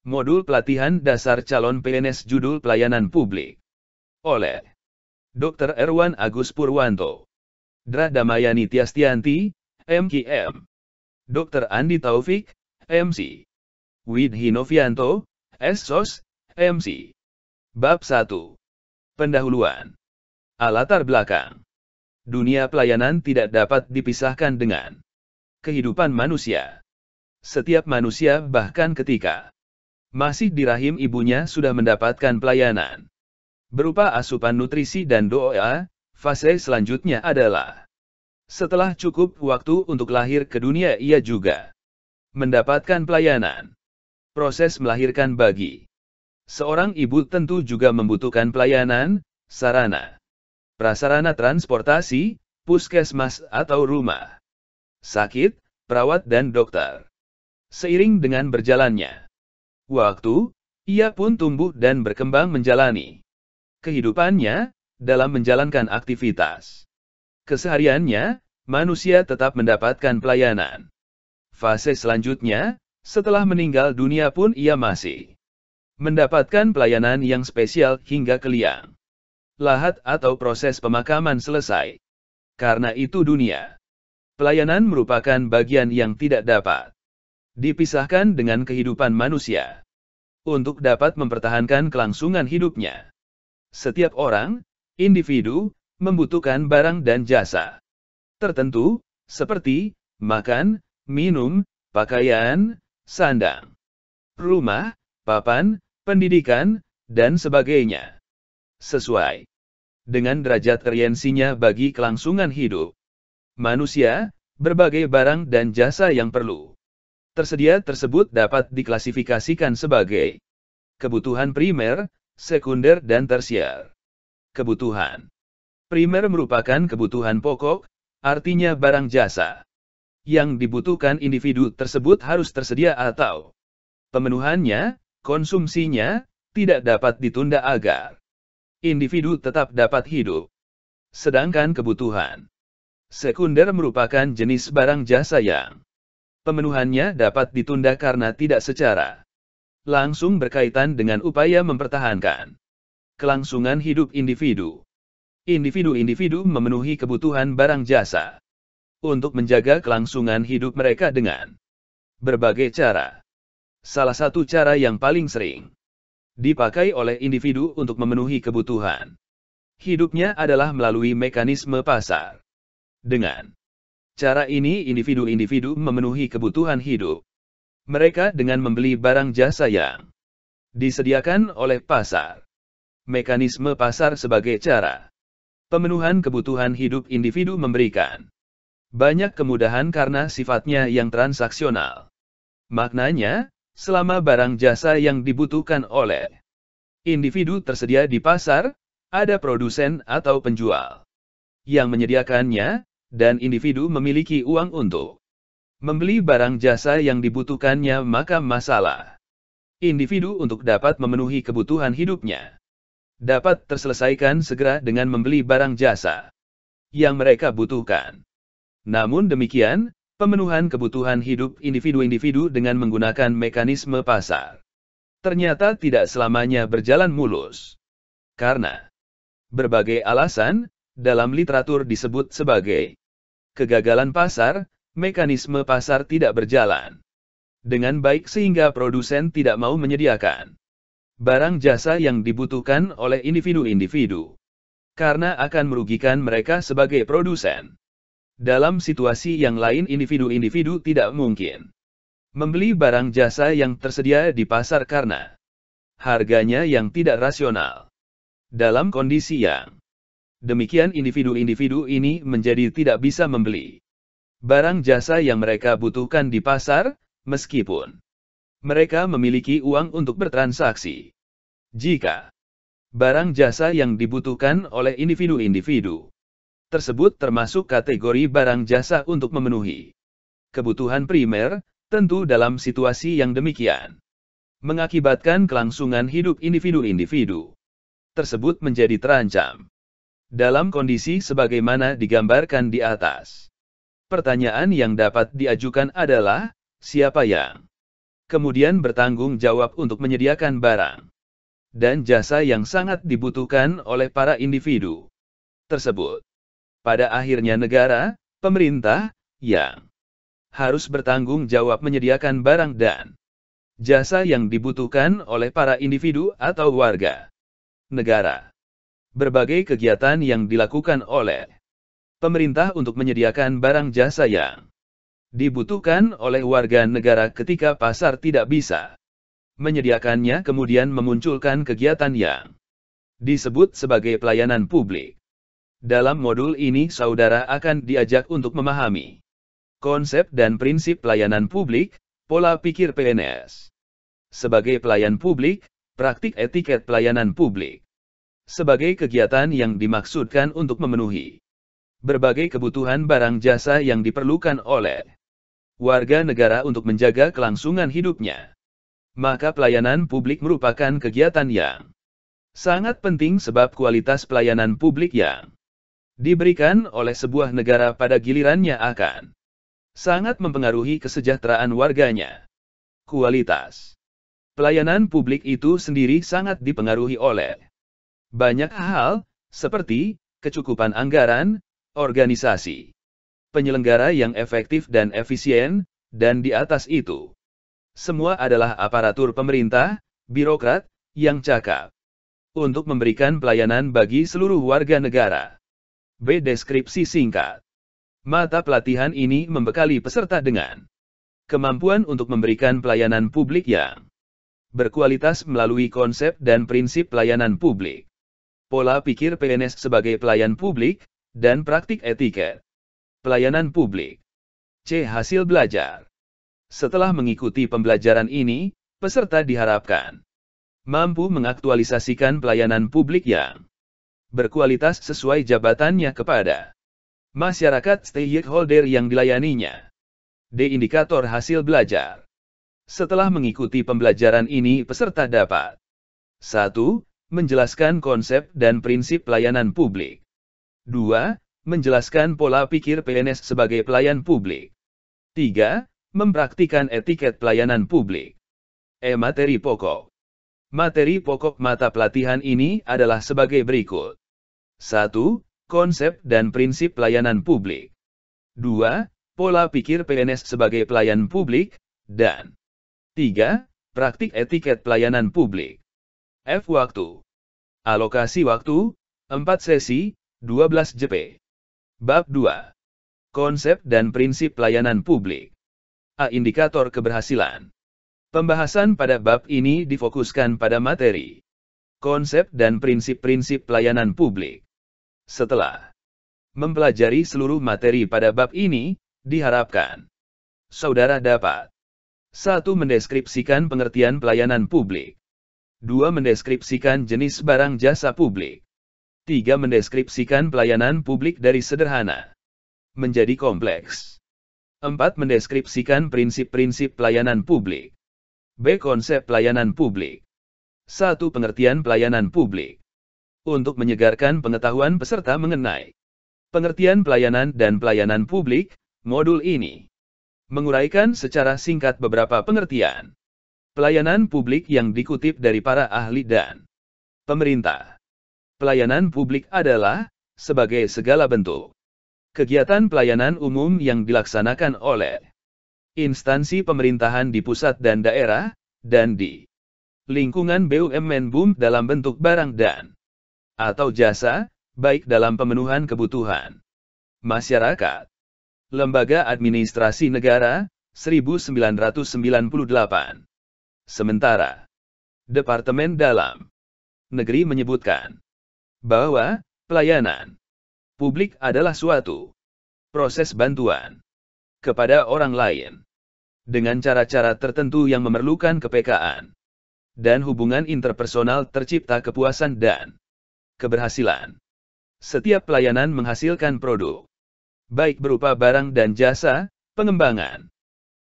Modul Pelatihan Dasar Calon PNS Judul Pelayanan Publik. Oleh Dr. Erwan Agus Purwanto, Dra Damayani Tiastianti, MKM. Dr. Andi Taufik, MC. Widhi Novianto, SSOS, MC. Bab 1. Pendahuluan. Latar belakang. Dunia pelayanan tidak dapat dipisahkan dengan kehidupan manusia. Setiap manusia bahkan ketika masih di rahim ibunya sudah mendapatkan pelayanan berupa asupan nutrisi dan doa. Fase selanjutnya adalah setelah cukup waktu untuk lahir ke dunia ia juga mendapatkan pelayanan. Proses melahirkan bagi seorang ibu tentu juga membutuhkan pelayanan, sarana, prasarana transportasi, puskesmas atau rumah sakit, perawat dan dokter. Seiring dengan berjalannya waktu, ia pun tumbuh dan berkembang menjalani kehidupannya dalam menjalankan aktivitas kesehariannya. Manusia tetap mendapatkan pelayanan. Fase selanjutnya, setelah meninggal dunia pun ia masih mendapatkan pelayanan yang spesial hingga ke liang lahat atau proses pemakaman selesai. Karena itu dunia pelayanan merupakan bagian yang tidak dapat dipisahkan dengan kehidupan manusia. Untuk dapat mempertahankan kelangsungan hidupnya, setiap orang, individu, membutuhkan barang dan jasa tertentu, seperti makan, minum, pakaian, sandang, rumah, papan, pendidikan, dan sebagainya. Sesuai dengan derajat urgensinya bagi kelangsungan hidup manusia, berbagai barang dan jasa yang perlu tersedia tersebut dapat diklasifikasikan sebagai kebutuhan primer, sekunder dan tersier. Kebutuhan primer merupakan kebutuhan pokok, artinya barang jasa yang dibutuhkan individu tersebut harus tersedia atau pemenuhannya, konsumsinya, tidak dapat ditunda agar individu tetap dapat hidup. Sedangkan kebutuhan sekunder merupakan jenis barang jasa yang pemenuhannya dapat ditunda karena tidak secara langsung berkaitan dengan upaya mempertahankan kelangsungan hidup individu. Individu-individu memenuhi kebutuhan barang jasa untuk menjaga kelangsungan hidup mereka dengan berbagai cara. Salah satu cara yang paling sering dipakai oleh individu untuk memenuhi kebutuhan hidupnya adalah melalui mekanisme pasar. Dengan cara ini individu-individu memenuhi kebutuhan hidup mereka dengan membeli barang jasa yang disediakan oleh pasar. Mekanisme pasar sebagai cara pemenuhan kebutuhan hidup individu memberikan banyak kemudahan karena sifatnya yang transaksional. Maknanya, selama barang jasa yang dibutuhkan oleh individu tersedia di pasar, ada produsen atau penjual yang menyediakannya, dan individu memiliki uang untuk membeli barang jasa yang dibutuhkannya, maka masalah individu untuk dapat memenuhi kebutuhan hidupnya dapat terselesaikan segera dengan membeli barang jasa yang mereka butuhkan. Namun demikian, pemenuhan kebutuhan hidup individu-individu dengan menggunakan mekanisme pasar ternyata tidak selamanya berjalan mulus. Karena berbagai alasan, dalam literatur disebut sebagai kegagalan pasar, mekanisme pasar tidak berjalan dengan baik sehingga produsen tidak mau menyediakan barang jasa yang dibutuhkan oleh individu-individu, karena akan merugikan mereka sebagai produsen. Dalam situasi yang lain individu-individu tidak mungkin membeli barang jasa yang tersedia di pasar karena harganya yang tidak rasional. Dalam kondisi yang demikian individu-individu ini menjadi tidak bisa membeli barang jasa yang mereka butuhkan di pasar, meskipun mereka memiliki uang untuk bertransaksi. Jika barang jasa yang dibutuhkan oleh individu-individu tersebut termasuk kategori barang jasa untuk memenuhi kebutuhan primer, tentu dalam situasi yang demikian mengakibatkan kelangsungan hidup individu-individu tersebut menjadi terancam. Dalam kondisi sebagaimana digambarkan di atas, pertanyaan yang dapat diajukan adalah, siapa yang kemudian bertanggung jawab untuk menyediakan barang dan jasa yang sangat dibutuhkan oleh para individu tersebut. Pada akhirnya negara, pemerintah, yang harus bertanggung jawab menyediakan barang dan jasa yang dibutuhkan oleh para individu atau warga negara. Berbagai kegiatan yang dilakukan oleh pemerintah untuk menyediakan barang jasa yang dibutuhkan oleh warga negara ketika pasar tidak bisa menyediakannya, kemudian memunculkan kegiatan yang disebut sebagai pelayanan publik. Dalam modul ini saudara akan diajak untuk memahami konsep dan prinsip pelayanan publik, pola pikir PNS sebagai pelayan publik, praktik etiket pelayanan publik sebagai kegiatan yang dimaksudkan untuk memenuhi berbagai kebutuhan barang jasa yang diperlukan oleh warga negara untuk menjaga kelangsungan hidupnya. Maka pelayanan publik merupakan kegiatan yang sangat penting sebab kualitas pelayanan publik yang diberikan oleh sebuah negara pada gilirannya akan sangat mempengaruhi kesejahteraan warganya. Kualitas pelayanan publik itu sendiri sangat dipengaruhi oleh banyak hal, seperti kecukupan anggaran, organisasi penyelenggara yang efektif dan efisien, dan di atas itu semua adalah aparatur pemerintah, birokrat, yang cakap untuk memberikan pelayanan bagi seluruh warga negara. B. Deskripsi singkat. Mata pelatihan ini membekali peserta dengan kemampuan untuk memberikan pelayanan publik yang berkualitas melalui konsep dan prinsip pelayanan publik, pola pikir PNS sebagai pelayan publik, dan praktik etiket pelayanan publik. C. Hasil belajar. Setelah mengikuti pembelajaran ini, peserta diharapkan mampu mengaktualisasikan pelayanan publik yang berkualitas sesuai jabatannya kepada masyarakat stakeholder yang dilayaninya. D. Indikator hasil belajar. Setelah mengikuti pembelajaran ini, peserta dapat 1. Menjelaskan konsep dan prinsip pelayanan publik. 2. Menjelaskan pola pikir PNS sebagai pelayan publik. 3. Mempraktikkan etiket pelayanan publik. Materi pokok. Materi pokok mata pelatihan ini adalah sebagai berikut. 1. Konsep dan prinsip pelayanan publik. 2. Pola pikir PNS sebagai pelayan publik. Dan 3. Praktik etiket pelayanan publik. F. Waktu. Alokasi waktu, 4 sesi, 12 JP. Bab 2. Konsep dan prinsip pelayanan publik. A. Indikator keberhasilan. Pembahasan pada bab ini difokuskan pada materi, konsep dan prinsip-prinsip pelayanan publik. Setelah mempelajari seluruh materi pada bab ini, diharapkan saudara dapat 1. Mendeskripsikan pengertian pelayanan publik. 2. Mendeskripsikan jenis barang jasa publik. 3. Mendeskripsikan pelayanan publik dari sederhana menjadi kompleks. 4. Mendeskripsikan prinsip-prinsip pelayanan publik. B. Konsep pelayanan publik. 1. Pengertian pelayanan publik. Untuk menyegarkan pengetahuan peserta mengenai pengertian pelayanan dan pelayanan publik, modul ini menguraikan secara singkat beberapa pengertian pelayanan publik yang dikutip dari para ahli dan pemerintah. Pelayanan publik adalah sebagai segala bentuk kegiatan pelayanan umum yang dilaksanakan oleh instansi pemerintahan di pusat dan daerah, dan di lingkungan BUMN dalam bentuk barang dan atau jasa, baik dalam pemenuhan kebutuhan masyarakat. Lembaga Administrasi Negara, 1998. Sementara Departemen Dalam Negeri menyebutkan bahwa pelayanan publik adalah suatu proses bantuan kepada orang lain dengan cara-cara tertentu yang memerlukan kepekaan dan hubungan interpersonal tercipta kepuasan dan keberhasilan. Setiap pelayanan menghasilkan produk, baik berupa barang dan jasa. Pengembangan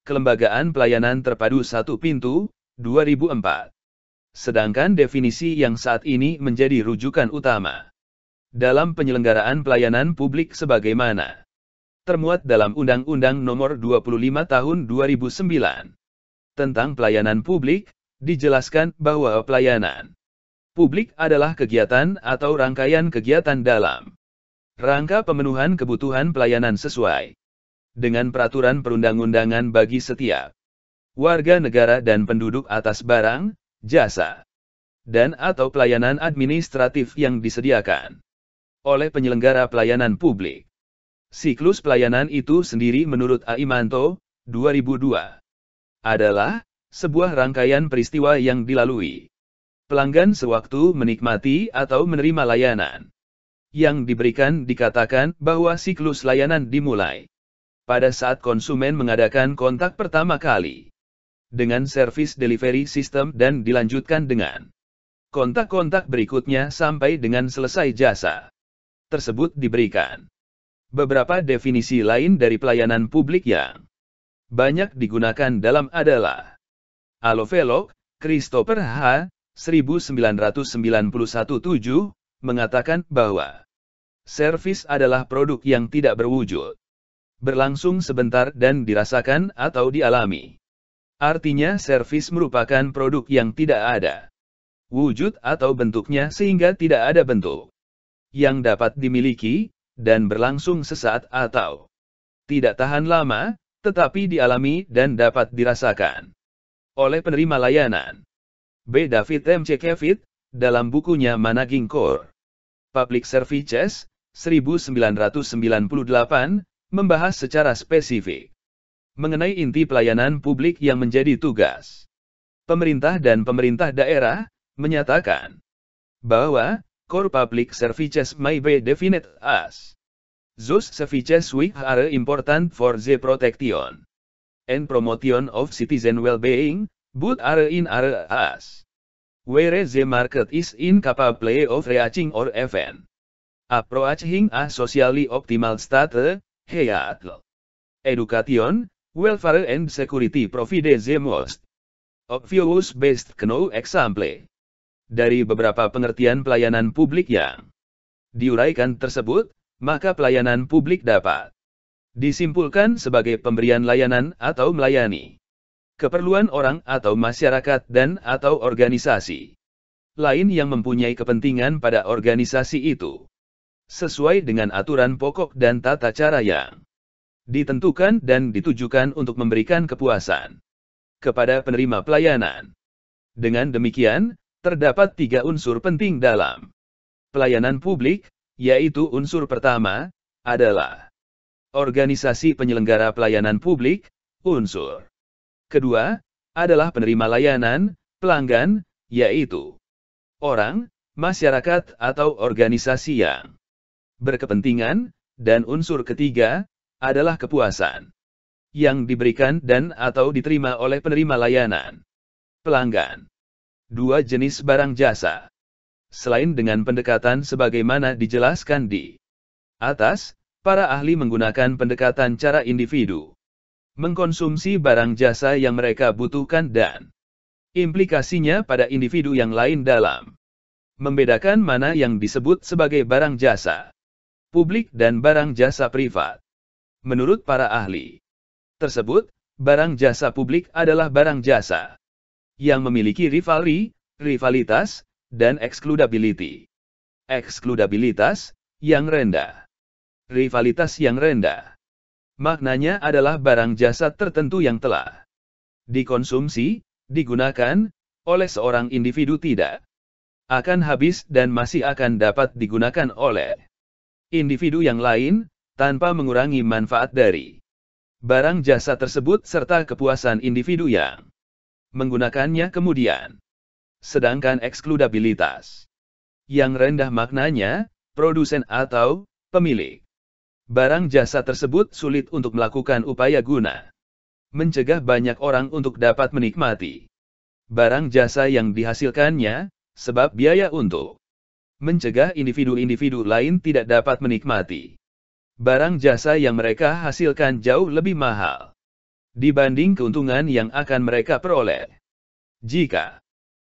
Kelembagaan Pelayanan Terpadu Satu Pintu, 2004. Sedangkan definisi yang saat ini menjadi rujukan utama dalam penyelenggaraan pelayanan publik sebagaimana termuat dalam Undang-Undang Nomor 25 Tahun 2009 Tentang pelayanan publik, dijelaskan bahwa pelayanan publik adalah kegiatan atau rangkaian kegiatan dalam rangka pemenuhan kebutuhan pelayanan sesuai dengan peraturan perundang-undangan bagi setiap warga negara dan penduduk atas barang, jasa, dan atau pelayanan administratif yang disediakan oleh penyelenggara pelayanan publik. Siklus pelayanan itu sendiri menurut Aimanto, 2002, adalah sebuah rangkaian peristiwa yang dilalui pelanggan sewaktu menikmati atau menerima layanan yang diberikan. Dikatakan bahwa siklus layanan dimulai pada saat konsumen mengadakan kontak pertama kali dengan service delivery system dan dilanjutkan dengan kontak-kontak berikutnya sampai dengan selesai jasa tersebut diberikan. Beberapa definisi lain dari pelayanan publik yang banyak digunakan dalam adalah Alovelok, Christopher H. 1991-7, mengatakan bahwa servis adalah produk yang tidak berwujud, berlangsung sebentar dan dirasakan atau dialami. Artinya servis merupakan produk yang tidak ada wujud atau bentuknya sehingga tidak ada bentuk yang dapat dimiliki dan berlangsung sesaat atau tidak tahan lama, tetapi dialami dan dapat dirasakan oleh penerima layanan. B. David M. C. Kevitt, dalam bukunya Managing Core Public Services, 1998, membahas secara spesifik mengenai inti pelayanan publik yang menjadi tugas pemerintah dan pemerintah daerah, menyatakan bahwa core public services may be defined as those services which are important for the protection and promotion of citizen well-being, but are in areas where the market is incapable of reaching or even approaching a socially optimal state. Health, education, welfare and security provide the most obvious best known example. Dari beberapa pengertian pelayanan publik yang diuraikan tersebut, maka pelayanan publik dapat disimpulkan sebagai pemberian layanan atau melayani keperluan orang atau masyarakat dan atau organisasi lain yang mempunyai kepentingan pada organisasi itu, sesuai dengan aturan pokok dan tata cara yang ditentukan dan ditujukan untuk memberikan kepuasan kepada penerima pelayanan. Dengan demikian, terdapat 3 unsur penting dalam pelayanan publik, yaitu unsur pertama adalah organisasi penyelenggara pelayanan publik, unsur kedua adalah penerima layanan, pelanggan, yaitu orang, masyarakat atau organisasi yang berkepentingan, dan unsur ketiga adalah kepuasan yang diberikan dan atau diterima oleh penerima layanan, pelanggan. 2 jenis barang jasa. Selain dengan pendekatan sebagaimana dijelaskan di atas, para ahli menggunakan pendekatan cara individu mengkonsumsi barang jasa yang mereka butuhkan dan implikasinya pada individu yang lain dalam membedakan mana yang disebut sebagai barang jasa publik dan barang jasa privat. Menurut para ahli tersebut, barang jasa publik adalah barang jasa yang memiliki rivalitas, dan excludability. Excludabilitas yang rendah, rivalitas yang rendah. Maknanya adalah barang jasa tertentu yang telah dikonsumsi, digunakan oleh seorang individu tidak akan habis dan masih akan dapat digunakan oleh individu yang lain, tanpa mengurangi manfaat dari barang jasa tersebut serta kepuasan individu yang menggunakannya kemudian. Sedangkan eksludabilitas yang rendah maknanya, produsen atau pemilik barang jasa tersebut sulit untuk melakukan upaya guna mencegah banyak orang untuk dapat menikmati barang jasa yang dihasilkannya, sebab biaya untuk mencegah individu-individu lain tidak dapat menikmati barang jasa yang mereka hasilkan jauh lebih mahal dibanding keuntungan yang akan mereka peroleh. Jika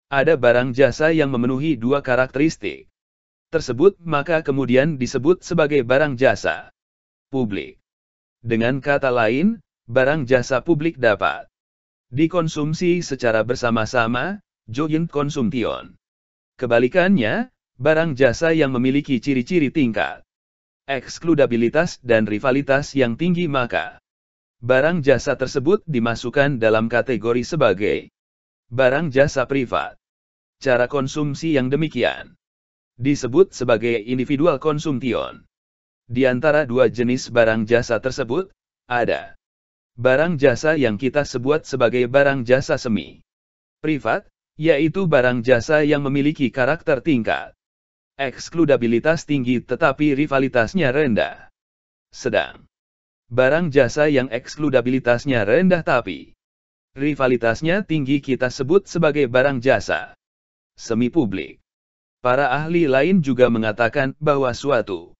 ada barang jasa yang memenuhi 2 karakteristik tersebut, maka kemudian disebut sebagai barang jasa publik. Dengan kata lain, barang jasa publik dapat dikonsumsi secara bersama-sama, joint consumption. Kebalikannya, barang jasa yang memiliki ciri-ciri tingkat eksklusivitas dan rivalitas yang tinggi, maka barang jasa tersebut dimasukkan dalam kategori sebagai barang jasa privat. Cara konsumsi yang demikian disebut sebagai individual consumption. Di antara dua jenis barang jasa tersebut, ada barang jasa yang kita sebut sebagai barang jasa semi privat, yaitu barang jasa yang memiliki karakter tingkat eksklusivitas tinggi tetapi rivalitasnya rendah. Sedang barang jasa yang eksklusivitasnya rendah tapi rivalitasnya tinggi kita sebut sebagai barang jasa semi publik. Para ahli lain juga mengatakan bahwa suatu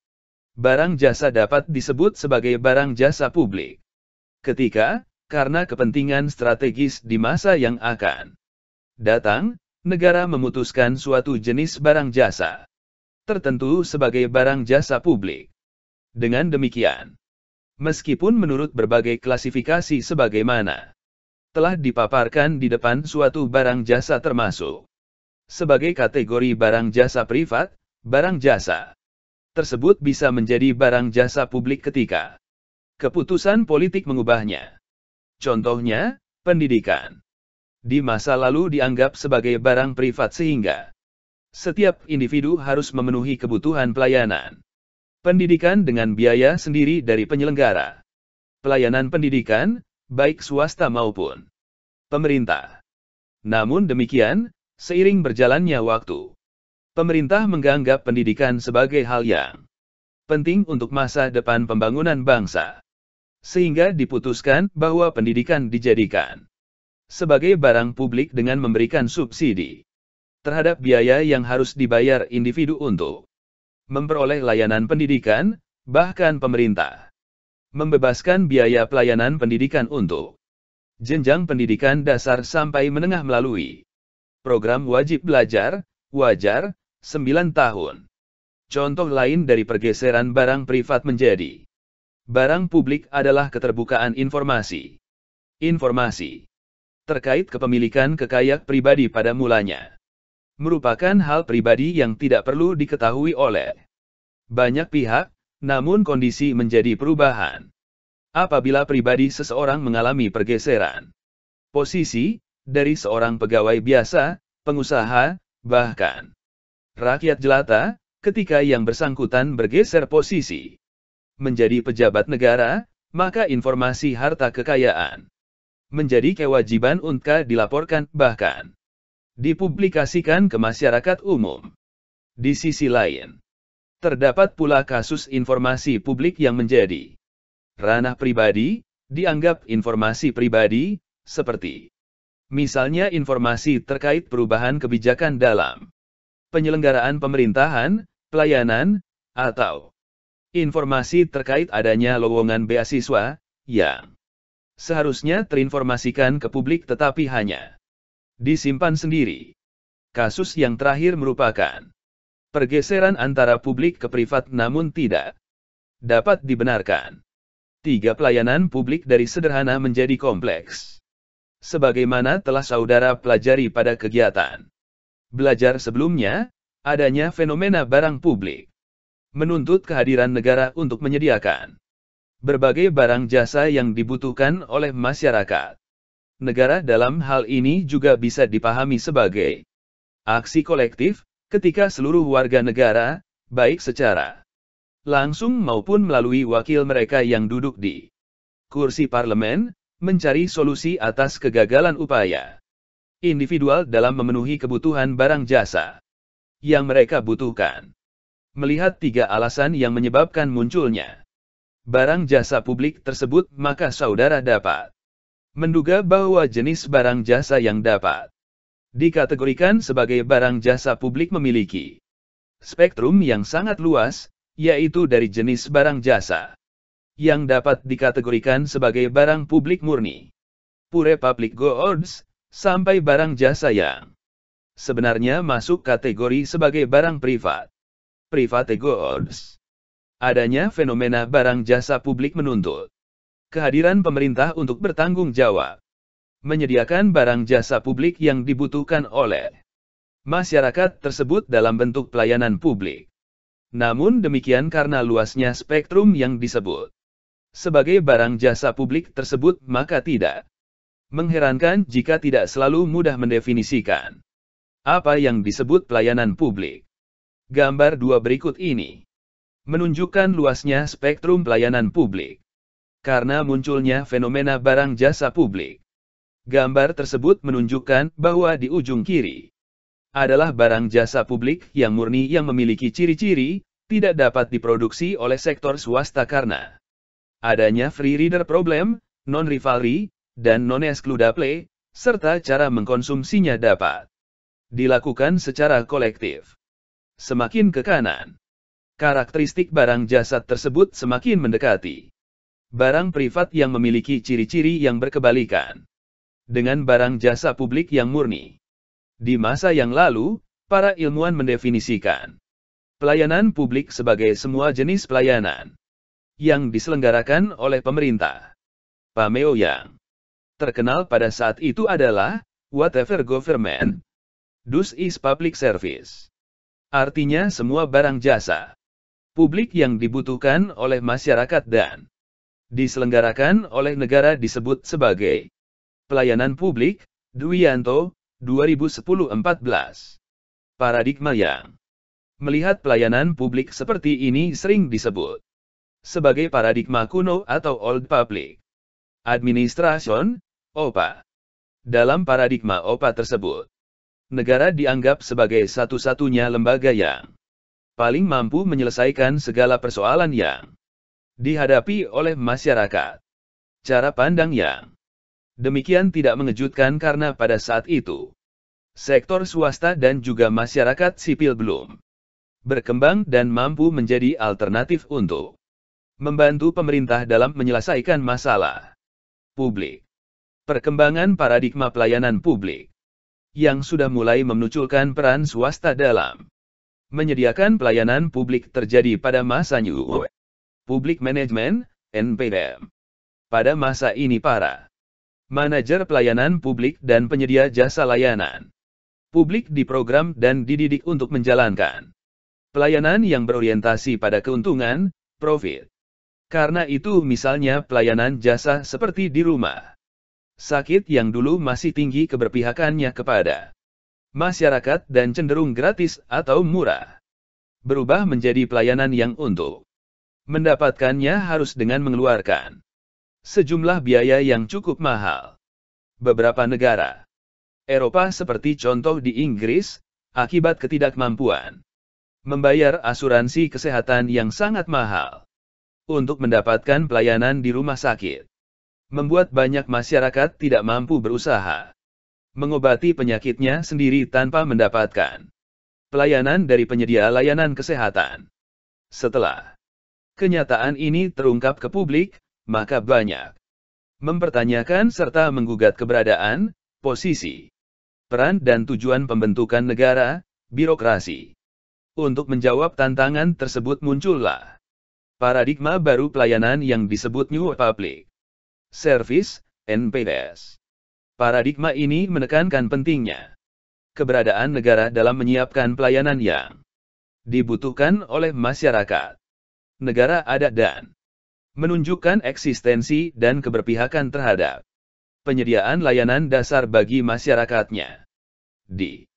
barang jasa dapat disebut sebagai barang jasa publik ketika, karena kepentingan strategis di masa yang akan datang, negara memutuskan suatu jenis barang jasa tertentu sebagai barang jasa publik. Dengan demikian, meskipun menurut berbagai klasifikasi sebagaimana telah dipaparkan di depan, suatu barang jasa termasuk sebagai kategori barang jasa privat, barang jasa tersebut bisa menjadi barang jasa publik ketika keputusan politik mengubahnya. Contohnya, pendidikan di masa lalu dianggap sebagai barang privat sehingga setiap individu harus memenuhi kebutuhan pelayanan pendidikan dengan biaya sendiri dari penyelenggara pelayanan pendidikan, baik swasta maupun pemerintah. Namun demikian, seiring berjalannya waktu, pemerintah menganggap pendidikan sebagai hal yang penting untuk masa depan pembangunan bangsa, sehingga diputuskan bahwa pendidikan dijadikan sebagai barang publik dengan memberikan subsidi terhadap biaya yang harus dibayar individu untuk memperoleh layanan pendidikan. Bahkan pemerintah membebaskan biaya pelayanan pendidikan untuk jenjang pendidikan dasar sampai menengah melalui program wajib belajar, wajar, 9 tahun. Contoh lain dari pergeseran barang privat menjadi barang publik adalah keterbukaan informasi. Informasi terkait kepemilikan kekayaan pribadi pada mulanya merupakan hal pribadi yang tidak perlu diketahui oleh banyak pihak, namun kondisi menjadi perubahan apabila pribadi seseorang mengalami pergeseran posisi dari seorang pegawai biasa, pengusaha, bahkan rakyat jelata, ketika yang bersangkutan bergeser posisi menjadi pejabat negara, maka informasi harta kekayaan menjadi kewajiban untuk dilaporkan, bahkan dipublikasikan ke masyarakat umum. Di sisi lain, terdapat pula kasus informasi publik yang menjadi ranah pribadi, dianggap informasi pribadi, seperti misalnya informasi terkait perubahan kebijakan dalam penyelenggaraan pemerintahan, pelayanan, atau informasi terkait adanya lowongan beasiswa, yang seharusnya terinformasikan ke publik tetapi hanya disimpan sendiri. Kasus yang terakhir merupakan pergeseran antara publik ke privat namun tidak dapat dibenarkan. 3. Pelayanan publik dari sederhana menjadi kompleks. Sebagaimana telah saudara pelajari pada kegiatan belajar sebelumnya, adanya fenomena barang publik menuntut kehadiran negara untuk menyediakan berbagai barang jasa yang dibutuhkan oleh masyarakat. Negara dalam hal ini juga bisa dipahami sebagai aksi kolektif, ketika seluruh warga negara, baik secara langsung maupun melalui wakil mereka yang duduk di kursi parlemen, mencari solusi atas kegagalan upaya individual dalam memenuhi kebutuhan barang jasa yang mereka butuhkan. Melihat 3 alasan yang menyebabkan munculnya barang jasa publik tersebut, maka saudara dapat menduga bahwa jenis barang jasa yang dapat dikategorikan sebagai barang jasa publik memiliki spektrum yang sangat luas, yaitu dari jenis barang jasa yang dapat dikategorikan sebagai barang publik murni, pure public goods, sampai barang jasa yang sebenarnya masuk kategori sebagai barang privat, private goods. Adanya fenomena barang jasa publik menuntut kehadiran pemerintah untuk bertanggung jawab Menyediakan barang jasa publik yang dibutuhkan oleh masyarakat tersebut dalam bentuk pelayanan publik. Namun demikian karena luasnya spektrum yang disebut sebagai barang jasa publik tersebut, maka tidak mengherankan jika tidak selalu mudah mendefinisikan apa yang disebut pelayanan publik. Gambar 2 berikut ini menunjukkan luasnya spektrum pelayanan publik karena munculnya fenomena barang jasa publik. Gambar tersebut menunjukkan bahwa di ujung kiri adalah barang jasa publik yang murni yang memiliki ciri-ciri tidak dapat diproduksi oleh sektor swasta karena adanya free rider problem, non-rivalry, dan non-excludable, serta cara mengkonsumsinya dapat dilakukan secara kolektif. Semakin ke kanan, karakteristik barang jasa tersebut semakin mendekati barang privat yang memiliki ciri-ciri yang berkebalikan dengan barang jasa publik yang murni. Di masa yang lalu, para ilmuwan mendefinisikan pelayanan publik sebagai semua jenis pelayanan yang diselenggarakan oleh pemerintah. Pameo yang terkenal pada saat itu adalah whatever government does is public service. Artinya semua barang jasa publik yang dibutuhkan oleh masyarakat dan diselenggarakan oleh negara disebut sebagai pelayanan publik. Dwianto, 2010-14. Paradigma yang melihat pelayanan publik seperti ini sering disebut sebagai paradigma kuno atau Old Public Administration, OPA. Dalam paradigma OPA tersebut, negara dianggap sebagai satu-satunya lembaga yang paling mampu menyelesaikan segala persoalan yang dihadapi oleh masyarakat. Cara pandang yang demikian tidak mengejutkan karena pada saat itu, sektor swasta dan juga masyarakat sipil belum berkembang dan mampu menjadi alternatif untuk membantu pemerintah dalam menyelesaikan masalah publik. Perkembangan paradigma pelayanan publik yang sudah mulai memunculkan peran swasta dalam menyediakan pelayanan publik terjadi pada masa New Public Management, NPM. Pada masa ini para manajer pelayanan publik dan penyedia jasa layanan publik diprogram dan dididik untuk menjalankan pelayanan yang berorientasi pada keuntungan, profit. Karena itu misalnya pelayanan jasa seperti di rumah sakit yang dulu masih tinggi keberpihakannya kepada masyarakat dan cenderung gratis atau murah, berubah menjadi pelayanan yang untuk mendapatkannya harus dengan mengeluarkan sejumlah biaya yang cukup mahal. Beberapa negara Eropa seperti contoh di Inggris, akibat ketidakmampuan membayar asuransi kesehatan yang sangat mahal untuk mendapatkan pelayanan di rumah sakit, membuat banyak masyarakat tidak mampu berusaha mengobati penyakitnya sendiri tanpa mendapatkan pelayanan dari penyedia layanan kesehatan. Setelah kenyataan ini terungkap ke publik, maka banyak mempertanyakan serta menggugat keberadaan, posisi, peran dan tujuan pembentukan negara, birokrasi. Untuk menjawab tantangan tersebut muncullah paradigma baru pelayanan yang disebut New Public Service, NPS. Paradigma ini menekankan pentingnya keberadaan negara dalam menyiapkan pelayanan yang dibutuhkan oleh masyarakat. Negara ada dan menunjukkan eksistensi dan keberpihakan terhadap penyediaan layanan dasar bagi masyarakatnya. Di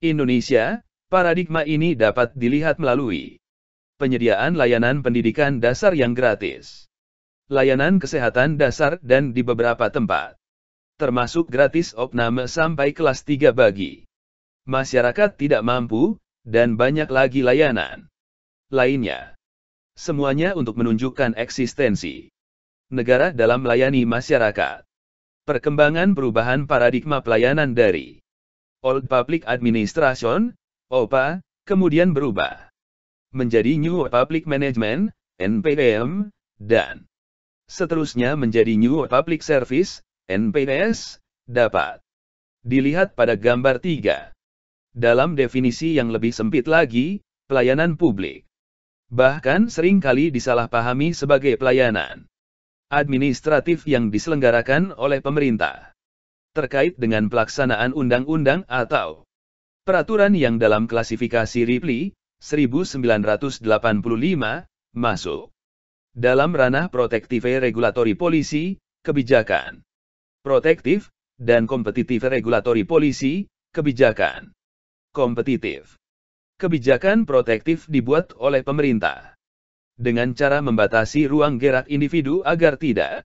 Indonesia, paradigma ini dapat dilihat melalui penyediaan layanan pendidikan dasar yang gratis, layanan kesehatan dasar dan di beberapa tempat, termasuk gratis opname sampai kelas 3 bagi masyarakat tidak mampu, dan banyak lagi layanan lainnya. Semuanya untuk menunjukkan eksistensi negara dalam melayani masyarakat. Perkembangan perubahan paradigma pelayanan dari Old Public Administration, OPA, kemudian berubah menjadi New Public Management, NPM, dan seterusnya menjadi New Public Service, NPS, dapat dilihat pada gambar 3. Dalam definisi yang lebih sempit lagi, pelayanan publik bahkan seringkali disalahpahami sebagai pelayanan administratif yang diselenggarakan oleh pemerintah. terkait dengan pelaksanaan undang-undang atau peraturan yang dalam klasifikasi RIPLI 1985 masuk dalam ranah protektif regulatori polisi, kebijakan protektif, dan kompetitif regulatori polisi, kebijakan kompetitif. Kebijakan protektif dibuat oleh pemerintah dengan cara membatasi ruang gerak individu agar tidak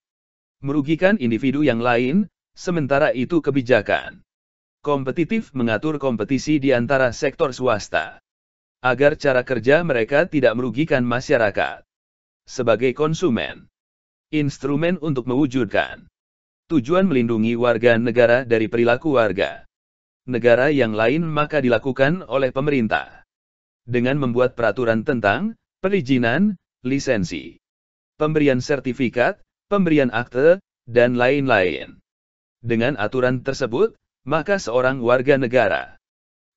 merugikan individu yang lain, sementara itu kebijakan kompetitif mengatur kompetisi di antara sektor swasta agar cara kerja mereka tidak merugikan masyarakat sebagai konsumen. Instrumen untuk mewujudkan tujuan melindungi warga negara dari perilaku warga negara yang lain maka dilakukan oleh pemerintah dengan membuat peraturan tentang perizinan, lisensi, pemberian sertifikat, pemberian akte, dan lain-lain. Dengan aturan tersebut, maka seorang warga negara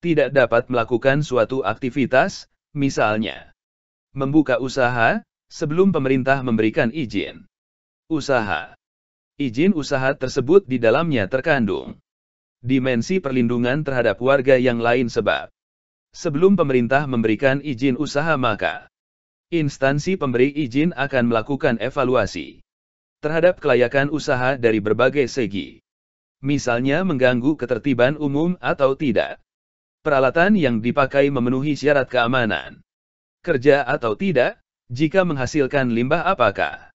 tidak dapat melakukan suatu aktivitas, misalnya membuka usaha, sebelum pemerintah memberikan izin usaha. Izin usaha tersebut di dalamnya terkandung dimensi perlindungan terhadap warga yang lain sebab sebelum pemerintah memberikan izin usaha maka instansi pemberi izin akan melakukan evaluasi terhadap kelayakan usaha dari berbagai segi. Misalnya mengganggu ketertiban umum atau tidak. Peralatan yang dipakai memenuhi syarat keamanan kerja atau tidak, jika menghasilkan limbah apakah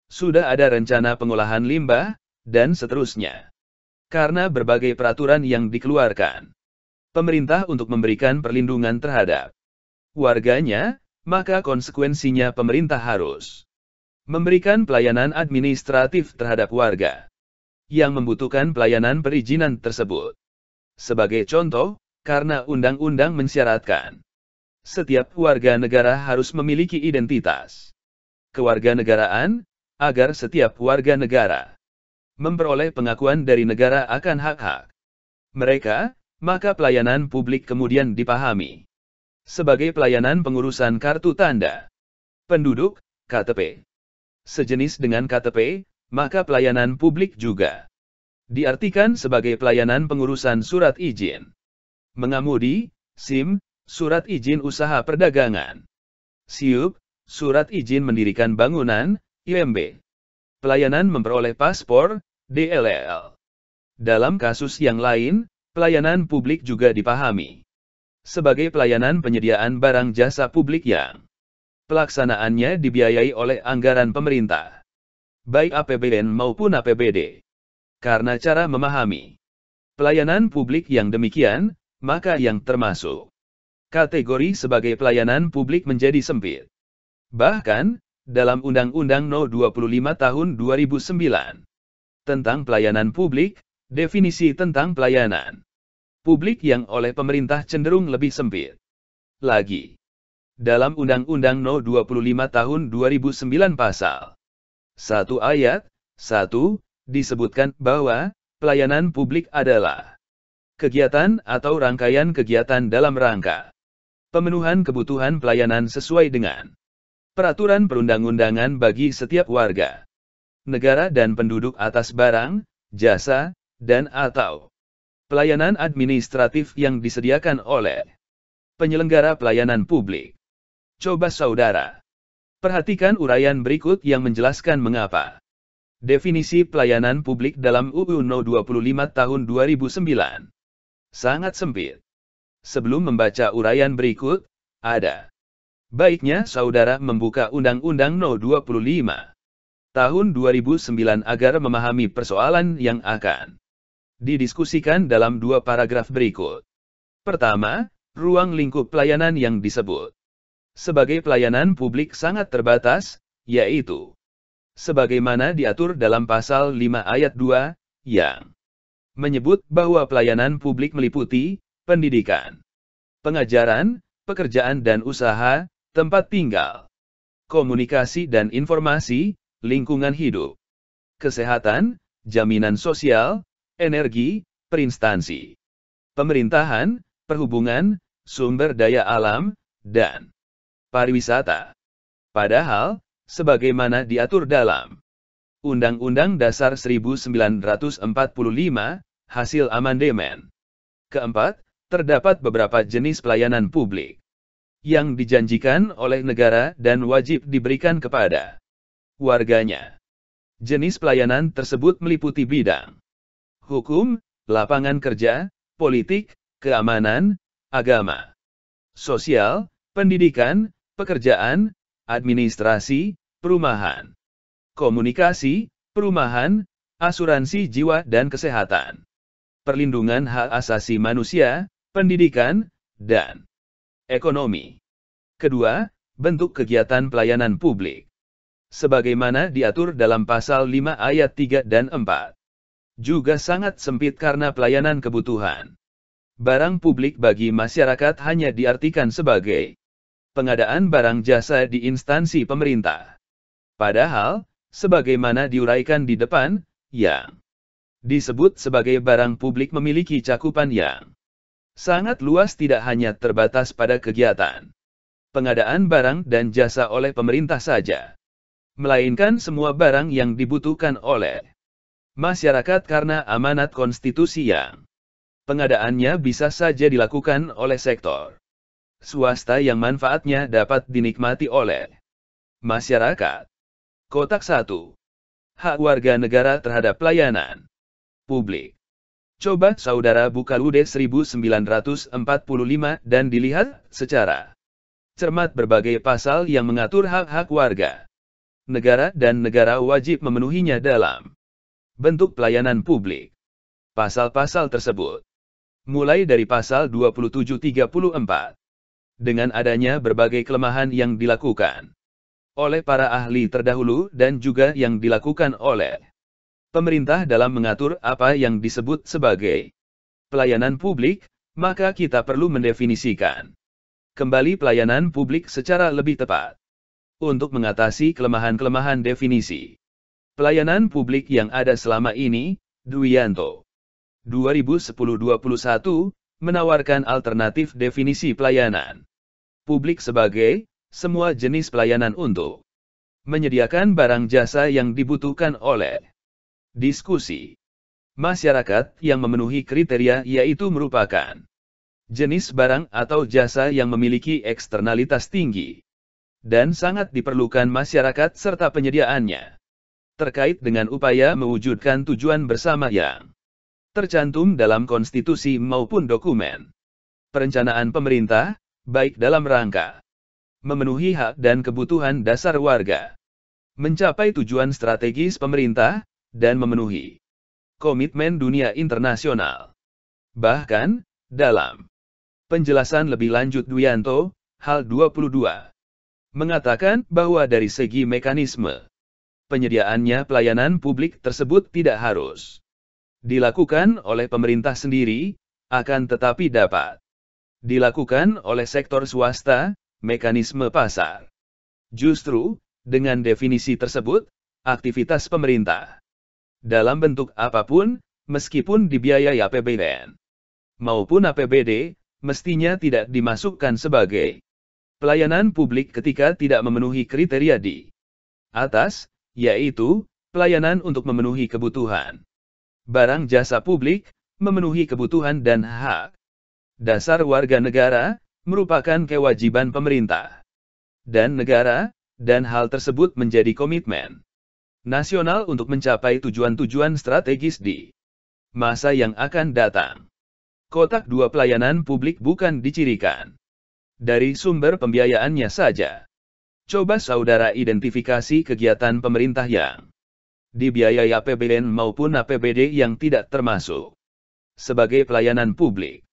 sudah ada rencana pengolahan limbah, dan seterusnya. Karena berbagai peraturan yang dikeluarkan pemerintah untuk memberikan perlindungan terhadap warganya, maka konsekuensinya pemerintah harus memberikan pelayanan administratif terhadap warga yang membutuhkan pelayanan perizinan tersebut. Sebagai contoh, karena undang-undang mensyaratkan setiap warga negara harus memiliki identitas kewarganegaraan, agar setiap warga negara memperoleh pengakuan dari negara akan hak-hak mereka, maka pelayanan publik kemudian dipahami sebagai pelayanan pengurusan kartu tanda penduduk, KTP. Sejenis dengan KTP, maka pelayanan publik juga diartikan sebagai pelayanan pengurusan surat izin mengemudi, SIM, surat izin usaha perdagangan, SIUP, surat izin mendirikan bangunan, IMB, pelayanan memperoleh paspor, DLL. Dalam kasus yang lain, pelayanan publik juga dipahami sebagai pelayanan penyediaan barang jasa publik yang pelaksanaannya dibiayai oleh anggaran pemerintah, baik APBN maupun APBD. Karena cara memahami pelayanan publik yang demikian, maka yang termasuk kategori sebagai pelayanan publik menjadi sempit. Bahkan, dalam Undang-Undang No. 25 Tahun 2009 tentang pelayanan publik, definisi tentang pelayanan publik yang oleh pemerintah cenderung lebih sempit lagi. Dalam Undang-Undang No. 25 Tahun 2009 Pasal 1 Ayat 1, disebutkan bahwa pelayanan publik adalah kegiatan atau rangkaian kegiatan dalam rangka pemenuhan kebutuhan pelayanan sesuai dengan peraturan perundang-undangan bagi setiap warga negara dan penduduk atas barang, jasa, dan atau pelayanan administratif yang disediakan oleh penyelenggara pelayanan publik. Coba saudara perhatikan uraian berikut yang menjelaskan mengapa definisi pelayanan publik dalam UU No. 25 Tahun 2009 sangat sempit. Sebelum membaca uraian berikut, ada baiknya saudara membuka Undang-Undang No. 25 Tahun 2009 agar memahami persoalan yang akan didiskusikan dalam dua paragraf berikut. Pertama, ruang lingkup pelayanan yang disebut sebagai pelayanan publik sangat terbatas, yaitu sebagaimana diatur dalam Pasal 5 Ayat 2, yang menyebut bahwa pelayanan publik meliputi pendidikan, pengajaran, pekerjaan dan usaha, tempat tinggal, komunikasi dan informasi, lingkungan hidup, kesehatan, jaminan sosial, energi, perinstansi, pemerintahan, perhubungan, sumber daya alam, dan pariwisata. Padahal, sebagaimana diatur dalam Undang-Undang Dasar 1945, hasil amandemen. Keempat, terdapat beberapa jenis pelayanan publik yang dijanjikan oleh negara dan wajib diberikan kepada warganya. Jenis pelayanan tersebut meliputi bidang hukum, lapangan kerja, politik, keamanan, agama, sosial, pendidikan, pekerjaan, administrasi, perumahan, komunikasi, perumahan, asuransi jiwa dan kesehatan, perlindungan hak asasi manusia, pendidikan, dan ekonomi. Kedua, bentuk kegiatan pelayanan publik. Sebagaimana diatur dalam pasal 5 ayat 3 dan 4. Juga sangat sempit karena pelayanan kebutuhan barang publik bagi masyarakat hanya diartikan sebagai pengadaan barang jasa di instansi pemerintah. Padahal, sebagaimana diuraikan di depan, yang disebut sebagai barang publik memiliki cakupan yang sangat luas, tidak hanya terbatas pada kegiatan pengadaan barang dan jasa oleh pemerintah saja, melainkan semua barang yang dibutuhkan oleh masyarakat karena amanat konstitusi yang pengadaannya bisa saja dilakukan oleh sektor swasta yang manfaatnya dapat dinikmati oleh masyarakat. Kotak 1. Hak warga negara terhadap pelayanan publik. Coba saudara buka UUD 1945 dan dilihat secara cermat berbagai pasal yang mengatur hak-hak warga negara dan negara wajib memenuhinya dalam bentuk pelayanan publik. Pasal-pasal tersebut mulai dari pasal 27-34. Dengan adanya berbagai kelemahan yang dilakukan oleh para ahli terdahulu dan juga yang dilakukan oleh pemerintah dalam mengatur apa yang disebut sebagai pelayanan publik, maka kita perlu mendefinisikan kembali pelayanan publik secara lebih tepat. Untuk mengatasi kelemahan-kelemahan definisi pelayanan publik yang ada selama ini, Dwianto 2010-21 menawarkan alternatif definisi pelayanan publik sebagai semua jenis pelayanan untuk menyediakan barang jasa yang dibutuhkan oleh diskusi masyarakat yang memenuhi kriteria, yaitu merupakan jenis barang atau jasa yang memiliki eksternalitas tinggi dan sangat diperlukan masyarakat serta penyediaannya terkait dengan upaya mewujudkan tujuan bersama yang tercantum dalam konstitusi maupun dokumen perencanaan pemerintah, baik dalam rangka memenuhi hak dan kebutuhan dasar warga, mencapai tujuan strategis pemerintah, dan memenuhi komitmen dunia internasional. Bahkan, dalam penjelasan lebih lanjut Dwianto, hal 22 mengatakan bahwa dari segi mekanisme penyediaannya pelayanan publik tersebut tidak harus dilakukan oleh pemerintah sendiri, akan tetapi dapat dilakukan oleh sektor swasta, mekanisme pasar. Justru, dengan definisi tersebut, aktivitas pemerintah dalam bentuk apapun, meskipun dibiayai APBN maupun APBD, mestinya tidak dimasukkan sebagai pelayanan publik ketika tidak memenuhi kriteria di atas, yaitu pelayanan untuk memenuhi kebutuhan barang jasa publik, memenuhi kebutuhan dan hak dasar warga negara, merupakan kewajiban pemerintah dan negara, dan hal tersebut menjadi komitmen nasional untuk mencapai tujuan-tujuan strategis di masa yang akan datang. Kotak 2 pelayanan publik bukan dicirikan dari sumber pembiayaannya saja. Coba saudara identifikasi kegiatan pemerintah yang dibiayai APBN maupun APBD yang tidak termasuk sebagai pelayanan publik.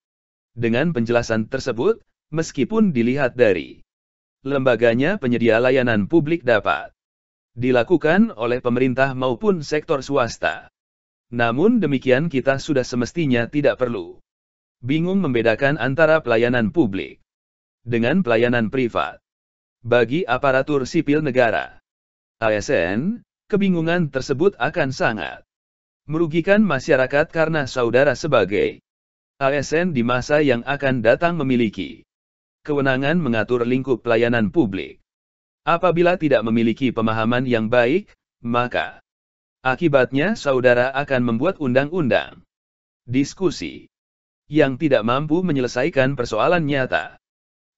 Dengan penjelasan tersebut, meskipun dilihat dari lembaganya, penyedia layanan publik dapat dilakukan oleh pemerintah maupun sektor swasta. Namun demikian, kita sudah semestinya tidak perlu bingung membedakan antara pelayanan publik dengan pelayanan privat. Bagi aparatur sipil negara (ASN), kebingungan tersebut akan sangat merugikan masyarakat karena saudara sebagai ASN di masa yang akan datang memiliki kewenangan mengatur lingkup pelayanan publik. Apabila tidak memiliki pemahaman yang baik, maka akibatnya saudara akan membuat undang-undang Diskusi yang tidak mampu menyelesaikan persoalan nyata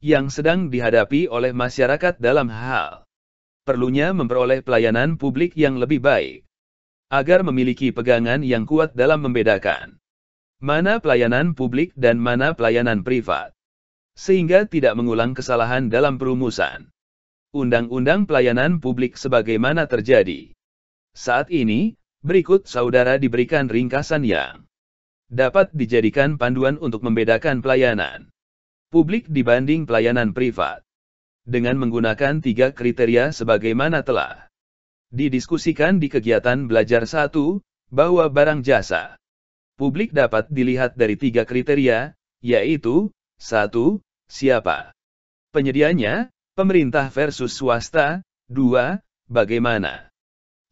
yang sedang dihadapi oleh masyarakat dalam hal perlunya memperoleh pelayanan publik yang lebih baik, agar memiliki pegangan yang kuat dalam membedakan mana pelayanan publik dan mana pelayanan privat, sehingga tidak mengulang kesalahan dalam perumusan Undang-Undang Pelayanan Publik sebagaimana terjadi saat ini. Berikut saudara diberikan ringkasan yang dapat dijadikan panduan untuk membedakan pelayanan publik dibanding pelayanan privat, dengan menggunakan 3 kriteria sebagaimana telah didiskusikan di kegiatan belajar 1, bahwa barang jasa publik dapat dilihat dari 3 kriteria, yaitu 1. Siapa penyedianya, pemerintah versus swasta, 2. Bagaimana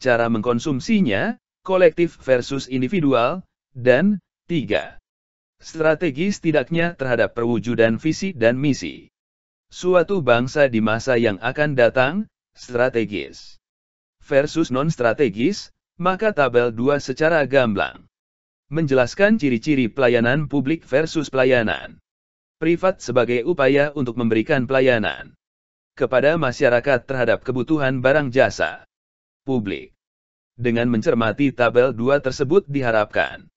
cara mengkonsumsinya, kolektif versus individual, dan 3. Strategis tidaknya terhadap perwujudan visi dan misi suatu bangsa di masa yang akan datang, strategis versus non-strategis, maka tabel 2 secara gamblang menjelaskan ciri-ciri pelayanan publik versus pelayanan privat sebagai upaya untuk memberikan pelayanan kepada masyarakat terhadap kebutuhan barang jasa publik. Dengan mencermati tabel 2 tersebut diharapkan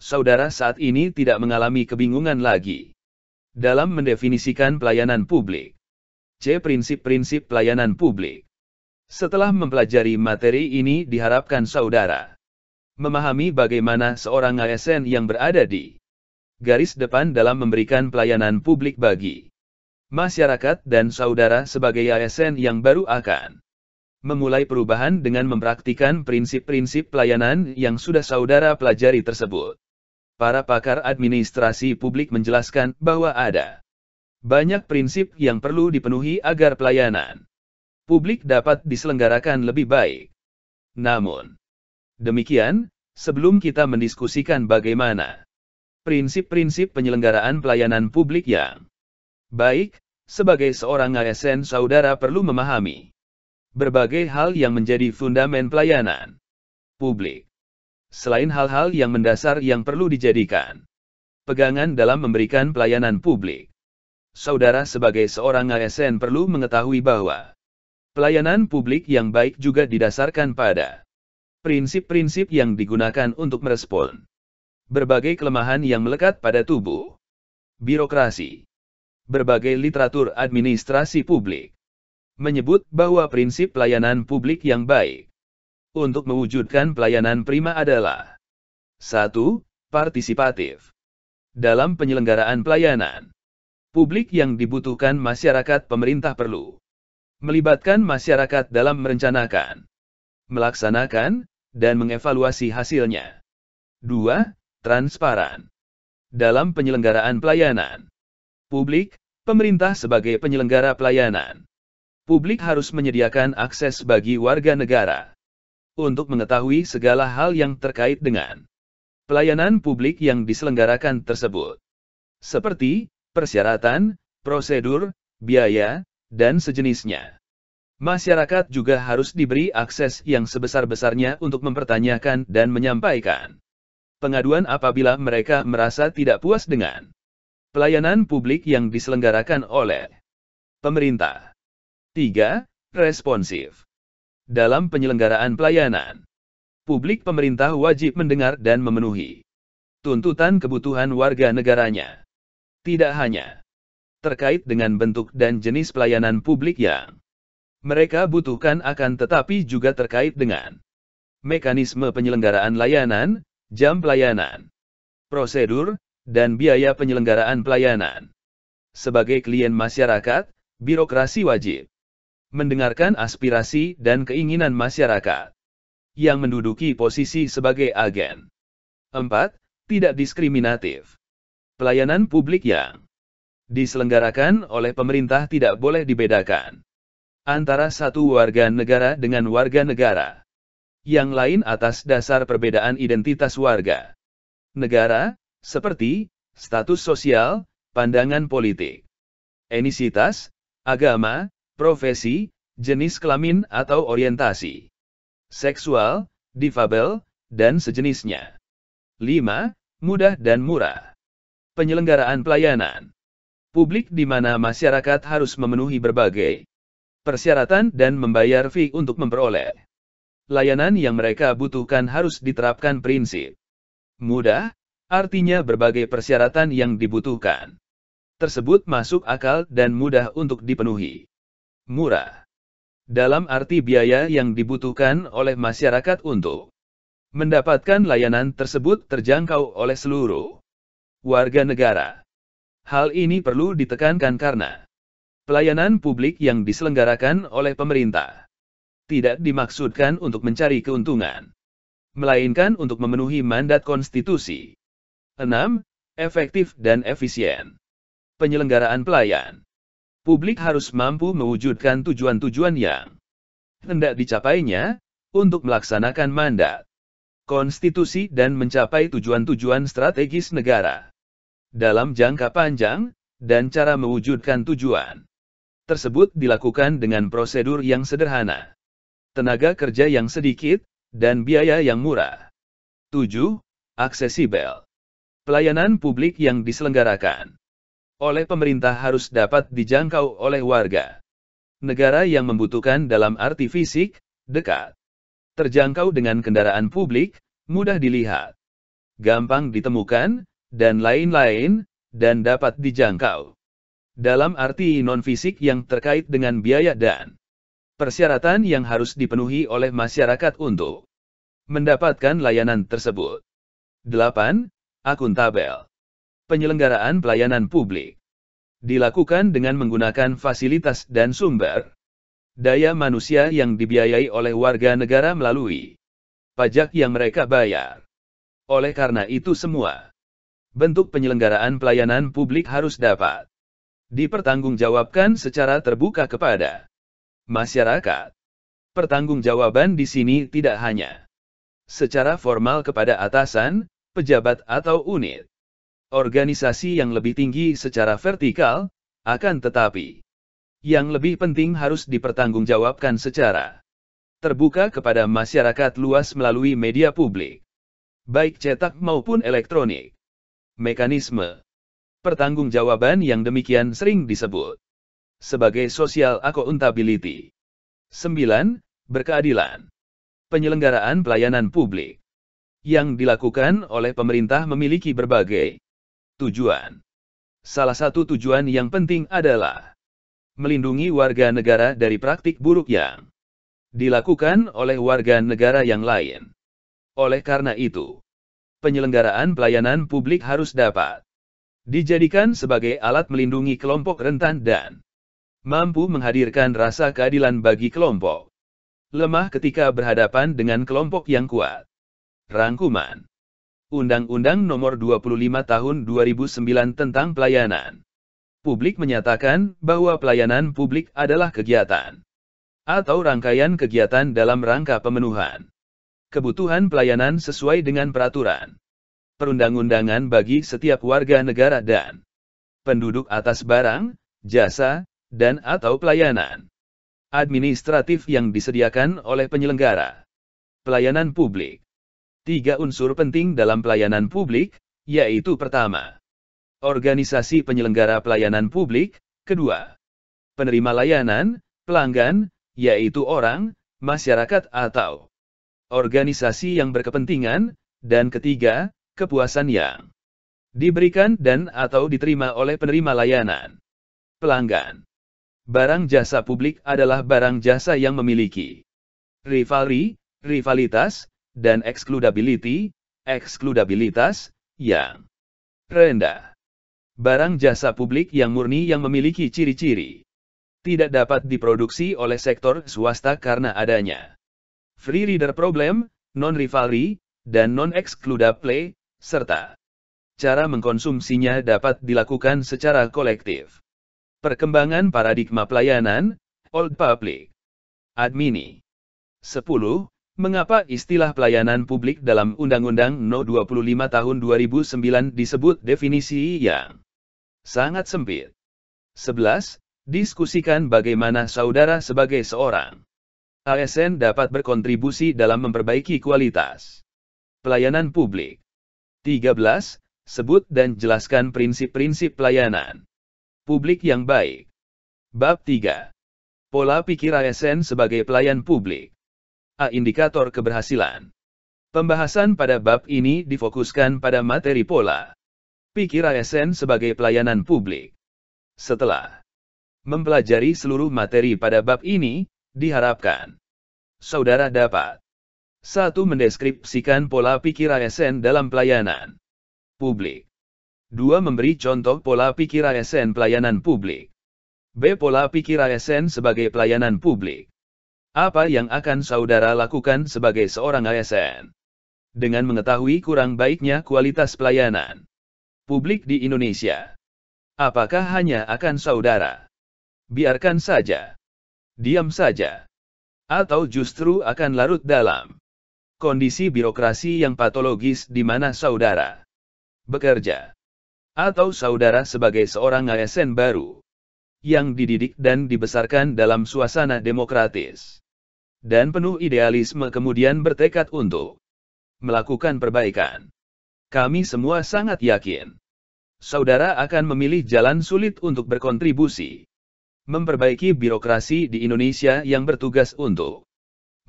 saudara saat ini tidak mengalami kebingungan lagi dalam mendefinisikan pelayanan publik. C. Prinsip-prinsip pelayanan publik. Setelah mempelajari materi ini diharapkan saudara memahami bagaimana seorang ASN yang berada di garis depan dalam memberikan pelayanan publik bagi masyarakat dan saudara sebagai ASN yang baru akan memulai perubahan dengan mempraktikkan prinsip-prinsip pelayanan yang sudah saudara pelajari tersebut. Para pakar administrasi publik menjelaskan bahwa ada banyak prinsip yang perlu dipenuhi agar pelayanan publik dapat diselenggarakan lebih baik. Namun demikian, sebelum kita mendiskusikan bagaimana prinsip-prinsip penyelenggaraan pelayanan publik yang baik, sebagai seorang ASN saudara perlu memahami berbagai hal yang menjadi fundamen pelayanan publik. Selain hal-hal yang mendasar yang perlu dijadikan pegangan dalam memberikan pelayanan publik, saudara sebagai seorang ASN perlu mengetahui bahwa pelayanan publik yang baik juga didasarkan pada prinsip-prinsip yang digunakan untuk merespon berbagai kelemahan yang melekat pada tubuh birokrasi. Berbagai literatur administrasi publik menyebut bahwa prinsip pelayanan publik yang baik untuk mewujudkan pelayanan prima adalah 1. Partisipatif. Dalam penyelenggaraan pelayanan publik yang dibutuhkan masyarakat, pemerintah perlu melibatkan masyarakat dalam merencanakan, melaksanakan, dan mengevaluasi hasilnya. 2. Transparan. Dalam penyelenggaraan pelayanan publik, pemerintah sebagai penyelenggara pelayanan publik harus menyediakan akses bagi warga negara untuk mengetahui segala hal yang terkait dengan pelayanan publik yang diselenggarakan tersebut, seperti persyaratan, prosedur, biaya, dan sejenisnya. Masyarakat juga harus diberi akses yang sebesar-besarnya untuk mempertanyakan dan menyampaikan pengaduan apabila mereka merasa tidak puas dengan pelayanan publik yang diselenggarakan oleh pemerintah. 3. Responsif. Dalam penyelenggaraan pelayanan publik, pemerintah wajib mendengar dan memenuhi tuntutan kebutuhan warga negaranya. Tidak hanya terkait dengan bentuk dan jenis pelayanan publik yang mereka butuhkan, akan tetapi juga terkait dengan mekanisme penyelenggaraan layanan, jam pelayanan, prosedur, dan biaya penyelenggaraan pelayanan. Sebagai klien masyarakat, birokrasi wajib mendengarkan aspirasi dan keinginan masyarakat yang menduduki posisi sebagai agen. 4. Tidak diskriminatif. Pelayanan publik yang diselenggarakan oleh pemerintah tidak boleh dibedakan antara satu warga negara dengan warga negara yang lain atas dasar perbedaan identitas warga negara, seperti status sosial, pandangan politik, etnisitas, agama, profesi, jenis kelamin atau orientasi seksual, difabel, dan sejenisnya. 5. mudah dan murah. Penyelenggaraan pelayanan publik di mana masyarakat harus memenuhi berbagai persyaratan dan membayar fee untuk memperoleh layanan yang mereka butuhkan harus diterapkan prinsip mudah, artinya berbagai persyaratan yang dibutuhkan tersebut masuk akal dan mudah untuk dipenuhi. Murah dalam arti biaya yang dibutuhkan oleh masyarakat untuk mendapatkan layanan tersebut terjangkau oleh seluruh warga negara. Hal ini perlu ditekankan karena pelayanan publik yang diselenggarakan oleh pemerintah tidak dimaksudkan untuk mencari keuntungan, melainkan untuk memenuhi mandat konstitusi. 6. Efektif dan efisien. Penyelenggaraan pelayan publik harus mampu mewujudkan tujuan-tujuan yang hendak dicapainya untuk melaksanakan mandat konstitusi dan mencapai tujuan-tujuan strategis negara dalam jangka panjang, dan cara mewujudkan tujuan tersebut dilakukan dengan prosedur yang sederhana, tenaga kerja yang sedikit, dan biaya yang murah. 7. Aksesibel. Pelayanan publik yang diselenggarakan oleh pemerintah harus dapat dijangkau oleh warga negara yang membutuhkan dalam arti fisik, dekat, terjangkau dengan kendaraan publik, mudah dilihat, gampang ditemukan, dan lain-lain, dan dapat dijangkau. Dalam arti non-fisik yang terkait dengan biaya dan persyaratan yang harus dipenuhi oleh masyarakat untuk mendapatkan layanan tersebut. 8. Akuntabel. Penyelenggaraan pelayanan publik dilakukan dengan menggunakan fasilitas dan sumber daya manusia yang dibiayai oleh warga negara melalui pajak yang mereka bayar. Oleh karena itu semua bentuk penyelenggaraan pelayanan publik harus dapat dipertanggungjawabkan secara terbuka kepada masyarakat. Pertanggungjawaban di sini tidak hanya secara formal kepada atasan, pejabat atau unit organisasi yang lebih tinggi secara vertikal, akan tetapi yang lebih penting harus dipertanggungjawabkan secara terbuka kepada masyarakat luas melalui media publik, baik cetak maupun elektronik. Mekanisme pertanggungjawaban yang demikian sering disebut sebagai social accountability. 9. Berkeadilan. Penyelenggaraan pelayanan publik yang dilakukan oleh pemerintah memiliki berbagai tujuan. Salah satu tujuan yang penting adalah melindungi warga negara dari praktik buruk yang dilakukan oleh warga negara yang lain. Oleh karena itu, penyelenggaraan pelayanan publik harus dapat dijadikan sebagai alat melindungi kelompok rentan dan mampu menghadirkan rasa keadilan bagi kelompok lemah ketika berhadapan dengan kelompok yang kuat. Rangkuman Undang-Undang Nomor 25 Tahun 2009 tentang Pelayanan Publik menyatakan bahwa pelayanan publik adalah kegiatan atau rangkaian kegiatan dalam rangka pemenuhan kebutuhan pelayanan sesuai dengan peraturan perundang-undangan bagi setiap warga negara dan penduduk atas barang, jasa, dan atau pelayanan administratif yang disediakan oleh penyelenggara pelayanan publik. 3 unsur penting dalam pelayanan publik, yaitu pertama, organisasi penyelenggara pelayanan publik, kedua, penerima layanan, pelanggan, yaitu orang, masyarakat atau organisasi yang berkepentingan, dan ketiga, kepuasan yang diberikan dan atau diterima oleh penerima layanan. Pelanggan. Barang jasa publik adalah barang jasa yang memiliki rivalry, rivalitas, dan eksklusivilitas yang rendah. Barang jasa publik yang murni yang memiliki ciri-ciri tidak dapat diproduksi oleh sektor swasta karena adanya free rider problem, non-rivalry, dan non-excludable, serta cara mengkonsumsinya dapat dilakukan secara kolektif. Perkembangan paradigma pelayanan, Old Public Admini. 10. Mengapa istilah pelayanan publik dalam Undang-Undang No. 25 Tahun 2009 disebut definisi yang sangat sempit? 11. Diskusikan bagaimana saudara sebagai seorang ASN dapat berkontribusi dalam memperbaiki kualitas pelayanan publik. 13. Sebut dan jelaskan prinsip-prinsip pelayanan publik yang baik. Bab 3. Pola pikir ASN sebagai pelayan publik. A. Indikator keberhasilan. Pembahasan pada bab ini difokuskan pada materi pola pikir ASN sebagai pelayanan publik. Setelah mempelajari seluruh materi pada bab ini, diharapkan saudara dapat 1. Mendeskripsikan pola pikir ASN dalam pelayanan publik. 2. Memberi contoh pola pikir ASN pelayanan publik. B. Pola pikir ASN sebagai pelayanan publik. Apa yang akan saudara lakukan sebagai seorang ASN? Dengan mengetahui kurang baiknya kualitas pelayanan publik di Indonesia. Apakah hanya akan saudara biarkan saja, diam saja, atau justru akan larut dalam kondisi birokrasi yang patologis di mana saudara bekerja? Atau saudara sebagai seorang ASN baru yang dididik dan dibesarkan dalam suasana demokratis dan penuh idealisme kemudian bertekad untuk melakukan perbaikan? Kami semua sangat yakin saudara akan memilih jalan sulit untuk berkontribusi memperbaiki birokrasi di Indonesia yang bertugas untuk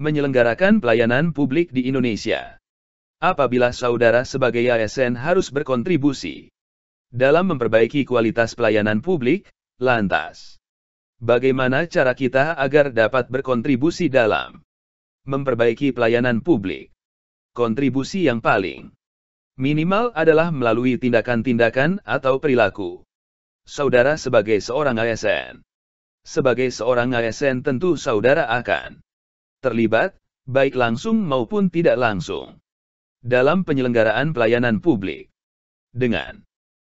menyelenggarakan pelayanan publik di Indonesia. Apabila saudara sebagai ASN harus berkontribusi dalam memperbaiki kualitas pelayanan publik, lantas bagaimana cara kita agar dapat berkontribusi dalam memperbaiki pelayanan publik? Kontribusi yang paling minimal adalah melalui tindakan-tindakan atau perilaku saudara sebagai seorang ASN. Sebagai seorang ASN tentu saudara akan terlibat, baik langsung maupun tidak langsung, dalam penyelenggaraan pelayanan publik. Dengan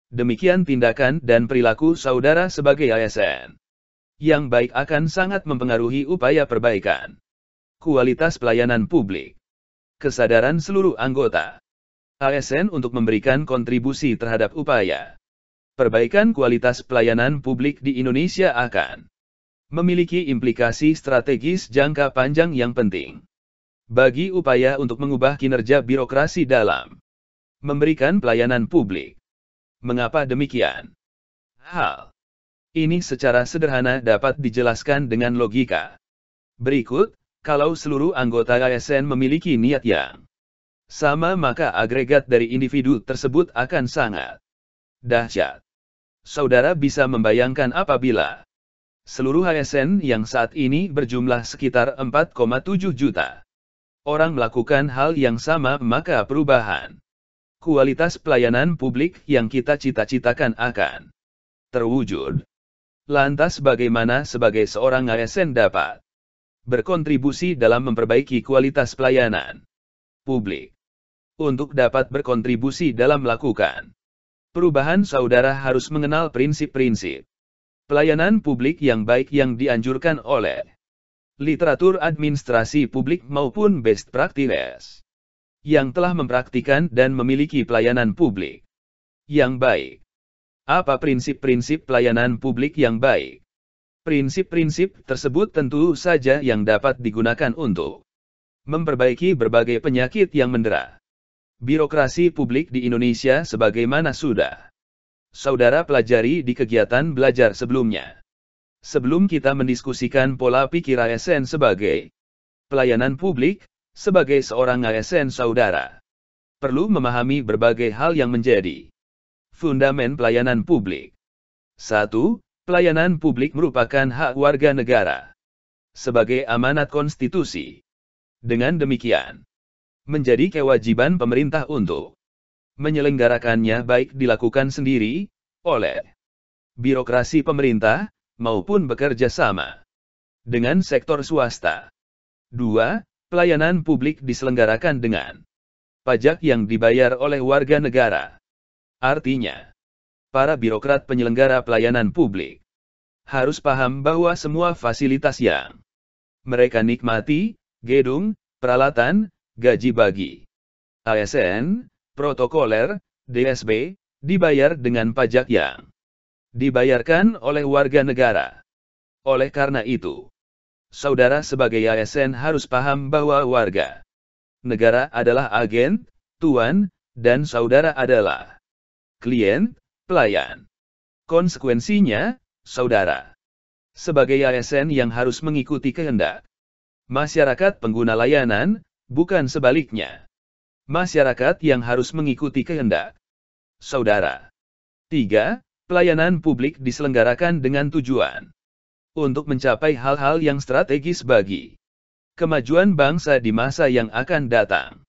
demikian tindakan dan perilaku saudara sebagai ASN yang baik akan sangat mempengaruhi upaya perbaikan kualitas pelayanan publik. Kesadaran seluruh anggota ASN untuk memberikan kontribusi terhadap upaya perbaikan kualitas pelayanan publik di Indonesia akan memiliki implikasi strategis jangka panjang yang penting bagi upaya untuk mengubah kinerja birokrasi dalam memberikan pelayanan publik. Mengapa demikian? Hal ini secara sederhana dapat dijelaskan dengan logika berikut. Kalau seluruh anggota ASN memiliki niat yang sama, maka agregat dari individu tersebut akan sangat dahsyat. Saudara bisa membayangkan apabila seluruh ASN yang saat ini berjumlah sekitar 4,7 juta orang melakukan hal yang sama, maka perubahan kualitas pelayanan publik yang kita cita-citakan akan terwujud. Lantas bagaimana sebagai seorang ASN dapat berkontribusi dalam memperbaiki kualitas pelayanan publik? Untuk dapat berkontribusi dalam melakukan perubahan, saudara harus mengenal prinsip-prinsip pelayanan publik yang baik yang dianjurkan oleh literatur administrasi publik maupun best practices yang telah mempraktikkan dan memiliki pelayanan publik yang baik. Apa prinsip-prinsip pelayanan publik yang baik? Prinsip-prinsip tersebut tentu saja yang dapat digunakan untuk memperbaiki berbagai penyakit yang mendera birokrasi publik di Indonesia sebagaimana sudah saudara pelajari di kegiatan belajar sebelumnya. Sebelum kita mendiskusikan pola pikir ASN sebagai pelayanan publik, sebagai seorang ASN saudara perlu memahami berbagai hal yang menjadi fundamen pelayanan publik. 1. Pelayanan publik merupakan hak warga negara sebagai amanat konstitusi. Dengan demikian, menjadi kewajiban pemerintah untuk menyelenggarakannya, baik dilakukan sendiri, oleh birokrasi pemerintah, maupun bekerja sama dengan sektor swasta. 2. Pelayanan publik diselenggarakan dengan pajak yang dibayar oleh warga negara. Artinya, para birokrat penyelenggara pelayanan publik harus paham bahwa semua fasilitas yang mereka nikmati, gedung, peralatan, gaji bagi ASN, protokoler, DSB, dibayar dengan pajak yang dibayarkan oleh warga negara. Oleh karena itu, saudara sebagai ASN harus paham bahwa warga negara adalah agen, tuan, dan saudara adalah klien, pelayan. Konsekuensinya, saudara, sebagai ASN yang harus mengikuti kehendak masyarakat pengguna layanan, bukan sebaliknya. Masyarakat yang harus mengikuti kehendak saudara. 3. Pelayanan publik diselenggarakan dengan tujuan untuk mencapai hal-hal yang strategis bagi kemajuan bangsa di masa yang akan datang.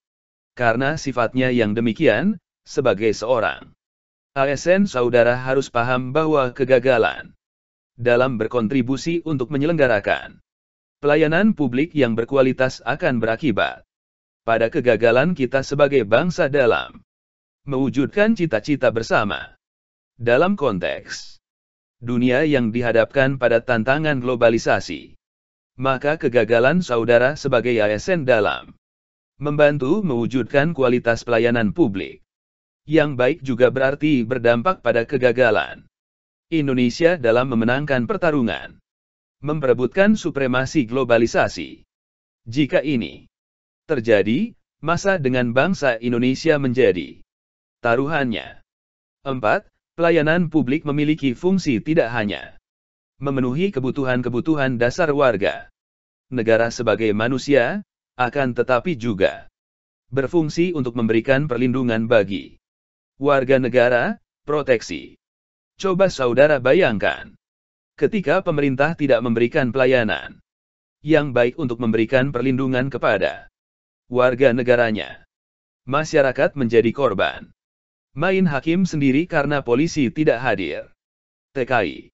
Karena sifatnya yang demikian, sebagai seorang ASN saudara harus paham bahwa kegagalan dalam berkontribusi untuk menyelenggarakan pelayanan publik yang berkualitas akan berakibat pada kegagalan kita sebagai bangsa dalam mewujudkan cita-cita bersama. Dalam konteks dunia yang dihadapkan pada tantangan globalisasi, maka kegagalan saudara sebagai ASN dalam membantu mewujudkan kualitas pelayanan publik yang baik juga berarti berdampak pada kegagalan Indonesia dalam memenangkan pertarungan memperebutkan supremasi globalisasi. Jika ini terjadi, masa dengan bangsa Indonesia menjadi taruhannya. 4. Pelayanan publik memiliki fungsi tidak hanya memenuhi kebutuhan-kebutuhan dasar warga negara sebagai manusia, akan tetapi juga berfungsi untuk memberikan perlindungan bagi warga negara, proteksi. Coba saudara bayangkan, ketika pemerintah tidak memberikan pelayanan yang baik untuk memberikan perlindungan kepada warga negaranya, masyarakat menjadi korban. Main hakim sendiri karena polisi tidak hadir. TKI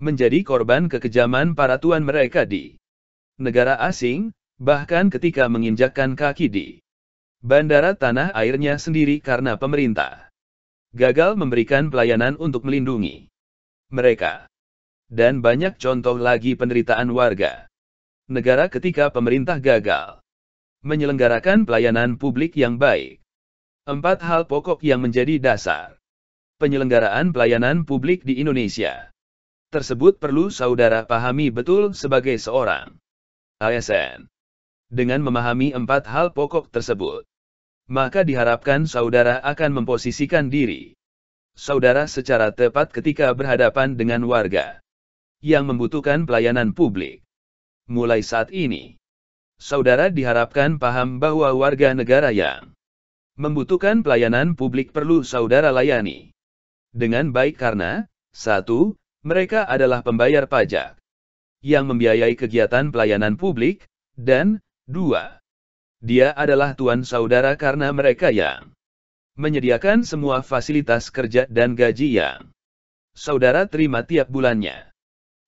menjadi korban kekejaman para tuan mereka di negara asing, bahkan ketika menginjakkan kaki di bandara tanah airnya sendiri karena pemerintah gagal memberikan pelayanan untuk melindungi mereka. Dan banyak contoh lagi penderitaan warga negara ketika pemerintah gagal menyelenggarakan pelayanan publik yang baik. 4 hal pokok yang menjadi dasar penyelenggaraan pelayanan publik di Indonesia tersebut perlu saudara pahami betul sebagai seorang ASN. Dengan memahami 4 hal pokok tersebut, maka diharapkan saudara akan memposisikan diri saudara secara tepat ketika berhadapan dengan warga yang membutuhkan pelayanan publik. Mulai saat ini, saudara diharapkan paham bahwa warga negara yang membutuhkan pelayanan publik perlu saudara layani dengan baik karena 1. Mereka adalah pembayar pajak yang membiayai kegiatan pelayanan publik, dan 2. Dia adalah tuan saudara karena mereka yang menyediakan semua fasilitas kerja dan gaji yang saudara terima tiap bulannya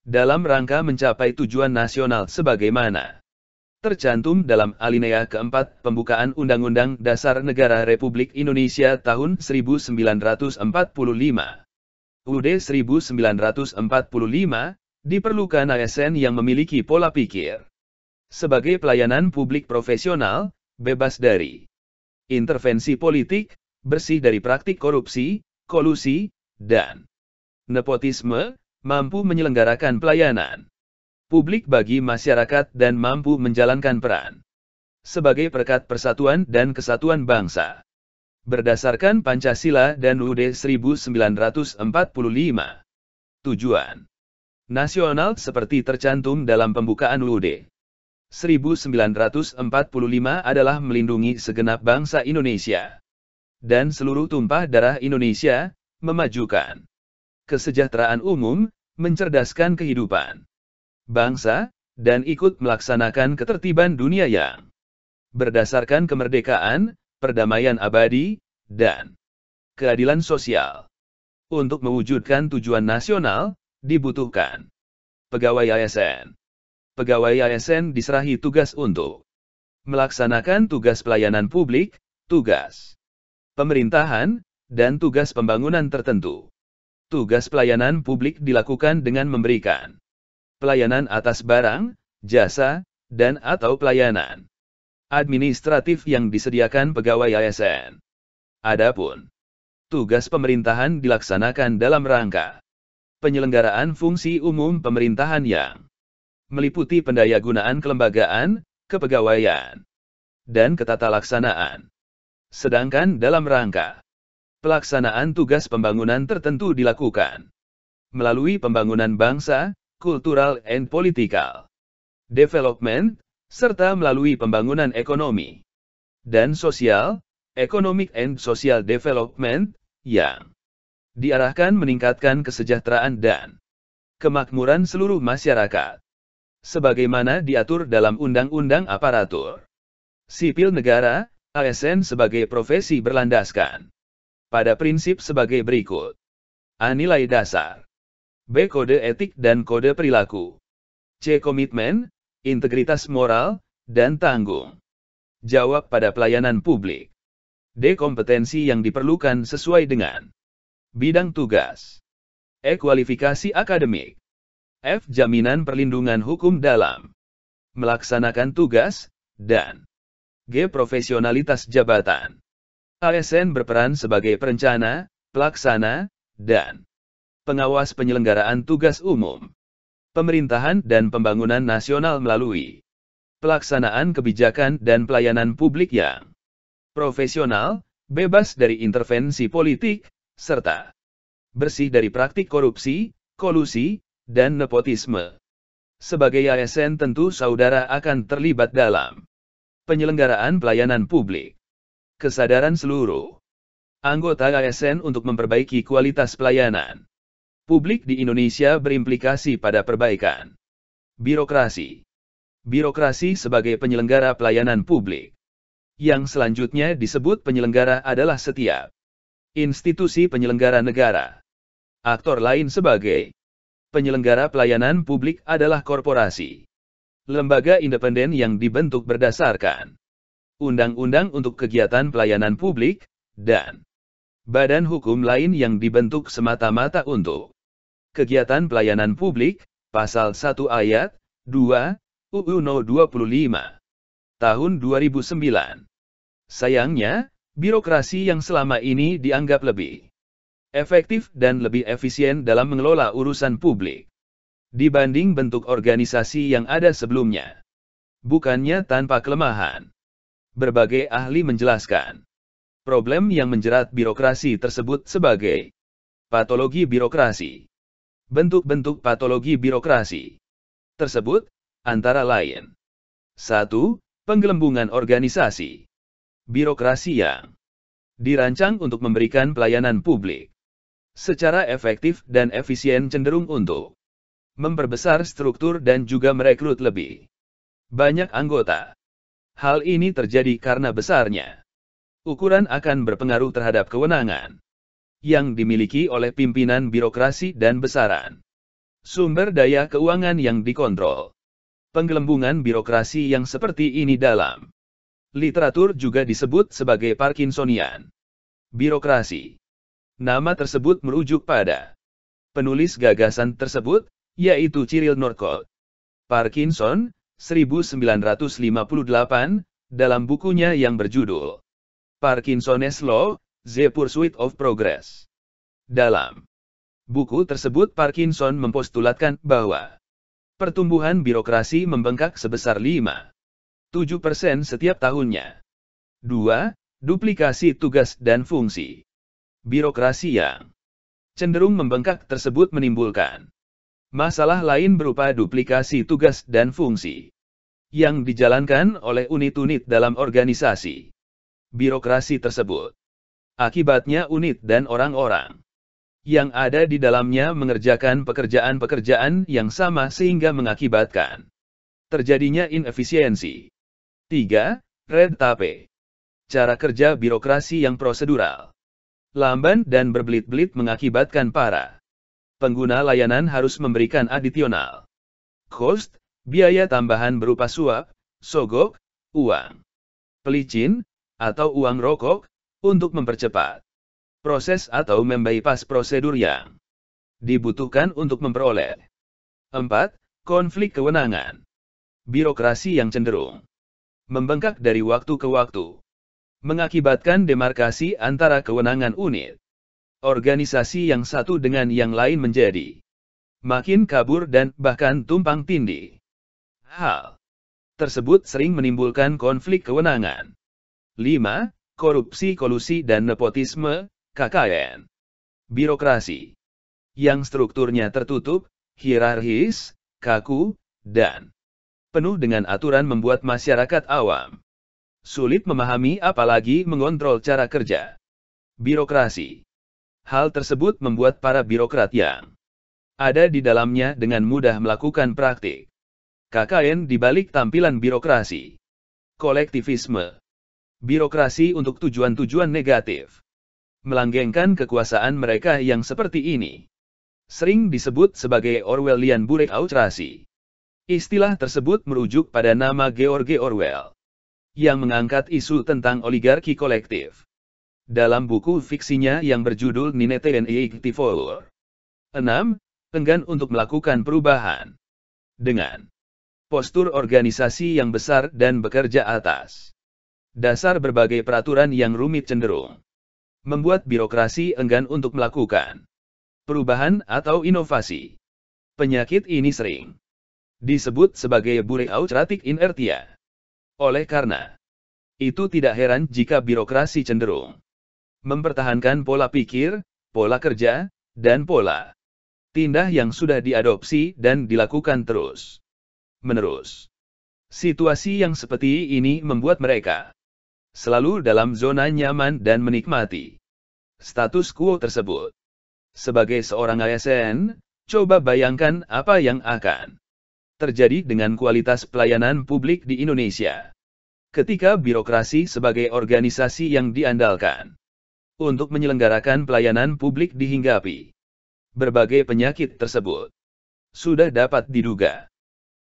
dalam rangka mencapai tujuan nasional sebagaimana tercantum dalam alinea keempat pembukaan Undang-Undang Dasar Negara Republik Indonesia tahun 1945. UUD 1945, diperlukan ASN yang memiliki pola pikir sebagai pelayanan publik profesional, bebas dari intervensi politik, bersih dari praktik korupsi, kolusi, dan nepotisme, mampu menyelenggarakan pelayanan publik bagi masyarakat dan mampu menjalankan peran sebagai perekat persatuan dan kesatuan bangsa berdasarkan Pancasila dan UUD 1945. Tujuan nasional seperti tercantum dalam pembukaan UUD 1945 adalah melindungi segenap bangsa Indonesia dan seluruh tumpah darah Indonesia, memajukan kesejahteraan umum, mencerdaskan kehidupan bangsa, dan ikut melaksanakan ketertiban dunia yang berdasarkan kemerdekaan, perdamaian abadi, dan keadilan sosial. Untuk mewujudkan tujuan nasional, dibutuhkan pegawai ASN. Pegawai ASN diserahi tugas untuk melaksanakan tugas pelayanan publik, tugas pemerintahan, dan tugas pembangunan tertentu. Tugas pelayanan publik dilakukan dengan memberikan pelayanan atas barang, jasa, dan atau pelayanan administratif yang disediakan pegawai ASN. Adapun tugas pemerintahan dilaksanakan dalam rangka penyelenggaraan fungsi umum pemerintahan yang meliputi pendayagunaan kelembagaan, kepegawaian, dan ketatalaksanaan. Sedangkan dalam rangka pelaksanaan tugas pembangunan tertentu dilakukan melalui pembangunan bangsa, cultural and political development, serta melalui pembangunan ekonomi dan sosial, economic and social development, yang diarahkan meningkatkan kesejahteraan dan kemakmuran seluruh masyarakat, sebagaimana diatur dalam Undang-Undang Aparatur Sipil Negara, ASN sebagai profesi berlandaskan pada prinsip sebagai berikut. A. Nilai dasar. B. Kode etik dan kode perilaku. C. Komitmen, integritas moral, dan tanggung jawab pada pelayanan publik. D. Kompetensi yang diperlukan sesuai dengan bidang tugas. E. Kualifikasi akademik. F. Jaminan perlindungan hukum dalam melaksanakan tugas, dan G. Profesionalitas jabatan. ASN berperan sebagai perencana, pelaksana, dan pengawas penyelenggaraan tugas umum pemerintahan dan pembangunan nasional melalui pelaksanaan kebijakan dan pelayanan publik yang profesional, bebas dari intervensi politik, serta bersih dari praktik korupsi, kolusi, dan nepotisme. Sebagai ASN tentu saudara akan terlibat dalam penyelenggaraan pelayanan publik. Kesadaran seluruh anggota ASN untuk memperbaiki kualitas pelayanan publik di Indonesia berimplikasi pada perbaikan birokrasi. Birokrasi sebagai penyelenggara pelayanan publik. Yang selanjutnya disebut penyelenggara adalah setiap institusi penyelenggara negara. Aktor lain sebagai penyelenggara pelayanan publik adalah korporasi, lembaga independen yang dibentuk berdasarkan undang-undang untuk kegiatan pelayanan publik, dan badan hukum lain yang dibentuk semata-mata untuk kegiatan pelayanan publik, pasal 1 ayat 2, UU No. 25, tahun 2009. Sayangnya, birokrasi yang selama ini dianggap lebih efektif dan lebih efisien dalam mengelola urusan publik dibanding bentuk organisasi yang ada sebelumnya. Bukannya tanpa kelemahan. Berbagai ahli menjelaskan problem yang menjerat birokrasi tersebut sebagai patologi birokrasi. Bentuk-bentuk patologi birokrasi tersebut antara lain 1. Penggelembungan organisasi. Birokrasi yang dirancang untuk memberikan pelayanan publik secara efektif dan efisien cenderung untuk memperbesar struktur dan juga merekrut lebih banyak anggota. Hal ini terjadi karena besarnya ukuran akan berpengaruh terhadap kewenangan yang dimiliki oleh pimpinan birokrasi dan besaran sumber daya keuangan yang dikontrol. Penggelembungan birokrasi yang seperti ini dalam literatur juga disebut sebagai Parkinsonian birokrasi. Nama tersebut merujuk pada penulis gagasan tersebut, yaitu Cyril Northcote Parkinson, 1958, dalam bukunya yang berjudul Parkinson's Law, The Pursuit of Progress. Dalam buku tersebut Parkinson mempostulatkan bahwa pertumbuhan birokrasi membengkak sebesar 5,7% setiap tahunnya. 2. Duplikasi tugas dan fungsi. Birokrasi yang cenderung membengkak tersebut menimbulkan masalah lain berupa duplikasi tugas dan fungsi yang dijalankan oleh unit-unit dalam organisasi birokrasi tersebut. Akibatnya unit dan orang-orang yang ada di dalamnya mengerjakan pekerjaan-pekerjaan yang sama sehingga mengakibatkan terjadinya inefisiensi. 3. Red tape. Cara kerja birokrasi yang prosedural, lamban dan berbelit-belit mengakibatkan para pengguna layanan harus memberikan adisional cost, biaya tambahan berupa suap, sogok, uang pelicin, atau uang rokok, untuk mempercepat proses atau membypass prosedur yang dibutuhkan untuk memperoleh. 4. Konflik kewenangan. Birokrasi yang cenderung membengkak dari waktu ke waktu mengakibatkan demarkasi antara kewenangan unit organisasi yang satu dengan yang lain menjadi makin kabur dan bahkan tumpang tindih. Hal tersebut sering menimbulkan konflik kewenangan. 5. korupsi, kolusi dan nepotisme, KKN. Birokrasi yang strukturnya tertutup, hierarkis, kaku, dan penuh dengan aturan membuat masyarakat awam sulit memahami apalagi mengontrol cara kerja birokrasi. Hal tersebut membuat para birokrat yang ada di dalamnya dengan mudah melakukan praktik KKN di balik tampilan birokrasi. Kolektivisme. Birokrasi untuk tujuan-tujuan negatif. Melanggengkan kekuasaan mereka yang seperti ini sering disebut sebagai Orwellian bureaukrasi. Istilah tersebut merujuk pada nama George Orwell yang mengangkat isu tentang oligarki kolektif dalam buku fiksinya yang berjudul 1984. 6. Enggan untuk melakukan perubahan dengan postur organisasi yang besar dan bekerja atas dasar berbagai peraturan yang rumit cenderung membuat birokrasi enggan untuk melakukan perubahan atau inovasi. Penyakit ini sering disebut sebagai bureaucratic inertia. Oleh karena itu tidak heran jika birokrasi cenderung mempertahankan pola pikir, pola kerja, dan pola tindak yang sudah diadopsi dan dilakukan terus-menerus. Situasi yang seperti ini membuat mereka selalu dalam zona nyaman dan menikmati status quo tersebut. Sebagai seorang ASN, coba bayangkan apa yang akan terjadi dengan kualitas pelayanan publik di Indonesia ketika birokrasi sebagai organisasi yang diandalkan untuk menyelenggarakan pelayanan publik dihinggapi berbagai penyakit tersebut. Sudah dapat diduga,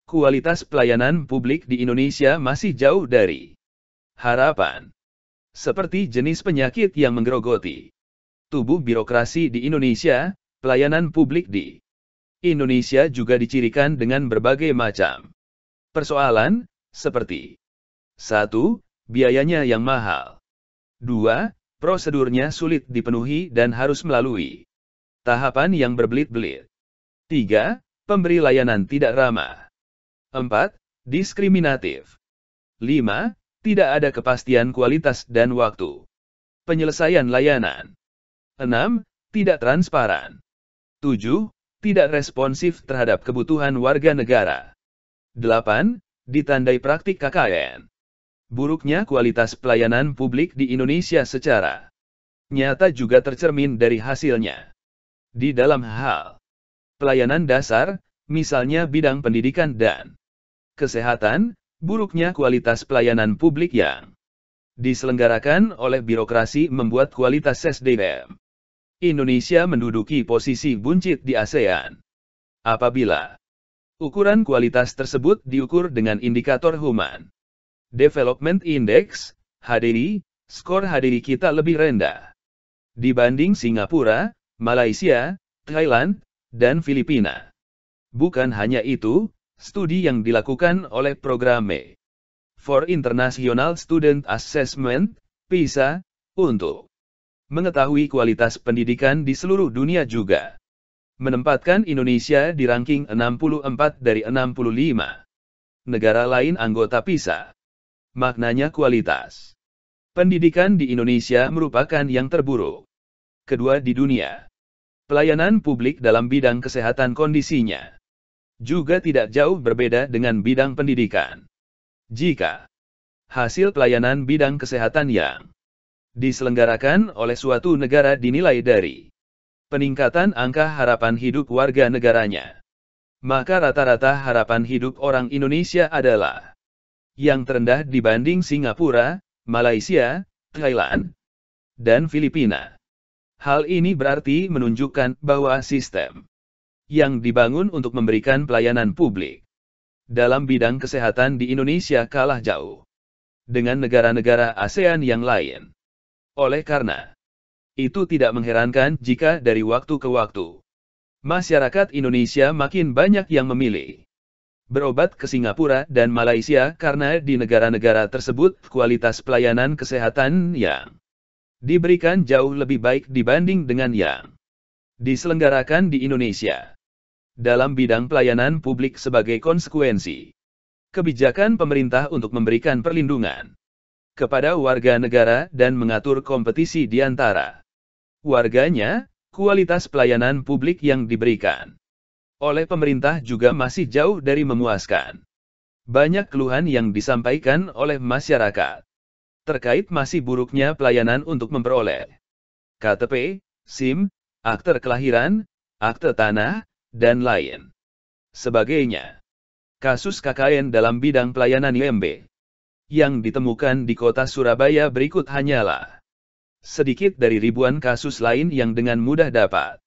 kualitas pelayanan publik di Indonesia masih jauh dari harapan. Seperti jenis penyakit yang menggerogoti tubuh birokrasi di Indonesia, pelayanan publik di Indonesia juga dicirikan dengan berbagai macam persoalan, seperti 1. Biayanya yang mahal. 2. Prosedurnya sulit dipenuhi dan harus melalui tahapan yang berbelit-belit. 3. Pemberi layanan tidak ramah. 4. Diskriminatif. 5. Tidak ada kepastian kualitas dan waktu penyelesaian layanan. 6. Tidak transparan. 7. Tidak responsif terhadap kebutuhan warga negara. 8. Ditandai praktik KKN. Buruknya kualitas pelayanan publik di Indonesia secara nyata juga tercermin dari hasilnya. Di dalam hal pelayanan dasar, misalnya bidang pendidikan dan kesehatan, buruknya kualitas pelayanan publik yang diselenggarakan oleh birokrasi membuat kualitas SDM Indonesia menduduki posisi buncit di ASEAN. Apabila ukuran kualitas tersebut diukur dengan indikator Human Development Index, HDI, skor HDI kita lebih rendah dibanding Singapura, Malaysia, Thailand, dan Filipina. Bukan hanya itu, studi yang dilakukan oleh program for International Student Assessment, PISA, untuk mengetahui kualitas pendidikan di seluruh dunia juga menempatkan Indonesia di ranking 64 dari 65 negara lain anggota PISA. Maknanya kualitas pendidikan di Indonesia merupakan yang terburuk kedua di dunia. Pelayanan publik dalam bidang kesehatan kondisinya juga tidak jauh berbeda dengan bidang pendidikan. Jika hasil pelayanan bidang kesehatan yang diselenggarakan oleh suatu negara dinilai dari peningkatan angka harapan hidup warga negaranya, maka rata-rata harapan hidup orang Indonesia adalah yang terendah dibanding Singapura, Malaysia, Thailand, dan Filipina. Hal ini berarti menunjukkan bahwa sistem yang dibangun untuk memberikan pelayanan publik dalam bidang kesehatan di Indonesia kalah jauh dengan negara-negara ASEAN yang lain. Oleh karena itu tidak mengherankan jika dari waktu ke waktu masyarakat Indonesia makin banyak yang memilih berobat ke Singapura dan Malaysia karena di negara-negara tersebut kualitas pelayanan kesehatan yang diberikan jauh lebih baik dibanding dengan yang diselenggarakan di Indonesia. Dalam bidang pelayanan publik sebagai konsekuensi kebijakan pemerintah untuk memberikan perlindungan kepada warga negara dan mengatur kompetisi di antara warganya. Kualitas pelayanan publik yang diberikan oleh pemerintah juga masih jauh dari memuaskan. Banyak keluhan yang disampaikan oleh masyarakat terkait masih buruknya pelayanan untuk memperoleh KTP, SIM, akte kelahiran, akte tanah, dan lain sebagainya. Kasus KKN dalam bidang pelayanan IMB yang ditemukan di kota Surabaya berikut hanyalah sedikit dari ribuan kasus lain yang dengan mudah dapat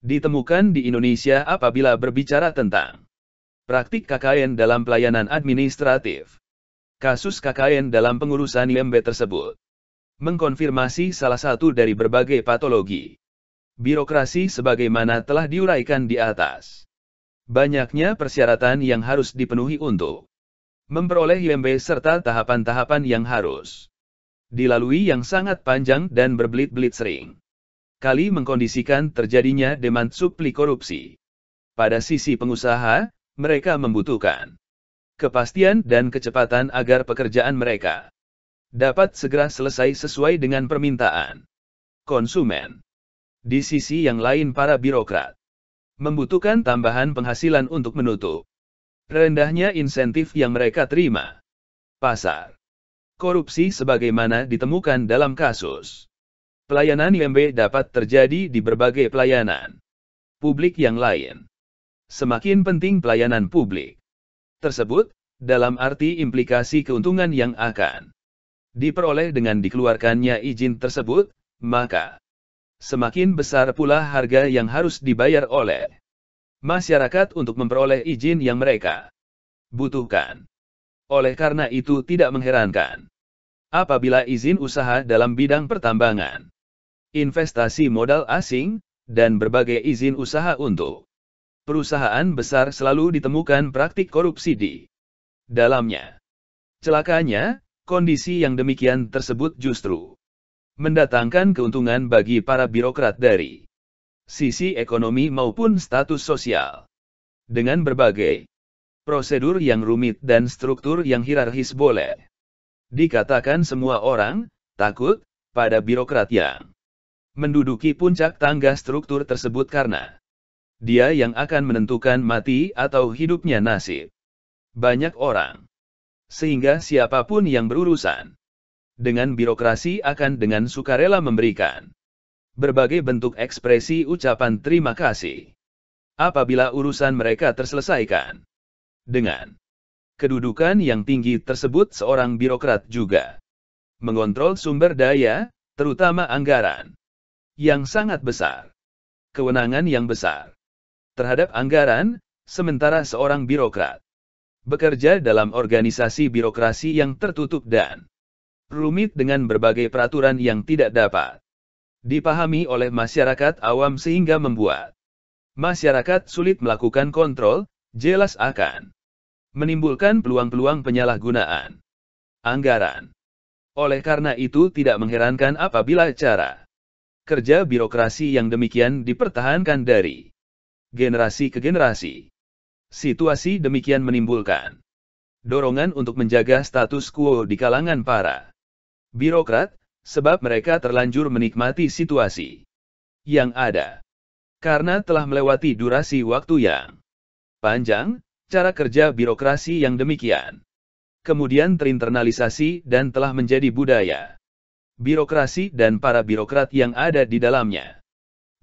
ditemukan di Indonesia apabila berbicara tentang praktik KKN dalam pelayanan administratif. Kasus KKN dalam pengurusan IMB tersebut mengkonfirmasi salah satu dari berbagai patologi birokrasi sebagaimana telah diuraikan di atas. Banyaknya persyaratan yang harus dipenuhi untuk memperoleh IMB serta tahapan-tahapan yang harus dilalui yang sangat panjang dan berbelit-belit sering kali mengkondisikan terjadinya demand supply korupsi. Pada sisi pengusaha, mereka membutuhkan kepastian dan kecepatan agar pekerjaan mereka dapat segera selesai sesuai dengan permintaan konsumen. Di sisi yang lain para birokrat membutuhkan tambahan penghasilan untuk menutup rendahnya insentif yang mereka terima. Pasar korupsi sebagaimana ditemukan dalam kasus pelayanan IMB dapat terjadi di berbagai pelayanan publik yang lain. Semakin penting pelayanan publik tersebut, dalam arti implikasi keuntungan yang akan diperoleh dengan dikeluarkannya izin tersebut, maka semakin besar pula harga yang harus dibayar oleh masyarakat untuk memperoleh izin yang mereka butuhkan. Oleh karena itu tidak mengherankan apabila izin usaha dalam bidang pertambangan, investasi modal asing, dan berbagai izin usaha untuk perusahaan besar selalu ditemukan praktik korupsi di dalamnya. Celakanya, kondisi yang demikian tersebut justru mendatangkan keuntungan bagi para birokrat dari sisi ekonomi maupun status sosial. Dengan berbagai prosedur yang rumit dan struktur yang hierarkis boleh dikatakan semua orang takut pada birokrat yang menduduki puncak tangga struktur tersebut karena dia yang akan menentukan mati atau hidupnya nasib banyak orang. Sehingga siapapun yang berurusan dengan birokrasi akan dengan sukarela memberikan berbagai bentuk ekspresi ucapan terima kasih apabila urusan mereka terselesaikan. Dengan kedudukan yang tinggi tersebut seorang birokrat juga mengontrol sumber daya, terutama anggaran yang sangat besar, kewenangan yang besar terhadap anggaran, sementara seorang birokrat bekerja dalam organisasi birokrasi yang tertutup dan rumit dengan berbagai peraturan yang tidak dapat dipahami oleh masyarakat awam sehingga membuat masyarakat sulit melakukan kontrol, jelas akan menimbulkan peluang-peluang penyalahgunaan anggaran. Oleh karena itu tidak mengherankan apabila cara kerja birokrasi yang demikian dipertahankan dari generasi ke generasi. Situasi demikian menimbulkan dorongan untuk menjaga status quo di kalangan para birokrat, sebab mereka terlanjur menikmati situasi yang ada. Karena telah melewati durasi waktu yang panjang, cara kerja birokrasi yang demikian kemudian terinternalisasi dan telah menjadi budaya birokrasi dan para birokrat yang ada di dalamnya.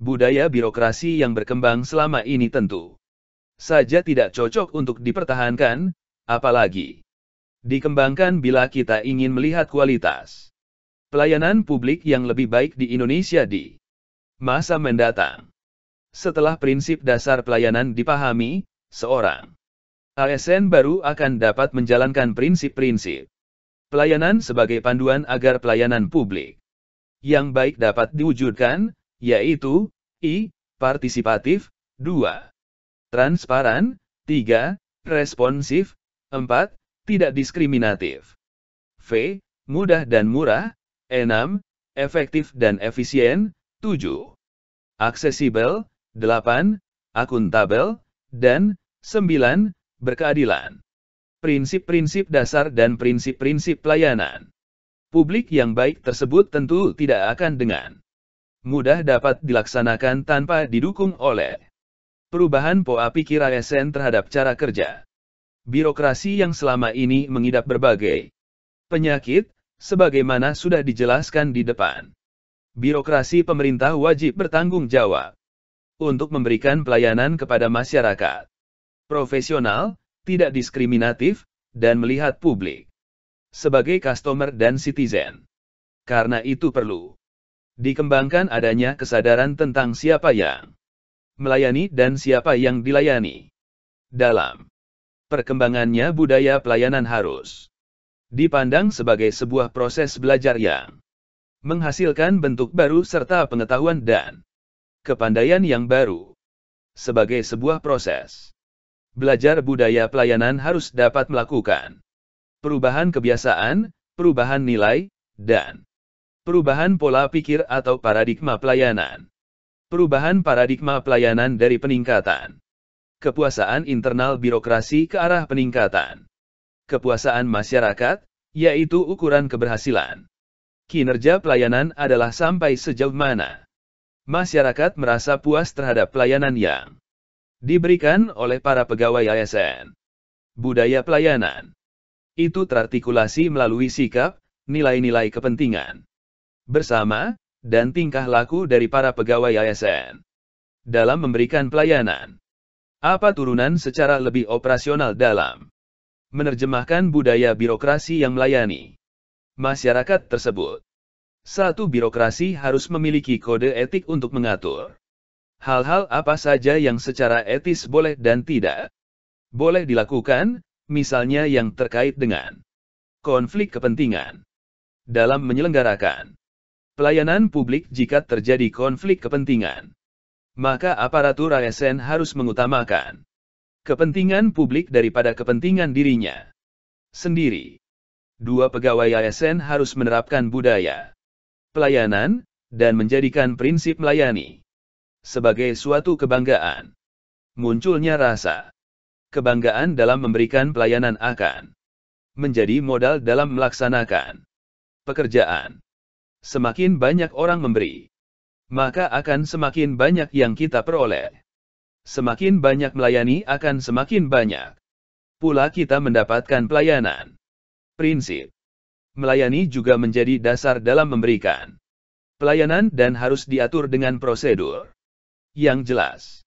Budaya birokrasi yang berkembang selama ini tentu saja tidak cocok untuk dipertahankan, apalagi dikembangkan bila kita ingin melihat kualitas pelayanan publik yang lebih baik di Indonesia di masa mendatang. Setelah prinsip dasar pelayanan dipahami, seorang ASN baru akan dapat menjalankan prinsip-prinsip pelayanan sebagai panduan agar pelayanan publik yang baik dapat diwujudkan, yaitu I. Partisipatif, 2. Transparan, 3. Responsif, 4. Tidak diskriminatif, V. Mudah dan murah, 6. Efektif dan efisien, 7. Aksesibel, 8. Akuntabel, dan 9. Berkeadilan. Prinsip-prinsip dasar dan prinsip-prinsip pelayanan Publik yang baik tersebut tentu tidak akan dengan mudah dapat dilaksanakan tanpa didukung oleh perubahan pola pikir ASN terhadap cara kerja birokrasi yang selama ini mengidap berbagai penyakit, sebagaimana sudah dijelaskan di depan. Birokrasi pemerintah wajib bertanggung jawab untuk memberikan pelayanan kepada masyarakat profesional, tidak diskriminatif, dan melihat publik sebagai customer dan citizen. Karena itu perlu dikembangkan adanya kesadaran tentang siapa yang melayani dan siapa yang dilayani. Dalam perkembangannya budaya pelayanan harus dipandang sebagai sebuah proses belajar yang menghasilkan bentuk baru serta pengetahuan dan kepandaian yang baru. Sebagai sebuah proses belajar budaya pelayanan harus dapat melakukan perubahan kebiasaan, perubahan nilai, dan perubahan pola pikir atau paradigma pelayanan. Perubahan paradigma pelayanan dari peningkatan kepuasaan internal birokrasi ke arah peningkatan kepuasaan masyarakat, yaitu ukuran keberhasilan. Kinerja pelayanan adalah sampai sejauh mana masyarakat merasa puas terhadap pelayanan yang diberikan oleh para pegawai ASN. Budaya pelayanan itu terartikulasi melalui sikap, nilai-nilai kepentingan bersama, dan tingkah laku dari para pegawai ASN dalam memberikan pelayanan. Apa turunan secara lebih operasional dalam menerjemahkan budaya birokrasi yang melayani masyarakat tersebut? 1. Birokrasi harus memiliki kode etik untuk mengatur hal-hal apa saja yang secara etis boleh dan tidak boleh dilakukan, misalnya yang terkait dengan konflik kepentingan. Dalam menyelenggarakan pelayanan publik jika terjadi konflik kepentingan, maka aparatur ASN harus mengutamakan kepentingan publik daripada kepentingan dirinya sendiri. 2. Pegawai ASN harus menerapkan budaya pelayanan dan menjadikan prinsip melayani sebagai suatu kebanggaan. Munculnya rasa kebanggaan dalam memberikan pelayanan akan menjadi modal dalam melaksanakan pekerjaan. Semakin banyak orang memberi, maka akan semakin banyak yang kita peroleh. Semakin banyak melayani akan semakin banyak pula kita mendapatkan pelayanan. Prinsip melayani juga menjadi dasar dalam memberikan pelayanan dan harus diatur dengan prosedur yang jelas.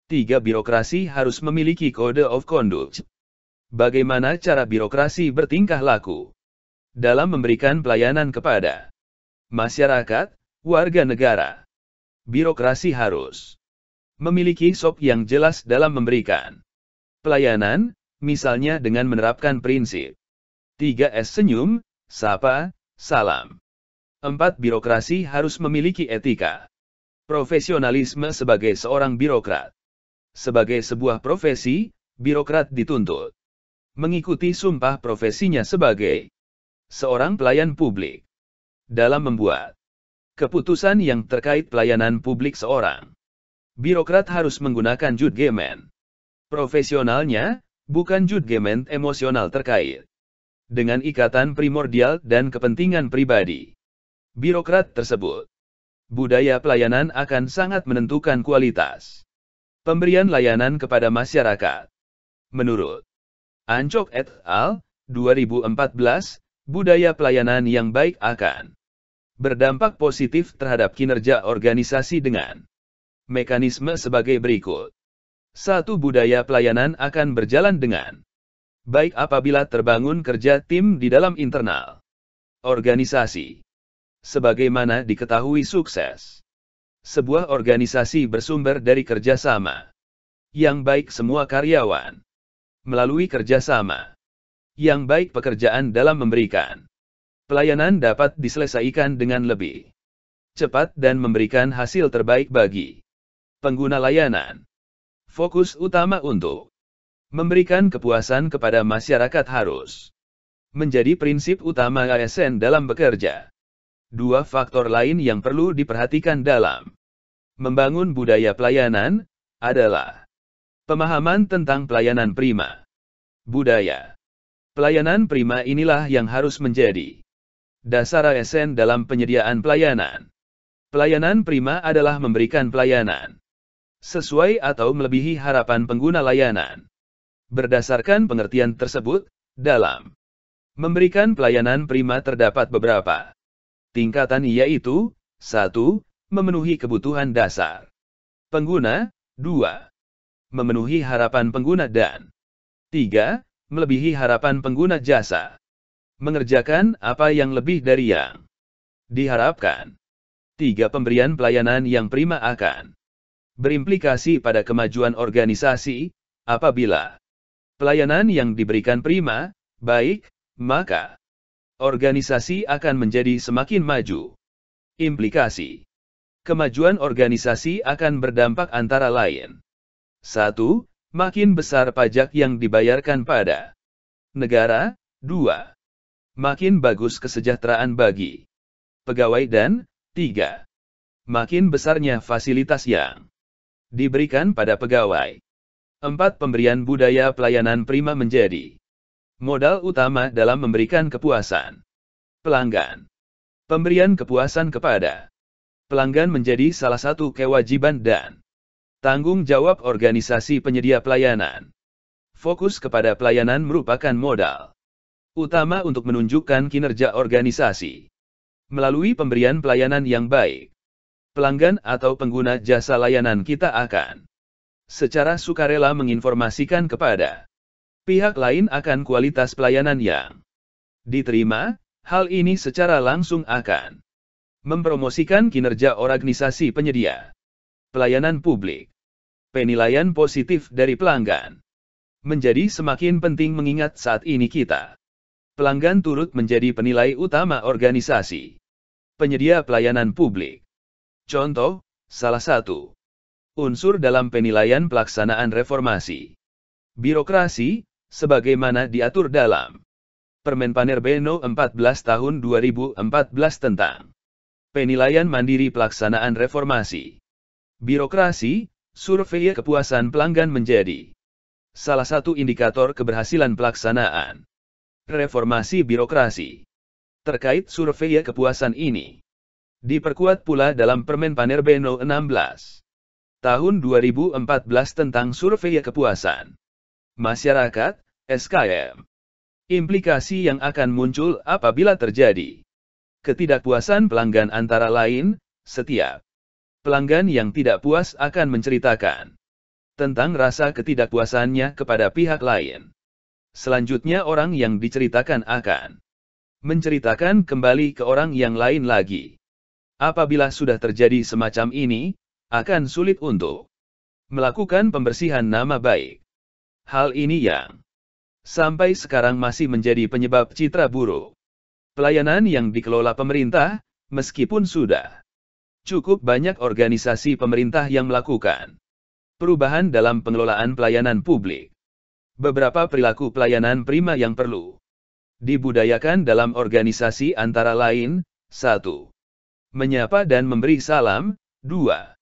3. Birokrasi harus memiliki kode of conduct. Bagaimana cara birokrasi bertingkah laku dalam memberikan pelayanan kepada masyarakat, warga negara? Birokrasi harus memiliki SOP yang jelas dalam memberikan pelayanan, misalnya dengan menerapkan prinsip 3S: senyum, sapa, salam. 4. Birokrasi harus memiliki etika profesionalisme sebagai seorang birokrat. Sebagai sebuah profesi, birokrat dituntut mengikuti sumpah profesinya sebagai seorang pelayan publik. Dalam membuat keputusan yang terkait pelayanan publik seorang birokrat harus menggunakan judgemen profesionalnya, bukan judgemen emosional terkait dengan ikatan primordial dan kepentingan pribadi birokrat tersebut. Budaya pelayanan akan sangat menentukan kualitas pemberian layanan kepada masyarakat. Menurut Ancok et al. 2014, budaya pelayanan yang baik akan berdampak positif terhadap kinerja organisasi dengan mekanisme sebagai berikut. 1. Budaya pelayanan akan berjalan dengan baik apabila terbangun kerja tim di dalam internal organisasi. Sebagaimana diketahui, sukses sebuah organisasi bersumber dari kerjasama yang baik semua karyawan. Melalui kerjasama yang baik, pekerjaan dalam memberikan pelayanan dapat diselesaikan dengan lebih cepat dan memberikan hasil terbaik bagi pengguna layanan. Fokus utama untuk memberikan kepuasan kepada masyarakat harus menjadi prinsip utama ASN dalam bekerja. 2. Faktor lain yang perlu diperhatikan dalam membangun budaya pelayanan adalah pemahaman tentang pelayanan prima. Budaya pelayanan prima inilah yang harus menjadi Dasar ASN dalam penyediaan pelayanan. Pelayanan prima adalah memberikan pelayanan sesuai atau melebihi harapan pengguna layanan. Berdasarkan pengertian tersebut, dalam memberikan pelayanan prima terdapat beberapa tingkatan, yaitu 1. Memenuhi kebutuhan dasar pengguna, 2. Memenuhi harapan pengguna, dan 3. Melebihi harapan pengguna jasa. Mengerjakan apa yang lebih dari yang diharapkan. 3. Pemberian pelayanan yang prima akan berimplikasi pada kemajuan organisasi. Apabila pelayanan yang diberikan prima, baik, maka organisasi akan menjadi semakin maju. Implikasi kemajuan organisasi akan berdampak antara lain. 1. Makin besar pajak yang dibayarkan pada negara. 2. Makin bagus kesejahteraan bagi pegawai, dan 3. Makin besarnya fasilitas yang diberikan pada pegawai. 4. Pemberian budaya pelayanan prima menjadi modal utama dalam memberikan kepuasan pelanggan. Pemberian kepuasan kepada pelanggan menjadi salah satu kewajiban dan tanggung jawab organisasi penyedia pelayanan. Fokus kepada pelayanan merupakan modal utama untuk menunjukkan kinerja organisasi. Melalui pemberian pelayanan yang baik, pelanggan atau pengguna jasa layanan kita akan secara sukarela menginformasikan kepada pihak lain akan kualitas pelayanan yang diterima. Hal ini secara langsung akan mempromosikan kinerja organisasi penyedia pelayanan publik. Penilaian positif dari pelanggan menjadi semakin penting mengingat saat ini kita pelanggan turut menjadi penilai utama organisasi penyedia pelayanan publik. Contoh, salah satu unsur dalam penilaian pelaksanaan reformasi birokrasi, sebagaimana diatur dalam Permenpanerbe No. 14 Tahun 2014 tentang penilaian mandiri pelaksanaan reformasi birokrasi, survei kepuasan pelanggan menjadi salah satu indikator keberhasilan pelaksanaan reformasi birokrasi. Terkait survei kepuasan ini, diperkuat pula dalam Permenpanerbe No. 16 Tahun 2014 tentang survei kepuasan masyarakat, SKM. Implikasi yang akan muncul apabila terjadi ketidakpuasan pelanggan antara lain, setiap pelanggan yang tidak puas akan menceritakan tentang rasa ketidakpuasannya kepada pihak lain. Selanjutnya orang yang diceritakan akan menceritakan kembali ke orang yang lain lagi. Apabila sudah terjadi semacam ini, akan sulit untuk melakukan pembersihan nama baik. Hal ini yang sampai sekarang masih menjadi penyebab citra buruk pelayanan yang dikelola pemerintah, meskipun sudah cukup banyak organisasi pemerintah yang melakukan perubahan dalam pengelolaan pelayanan publik. Beberapa perilaku pelayanan prima yang perlu dibudayakan dalam organisasi antara lain, 1. Menyapa dan memberi salam, 2.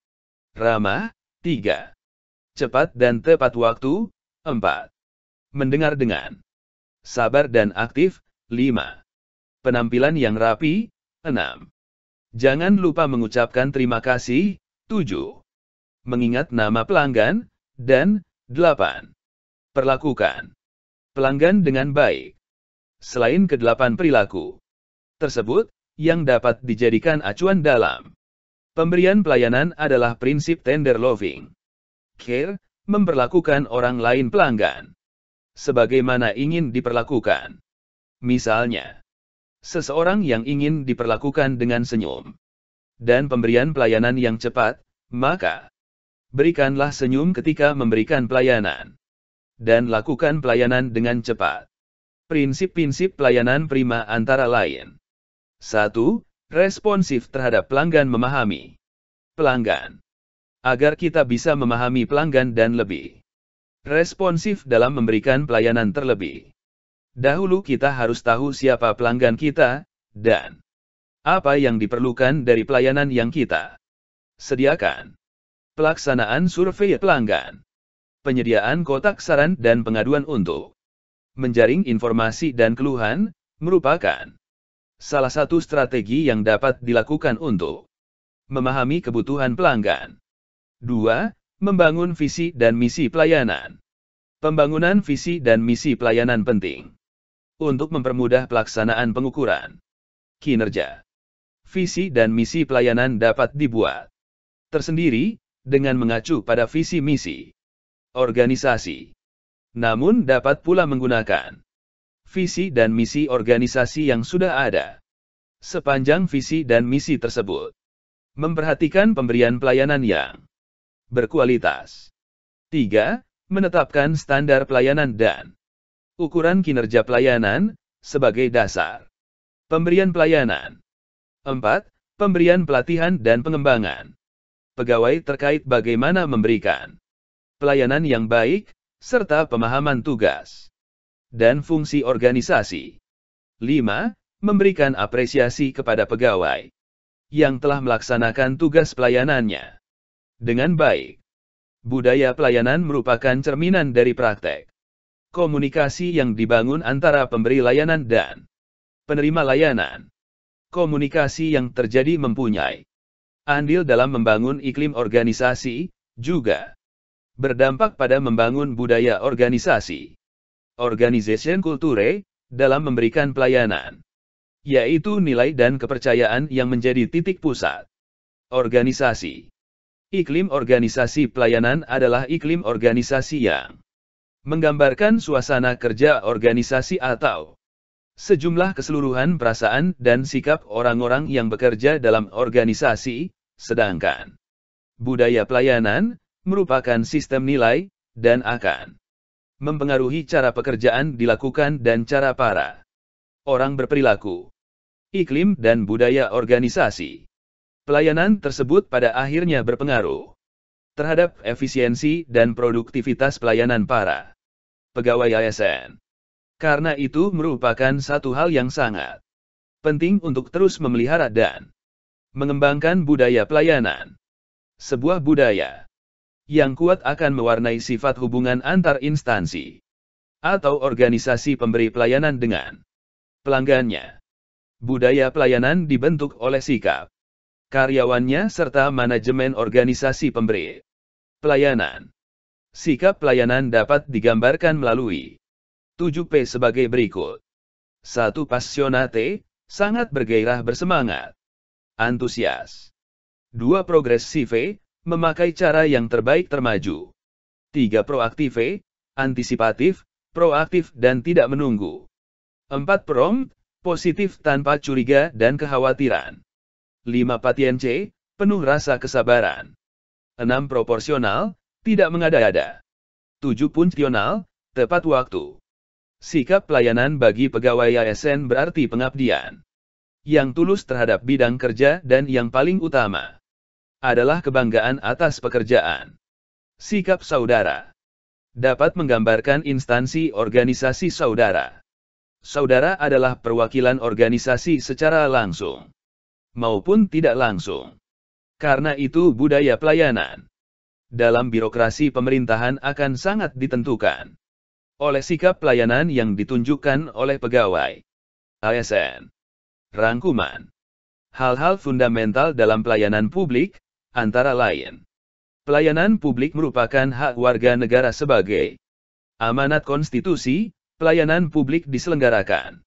Ramah, 3. Cepat dan tepat waktu, 4. Mendengar dengan sabar dan aktif, 5. Penampilan yang rapi, 6. Jangan lupa mengucapkan terima kasih, 7. Mengingat nama pelanggan, dan 8. Perlakukan pelanggan dengan baik. Selain ke-8 perilaku tersebut, yang dapat dijadikan acuan dalam pemberian pelayanan adalah prinsip tender loving care, memperlakukan orang lain pelanggan sebagaimana ingin diperlakukan. Misalnya, seseorang yang ingin diperlakukan dengan senyum dan pemberian pelayanan yang cepat, maka berikanlah senyum ketika memberikan pelayanan dan lakukan pelayanan dengan cepat. Prinsip-prinsip pelayanan prima antara lain: 1. Responsif terhadap pelanggan, memahami pelanggan agar kita bisa memahami pelanggan dan lebih responsif dalam memberikan pelayanan. Terlebih dahulu kita harus tahu siapa pelanggan kita, dan apa yang diperlukan dari pelayanan yang kita sediakan. Pelaksanaan survei pelanggan, penyediaan kotak saran dan pengaduan untuk menjaring informasi dan keluhan, merupakan Salah satu strategi yang dapat dilakukan untuk memahami kebutuhan pelanggan. 2. Membangun visi dan misi pelayanan. Pembangunan visi dan misi pelayanan penting untuk mempermudah pelaksanaan pengukuran kinerja. Visi dan misi pelayanan dapat dibuat tersendiri dengan mengacu pada visi misi organisasi. Namun dapat pula menggunakan visi dan misi organisasi yang sudah ada. Sepanjang visi dan misi tersebut memperhatikan pemberian pelayanan yang berkualitas. 3. Menetapkan standar pelayanan dan ukuran kinerja pelayanan sebagai dasar pemberian pelayanan. 4. Pemberian pelatihan dan pengembangan pegawai terkait bagaimana memberikan pelayanan yang baik, serta pemahaman tugas dan fungsi organisasi. 5. Memberikan apresiasi kepada pegawai yang telah melaksanakan tugas pelayanannya dengan baik. Budaya pelayanan merupakan cerminan dari praktek komunikasi yang dibangun antara pemberi layanan dan penerima layanan. Komunikasi yang terjadi mempunyai andil dalam membangun iklim organisasi, juga berdampak pada membangun budaya organisasi. Organization culture, dalam memberikan pelayanan, yaitu nilai dan kepercayaan yang menjadi titik pusat organisasi. Iklim organisasi pelayanan adalah iklim organisasi yang menggambarkan suasana kerja organisasi atau sejumlah keseluruhan perasaan dan sikap orang-orang yang bekerja dalam organisasi, sedangkan budaya pelayanan merupakan sistem nilai dan akan mempengaruhi cara pekerjaan dilakukan dan cara para orang berperilaku. Iklim dan budaya organisasi pelayanan tersebut pada akhirnya berpengaruh terhadap efisiensi dan produktivitas pelayanan para pegawai ASN. Karena itu merupakan satu hal yang sangat penting untuk terus memelihara dan mengembangkan budaya pelayanan. Sebuah budaya yang kuat akan mewarnai sifat hubungan antar instansi atau organisasi pemberi pelayanan dengan pelanggannya. Budaya pelayanan dibentuk oleh sikap karyawannya serta manajemen organisasi pemberi pelayanan. Sikap pelayanan dapat digambarkan melalui 7P sebagai berikut. 1. Passionate, sangat bergairah bersemangat. Antusias. 2. Progressive, memakai cara yang terbaik termaju. 3. Proaktive, antisipatif, proaktif dan tidak menunggu. 4. Prompt, positif tanpa curiga dan kekhawatiran. 5. Patience, penuh rasa kesabaran. 6. Proporsional, tidak mengada-ada. 7. Punctual, tepat waktu. Sikap pelayanan bagi pegawai ASN berarti pengabdian yang tulus terhadap bidang kerja dan yang paling utama adalah kebanggaan atas pekerjaan. Sikap saudara dapat menggambarkan instansi organisasi saudara. Saudara adalah perwakilan organisasi secara langsung maupun tidak langsung. Karena itu budaya pelayanan dalam birokrasi pemerintahan akan sangat ditentukan oleh sikap pelayanan yang ditunjukkan oleh pegawai ASN. Rangkuman. Hal-hal fundamental dalam pelayanan publik, antara lain. Pelayanan publik merupakan hak warga negara sebagai amanat konstitusi. Pelayanan publik diselenggarakan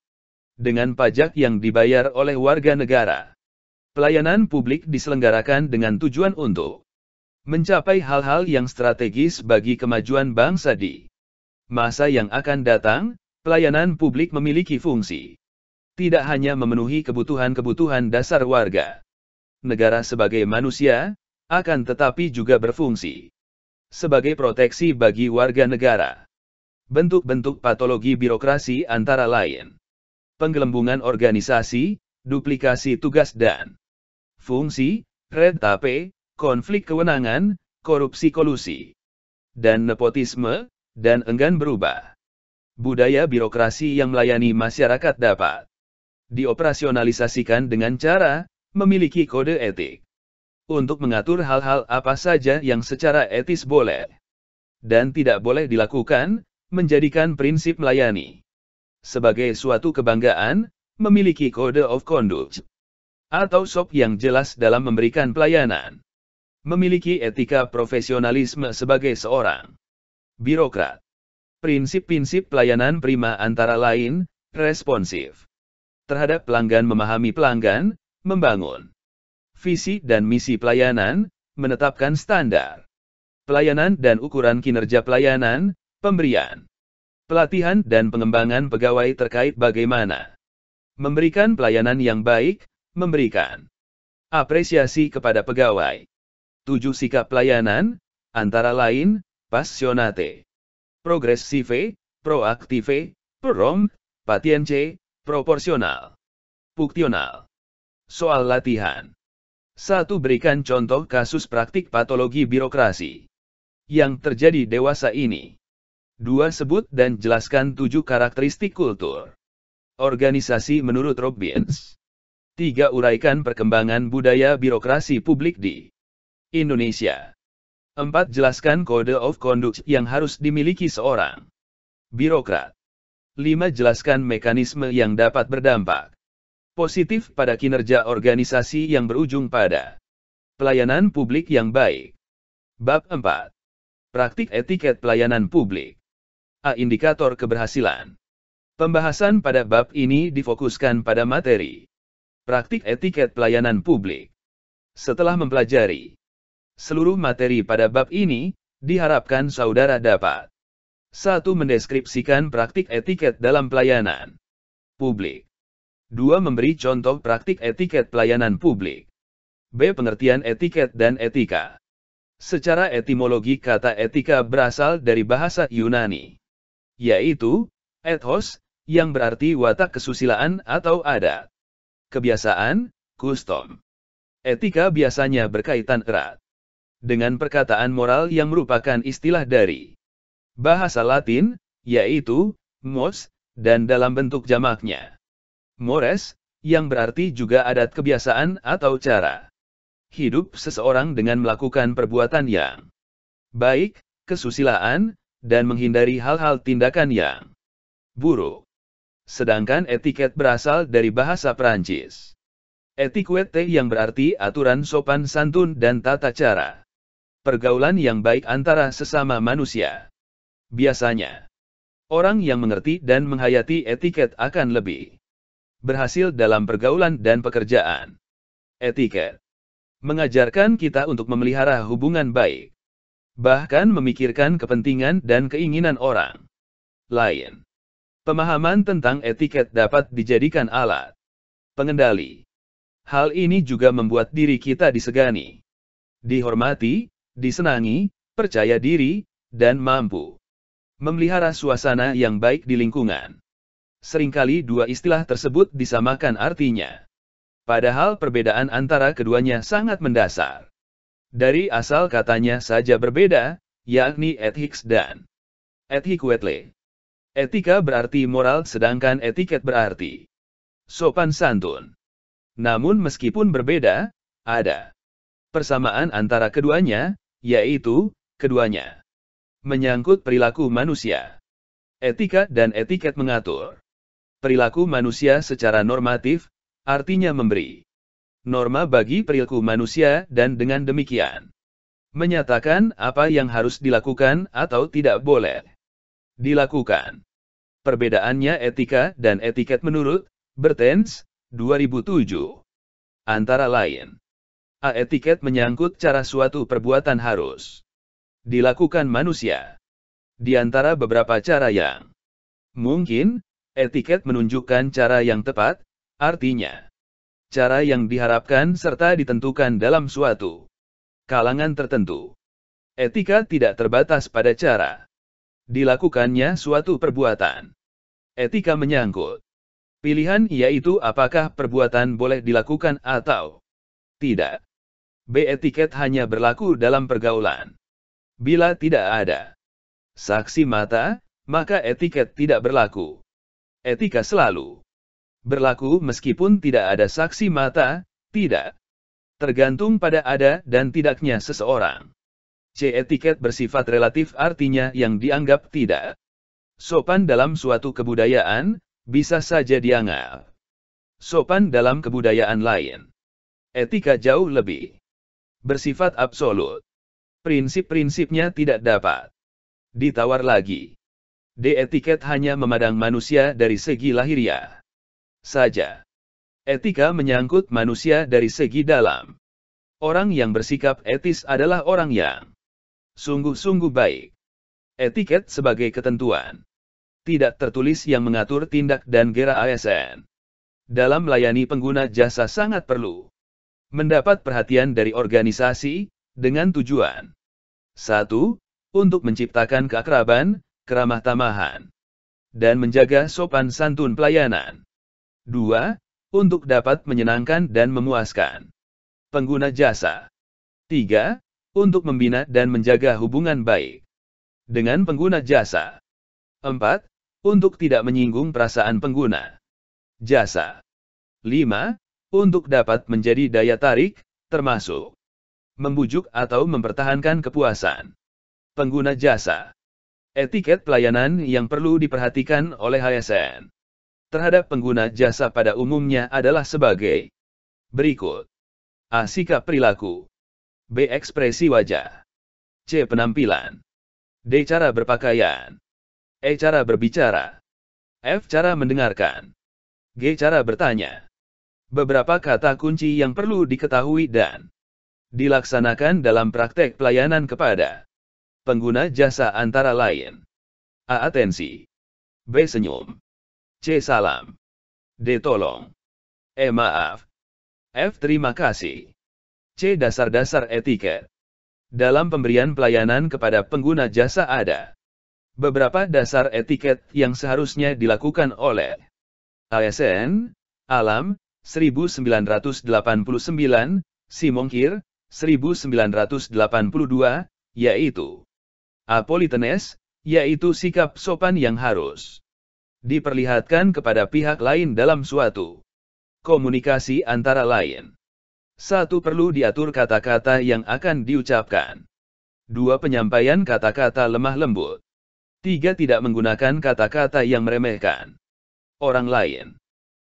dengan pajak yang dibayar oleh warga negara. Pelayanan publik diselenggarakan dengan tujuan untuk mencapai hal-hal yang strategis bagi kemajuan bangsa di masa yang akan datang. Pelayanan publik memiliki fungsi tidak hanya memenuhi kebutuhan-kebutuhan dasar warga negara sebagai manusia, akan tetapi juga berfungsi sebagai proteksi bagi warga negara. Bentuk-bentuk patologi birokrasi antara lain penggelembungan organisasi, duplikasi tugas dan fungsi, red tape, konflik kewenangan, korupsi kolusi, dan nepotisme, dan enggan berubah. Budaya birokrasi yang melayani masyarakat dapat dioperasionalisasikan dengan cara memiliki kode etik untuk mengatur hal-hal apa saja yang secara etis boleh dan tidak boleh dilakukan, menjadikan prinsip melayani sebagai suatu kebanggaan, memiliki kode of conduct atau SOP yang jelas dalam memberikan pelayanan. Memiliki etika profesionalisme sebagai seorang birokrat. Prinsip-prinsip pelayanan prima antara lain, responsif terhadap pelanggan, memahami pelanggan, membangun visi dan misi pelayanan, menetapkan standar pelayanan dan ukuran kinerja pelayanan, pemberian pelatihan dan pengembangan pegawai terkait bagaimana memberikan pelayanan yang baik, memberikan apresiasi kepada pegawai. 7 sikap pelayanan, antara lain, passionate, progressive, proaktive, prompt, patience, proporsional, punksional. Soal latihan. 1. Berikan contoh kasus praktik patologi birokrasi yang terjadi dewasa ini. 2. Sebut dan jelaskan 7 karakteristik kultur organisasi menurut Robbins. 3. Uraikan perkembangan budaya birokrasi publik di Indonesia. 4. Jelaskan kode of conduct yang harus dimiliki seorang birokrat. 5. Jelaskan mekanisme yang dapat berdampak positif pada kinerja organisasi yang berujung pada pelayanan publik yang baik. Bab 4. Praktik etiket pelayanan publik. A. Indikator keberhasilan. Pembahasan pada bab ini difokuskan pada materi praktik etiket pelayanan publik. Setelah mempelajari seluruh materi pada bab ini, diharapkan saudara dapat 1. Mendeskripsikan praktik etiket dalam pelayanan publik. 2. Memberi contoh praktik etiket pelayanan publik. B. Pengertian etiket dan etika. Secara etimologi kata etika berasal dari bahasa Yunani, yaitu ethos, yang berarti watak kesusilaan atau adat, kebiasaan, custom. Etika biasanya berkaitan erat dengan perkataan moral yang merupakan istilah dari bahasa Latin, yaitu mos, dan dalam bentuk jamaknya mores, yang berarti juga adat, kebiasaan atau cara hidup seseorang dengan melakukan perbuatan yang baik, kesusilaan, dan menghindari hal-hal tindakan yang buruk. Sedangkan etiket berasal dari bahasa Perancis etiquette, yang berarti aturan sopan santun dan tata cara pergaulan yang baik antara sesama manusia. Biasanya, orang yang mengerti dan menghayati etiket akan lebih berhasil dalam pergaulan dan pekerjaan. Etiket mengajarkan kita untuk memelihara hubungan baik, bahkan memikirkan kepentingan dan keinginan orang lain. Pemahaman tentang etiket dapat dijadikan alat pengendali. Hal ini juga membuat diri kita disegani, dihormati, disenangi, percaya diri, dan mampu memelihara suasana yang baik di lingkungan. Seringkali dua istilah tersebut disamakan artinya, padahal perbedaan antara keduanya sangat mendasar. Dari asal katanya saja berbeda, yakni ethics dan etiquette. Etika berarti moral, sedangkan etiket berarti sopan santun. Namun meskipun berbeda, ada persamaan antara keduanya, yaitu keduanya menyangkut perilaku manusia. Etika dan etiket mengatur perilaku manusia secara normatif, artinya memberi norma bagi perilaku manusia dan dengan demikian menyatakan apa yang harus dilakukan atau tidak boleh dilakukan. Perbedaannya etika dan etiket menurut Bertens, 2007. Antara lain, A. Etiket menyangkut cara suatu perbuatan harus dilakukan manusia. Di antara beberapa cara yang mungkin, etiket menunjukkan cara yang tepat, artinya cara yang diharapkan serta ditentukan dalam suatu kalangan tertentu. Etika tidak terbatas pada cara dilakukannya suatu perbuatan. Etika menyangkut pilihan, yaitu apakah perbuatan boleh dilakukan atau tidak. B. Etiket hanya berlaku dalam pergaulan. Bila tidak ada saksi mata, maka etiket tidak berlaku. Etika selalu berlaku meskipun tidak ada saksi mata, tidak tergantung pada ada dan tidaknya seseorang. C. Etiket bersifat relatif, artinya yang dianggap tidak sopan dalam suatu kebudayaan bisa saja dianggap Sopan dalam kebudayaan lain. Etika jauh lebih bersifat absolut. Prinsip-prinsipnya tidak dapat ditawar lagi. Etiket hanya memandang manusia dari segi lahiriah saja. Etika menyangkut manusia dari segi dalam. Orang yang bersikap etis adalah orang yang sungguh-sungguh baik. Etiket sebagai ketentuan tidak tertulis yang mengatur tindak dan gerak ASN. Dalam melayani pengguna jasa sangat perlu mendapat perhatian dari organisasi dengan tujuan 1. Untuk menciptakan keakraban, keramah tamahan, dan menjaga sopan santun pelayanan. 2. Untuk dapat menyenangkan dan memuaskan pengguna jasa. 3. Untuk membina dan menjaga hubungan baik dengan pengguna jasa. 4. Untuk tidak menyinggung perasaan pengguna jasa. 5. Untuk dapat menjadi daya tarik, termasuk membujuk atau mempertahankan kepuasan pengguna jasa. Etiket pelayanan yang perlu diperhatikan oleh ASN terhadap pengguna jasa pada umumnya adalah sebagai berikut. A. Sikap perilaku. B. Ekspresi wajah. C. Penampilan. D. Cara berpakaian. E. Cara berbicara. F. Cara mendengarkan. G. Cara bertanya. Beberapa kata kunci yang perlu diketahui dan dilaksanakan dalam praktek pelayanan kepada pengguna jasa antara lain. A. Atensi. B. Senyum. C. Salam. D. Tolong. E. Maaf. F. Terima kasih. C. Dasar-dasar etiket. Dalam pemberian pelayanan kepada pengguna jasa ada beberapa dasar etiket yang seharusnya dilakukan oleh ASN. Alam, 1989, Simongkir, 1982, yaitu A. Politenes, yaitu sikap sopan yang harus diperlihatkan kepada pihak lain dalam suatu komunikasi antara lain. 1. Perlu diatur kata-kata yang akan diucapkan. 2. Penyampaian kata-kata lemah lembut. 3. Tidak menggunakan kata-kata yang meremehkan orang lain.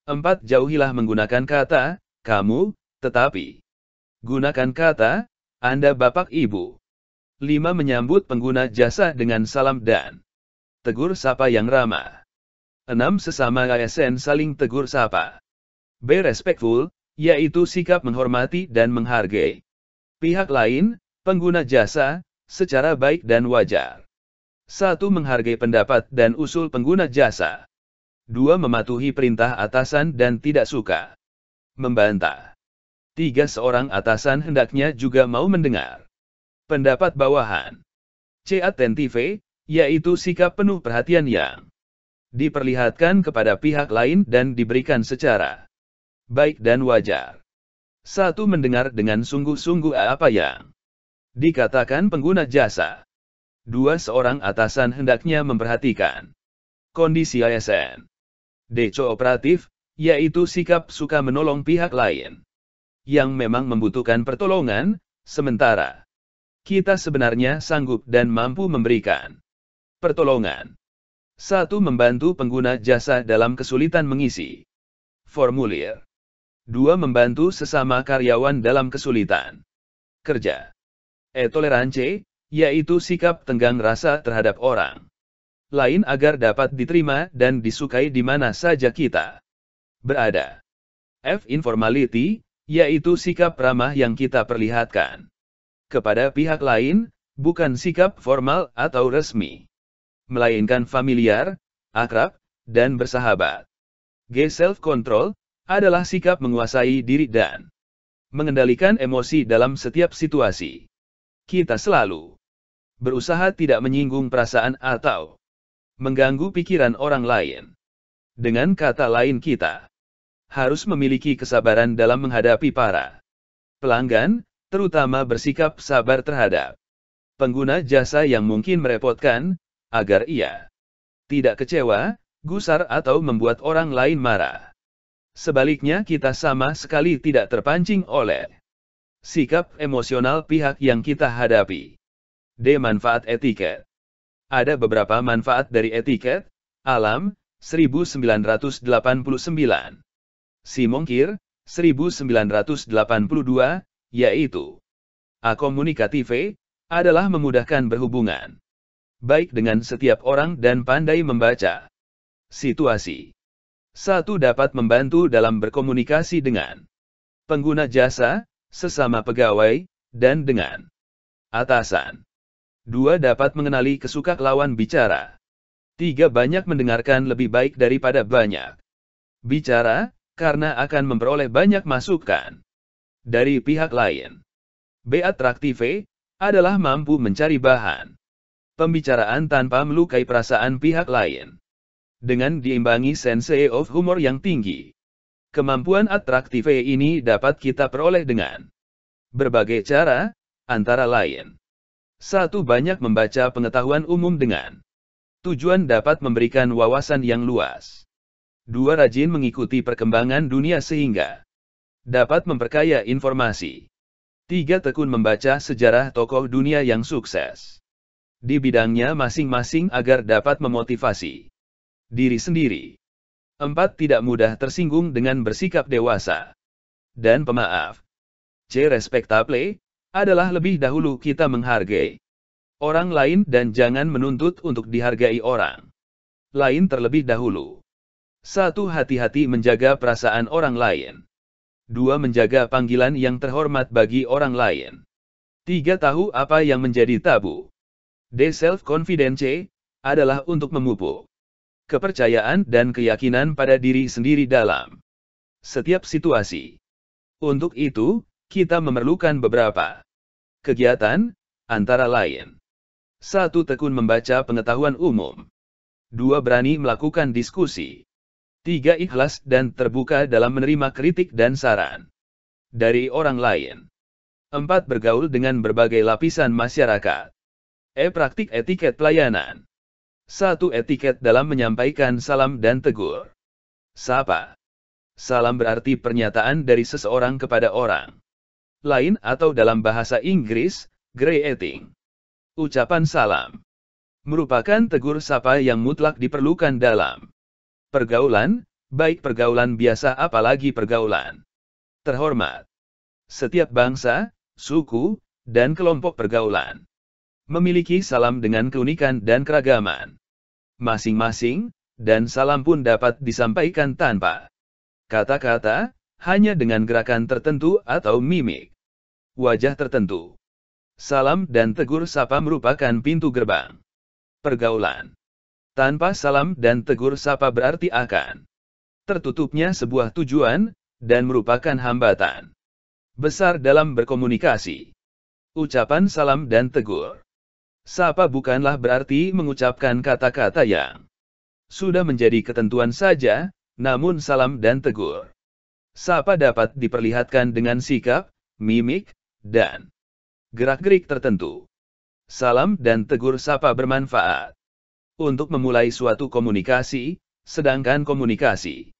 4. Jauhilah menggunakan kata kamu, tetapi gunakan kata Anda Bapak Ibu. 5. Menyambut pengguna jasa dengan salam dan tegur sapa yang ramah. 6. Sesama ASN saling tegur sapa. B. Respectful, yaitu sikap menghormati dan menghargai pihak lain, pengguna jasa, secara baik dan wajar. 1. Menghargai pendapat dan usul pengguna jasa. 2. Mematuhi perintah atasan dan tidak suka membantah. 3. Seorang atasan hendaknya juga mau mendengar pendapat bawahan. C. Attentive, yaitu sikap penuh perhatian yang diperlihatkan kepada pihak lain dan diberikan secara baik dan wajar. 1. Mendengar dengan sungguh-sungguh apa yang dikatakan pengguna jasa. 2. Seorang atasan hendaknya memperhatikan kondisi ASN. D. Kooperatif, yaitu sikap suka menolong pihak lain yang memang membutuhkan pertolongan, sementara kita sebenarnya sanggup dan mampu memberikan pertolongan. 1. Membantu pengguna jasa dalam kesulitan mengisi formulir. 2. Membantu sesama karyawan dalam kesulitan kerja. E. Toleransi, yaitu sikap tenggang rasa terhadap orang lain agar dapat diterima dan disukai di mana saja kita berada. F. Informality, yaitu sikap ramah yang kita perlihatkan kepada pihak lain, bukan sikap formal atau resmi, melainkan familiar, akrab, dan bersahabat. G. Self-control, adalah sikap menguasai diri dan mengendalikan emosi dalam setiap situasi. Kita selalu berusaha tidak menyinggung perasaan atau mengganggu pikiran orang lain. Dengan kata lain, kita harus memiliki kesabaran dalam menghadapi para pelanggan, terutama bersikap sabar terhadap pengguna jasa yang mungkin merepotkan, agar ia tidak kecewa, gusar atau membuat orang lain marah. Sebaliknya, kita sama sekali tidak terpancing oleh sikap emosional pihak yang kita hadapi. D. Manfaat etiket. Ada beberapa manfaat dari etiket. Alam, 1989. Simon-Kir, 1982, yaitu A. Komunikatif adalah memudahkan berhubungan baik dengan setiap orang dan pandai membaca situasi. 1. Dapat membantu dalam berkomunikasi dengan pengguna jasa, sesama pegawai, dan dengan atasan. 2. Dapat mengenali kesukaan lawan bicara. 3. Banyak mendengarkan lebih baik daripada banyak bicara, karena akan memperoleh banyak masukan dari pihak lain. B. Atraktif adalah mampu mencari bahan pembicaraan tanpa melukai perasaan pihak lain. Dengan diimbangi sense of humor yang tinggi. Kemampuan atraktif ini dapat kita peroleh dengan berbagai cara, antara lain. 1. Banyak membaca pengetahuan umum dengan tujuan dapat memberikan wawasan yang luas. 2. Rajin mengikuti perkembangan dunia sehingga dapat memperkaya informasi. 3. Tekun membaca sejarah tokoh dunia yang sukses di bidangnya masing-masing agar dapat memotivasi diri sendiri. 4. Tidak mudah tersinggung dengan bersikap dewasa dan pemaaf. C. Respectable adalah lebih dahulu kita menghargai orang lain dan jangan menuntut untuk dihargai orang lain terlebih dahulu. 1. Hati-hati menjaga perasaan orang lain. 2. Menjaga panggilan yang terhormat bagi orang lain. 3. Tahu apa yang menjadi tabu. D. Self-confidence adalah untuk memupuk kepercayaan dan keyakinan pada diri sendiri dalam setiap situasi. Untuk itu, kita memerlukan beberapa kegiatan, antara lain. 1. Tekun membaca pengetahuan umum. 2. Berani melakukan diskusi. 3. Ikhlas dan terbuka dalam menerima kritik dan saran dari orang lain. 4. Bergaul dengan berbagai lapisan masyarakat. Praktik etiket pelayanan. 1. Etiket dalam menyampaikan salam dan tegur sapa. Salam berarti pernyataan dari seseorang kepada orang lain atau dalam bahasa Inggris, greeting. Ucapan salam merupakan tegur sapa yang mutlak diperlukan dalam pergaulan, baik pergaulan biasa apalagi pergaulan terhormat. Setiap bangsa, suku, dan kelompok pergaulan memiliki salam dengan keunikan dan keragaman masing-masing, dan salam pun dapat disampaikan tanpa kata-kata, hanya dengan gerakan tertentu atau mimik wajah tertentu. Salam dan tegur sapa merupakan pintu gerbang pergaulan. Tanpa salam dan tegur sapa berarti akan tertutupnya sebuah tujuan, dan merupakan hambatan besar dalam berkomunikasi. Ucapan salam dan tegur sapa bukanlah berarti mengucapkan kata-kata yang sudah menjadi ketentuan saja, namun salam dan tegur sapa dapat diperlihatkan dengan sikap, mimik, dan gerak-gerik tertentu. Salam dan tegur sapa bermanfaat untuk memulai suatu komunikasi, sedangkan komunikasi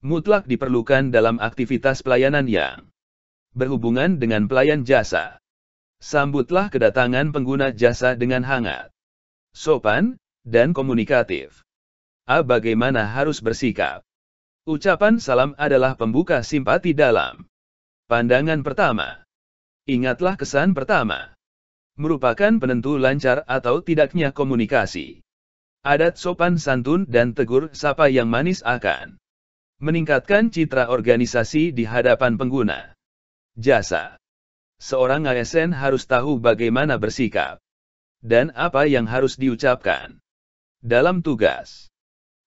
mutlak diperlukan dalam aktivitas pelayanan yang berhubungan dengan pelayan jasa. Sambutlah kedatangan pengguna jasa dengan hangat, sopan, dan komunikatif. A. Bagaimana harus bersikap? Ucapan salam adalah pembuka simpati dalam pandangan pertama. Ingatlah kesan pertama merupakan penentu lancar atau tidaknya komunikasi. Adat sopan santun dan tegur sapa yang manis akan meningkatkan citra organisasi di hadapan pengguna jasa. Seorang ASN harus tahu bagaimana bersikap dan apa yang harus diucapkan dalam tugas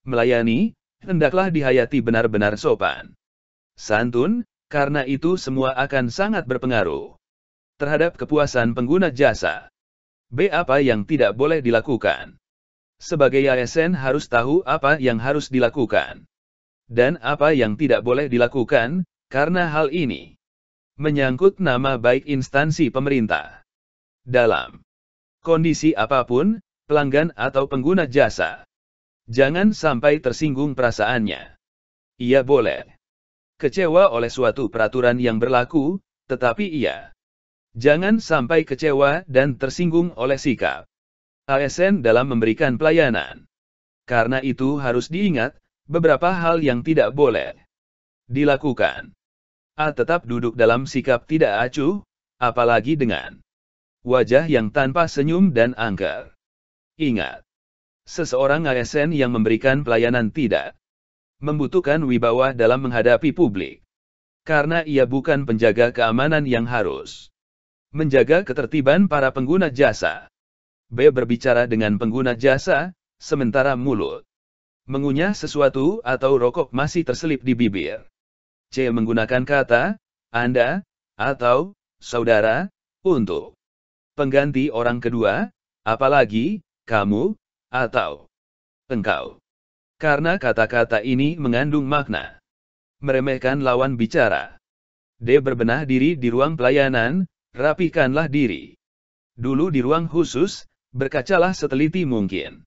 melayani. Hendaklah dihayati benar-benar sopan santun, karena itu semua akan sangat berpengaruh terhadap kepuasan pengguna jasa. B. Apa yang tidak boleh dilakukan? Sebagai ASN harus tahu apa yang harus dilakukan dan apa yang tidak boleh dilakukan, karena hal ini menyangkut nama baik instansi pemerintah. Dalam kondisi apapun, pelanggan atau pengguna jasa jangan sampai tersinggung perasaannya. Ia boleh kecewa oleh suatu peraturan yang berlaku, tetapi ia jangan sampai kecewa dan tersinggung oleh sikap ASN dalam memberikan pelayanan. Karena itu harus diingat beberapa hal yang tidak boleh dilakukan. A tetap duduk dalam sikap tidak acuh, apalagi dengan wajah yang tanpa senyum dan angker. Ingat, seseorang ASN yang memberikan pelayanan tidak membutuhkan wibawa dalam menghadapi publik. Karena ia bukan penjaga keamanan yang harus menjaga ketertiban para pengguna jasa. B. Berbicara dengan pengguna jasa, sementara mulut mengunyah sesuatu atau rokok masih terselip di bibir. C. Menggunakan kata, Anda, atau, saudara, untuk pengganti orang kedua, apalagi, kamu, atau engkau. Karena kata-kata ini mengandung makna meremehkan lawan bicara. D. Berbenah diri di ruang pelayanan, rapikanlah diri dulu di ruang khusus, berkacalah seteliti mungkin.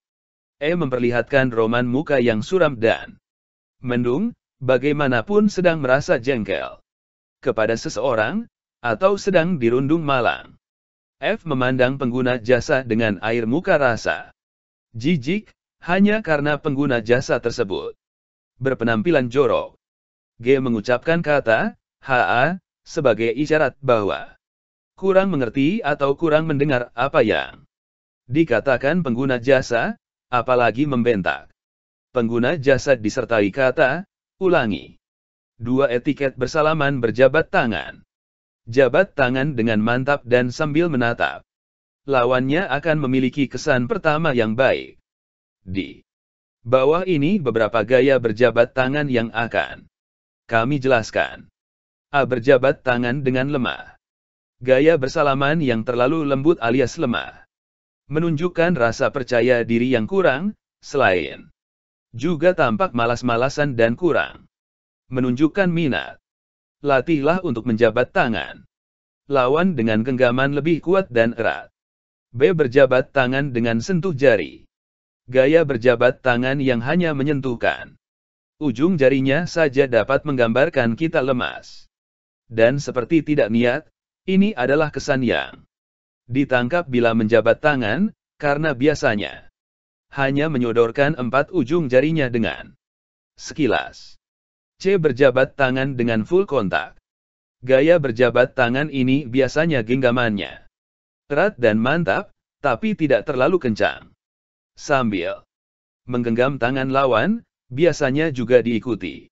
E. Memperlihatkan roman muka yang suram dan mendung, bagaimanapun sedang merasa jengkel kepada seseorang, atau sedang dirundung malang. F. Memandang pengguna jasa dengan air muka rasa jijik, hanya karena pengguna jasa tersebut berpenampilan jorok. G. Mengucapkan kata, HA, sebagai isyarat bahwa kurang mengerti atau kurang mendengar apa yang dikatakan pengguna jasa, apalagi membentak. Pengguna jasa disertai kata, ulangi. 2. Etiket bersalaman berjabat tangan. Jabat tangan dengan mantap dan sambil menatap lawannya akan memiliki kesan pertama yang baik. Di bawah ini beberapa gaya berjabat tangan yang akan kami jelaskan. A. Berjabat tangan dengan lemah. Gaya bersalaman yang terlalu lembut alias lemah menunjukkan rasa percaya diri yang kurang, selain juga tampak malas-malasan dan kurang menunjukkan minat. Latihlah untuk menjabat tangan lawan dengan genggaman lebih kuat dan erat. B. Berjabat tangan dengan sentuh jari. Gaya berjabat tangan yang hanya menyentuhkan ujung jarinya saja dapat menggambarkan kita lemas dan seperti tidak niat. Ini adalah kesan yang ditangkap bila menjabat tangan, karena biasanya hanya menyodorkan 4 ujung jarinya dengan sekilas. C. Berjabat tangan dengan full kontak. Gaya berjabat tangan ini biasanya genggamannya erat dan mantap, tapi tidak terlalu kencang. Sambil menggenggam tangan lawan, biasanya juga diikuti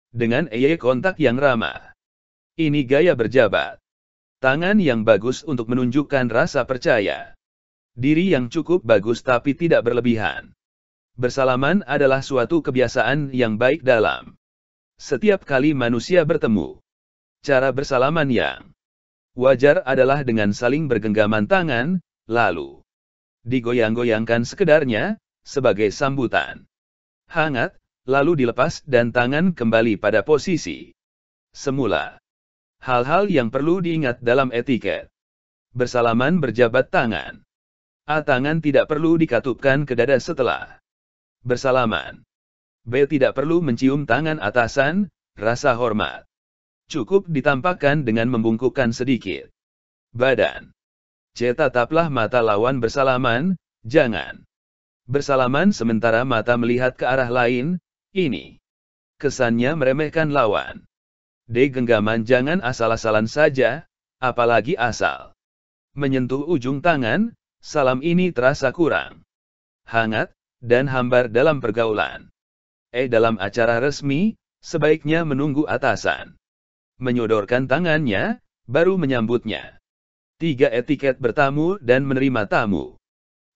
dengan eye kontak yang ramah. Ini gaya berjabat tangan yang bagus untuk menunjukkan rasa percaya diri yang cukup bagus tapi tidak berlebihan. Bersalaman adalah suatu kebiasaan yang baik dalam setiap kali manusia bertemu. Cara bersalaman yang wajar adalah dengan saling bergenggaman tangan, lalu digoyang-goyangkan sekedarnya, sebagai sambutan hangat, lalu dilepas dan tangan kembali pada posisi semula. Hal-hal yang perlu diingat dalam etiket bersalaman berjabat tangan. A. Tangan tidak perlu dikatupkan ke dada setelah bersalaman. B. Tidak perlu mencium tangan atasan, rasa hormat cukup ditampakkan dengan membungkukkan sedikit badan. C. Tataplah mata lawan bersalaman, jangan bersalaman sementara mata melihat ke arah lain, ini kesannya meremehkan lawan. D. Genggaman jangan asal-asalan saja, apalagi asal menyentuh ujung tangan, salam ini terasa kurang hangat dan hambar dalam pergaulan. E. Dalam acara resmi, sebaiknya menunggu atasan menyodorkan tangannya, baru menyambutnya. 3. Etiket bertamu dan menerima tamu.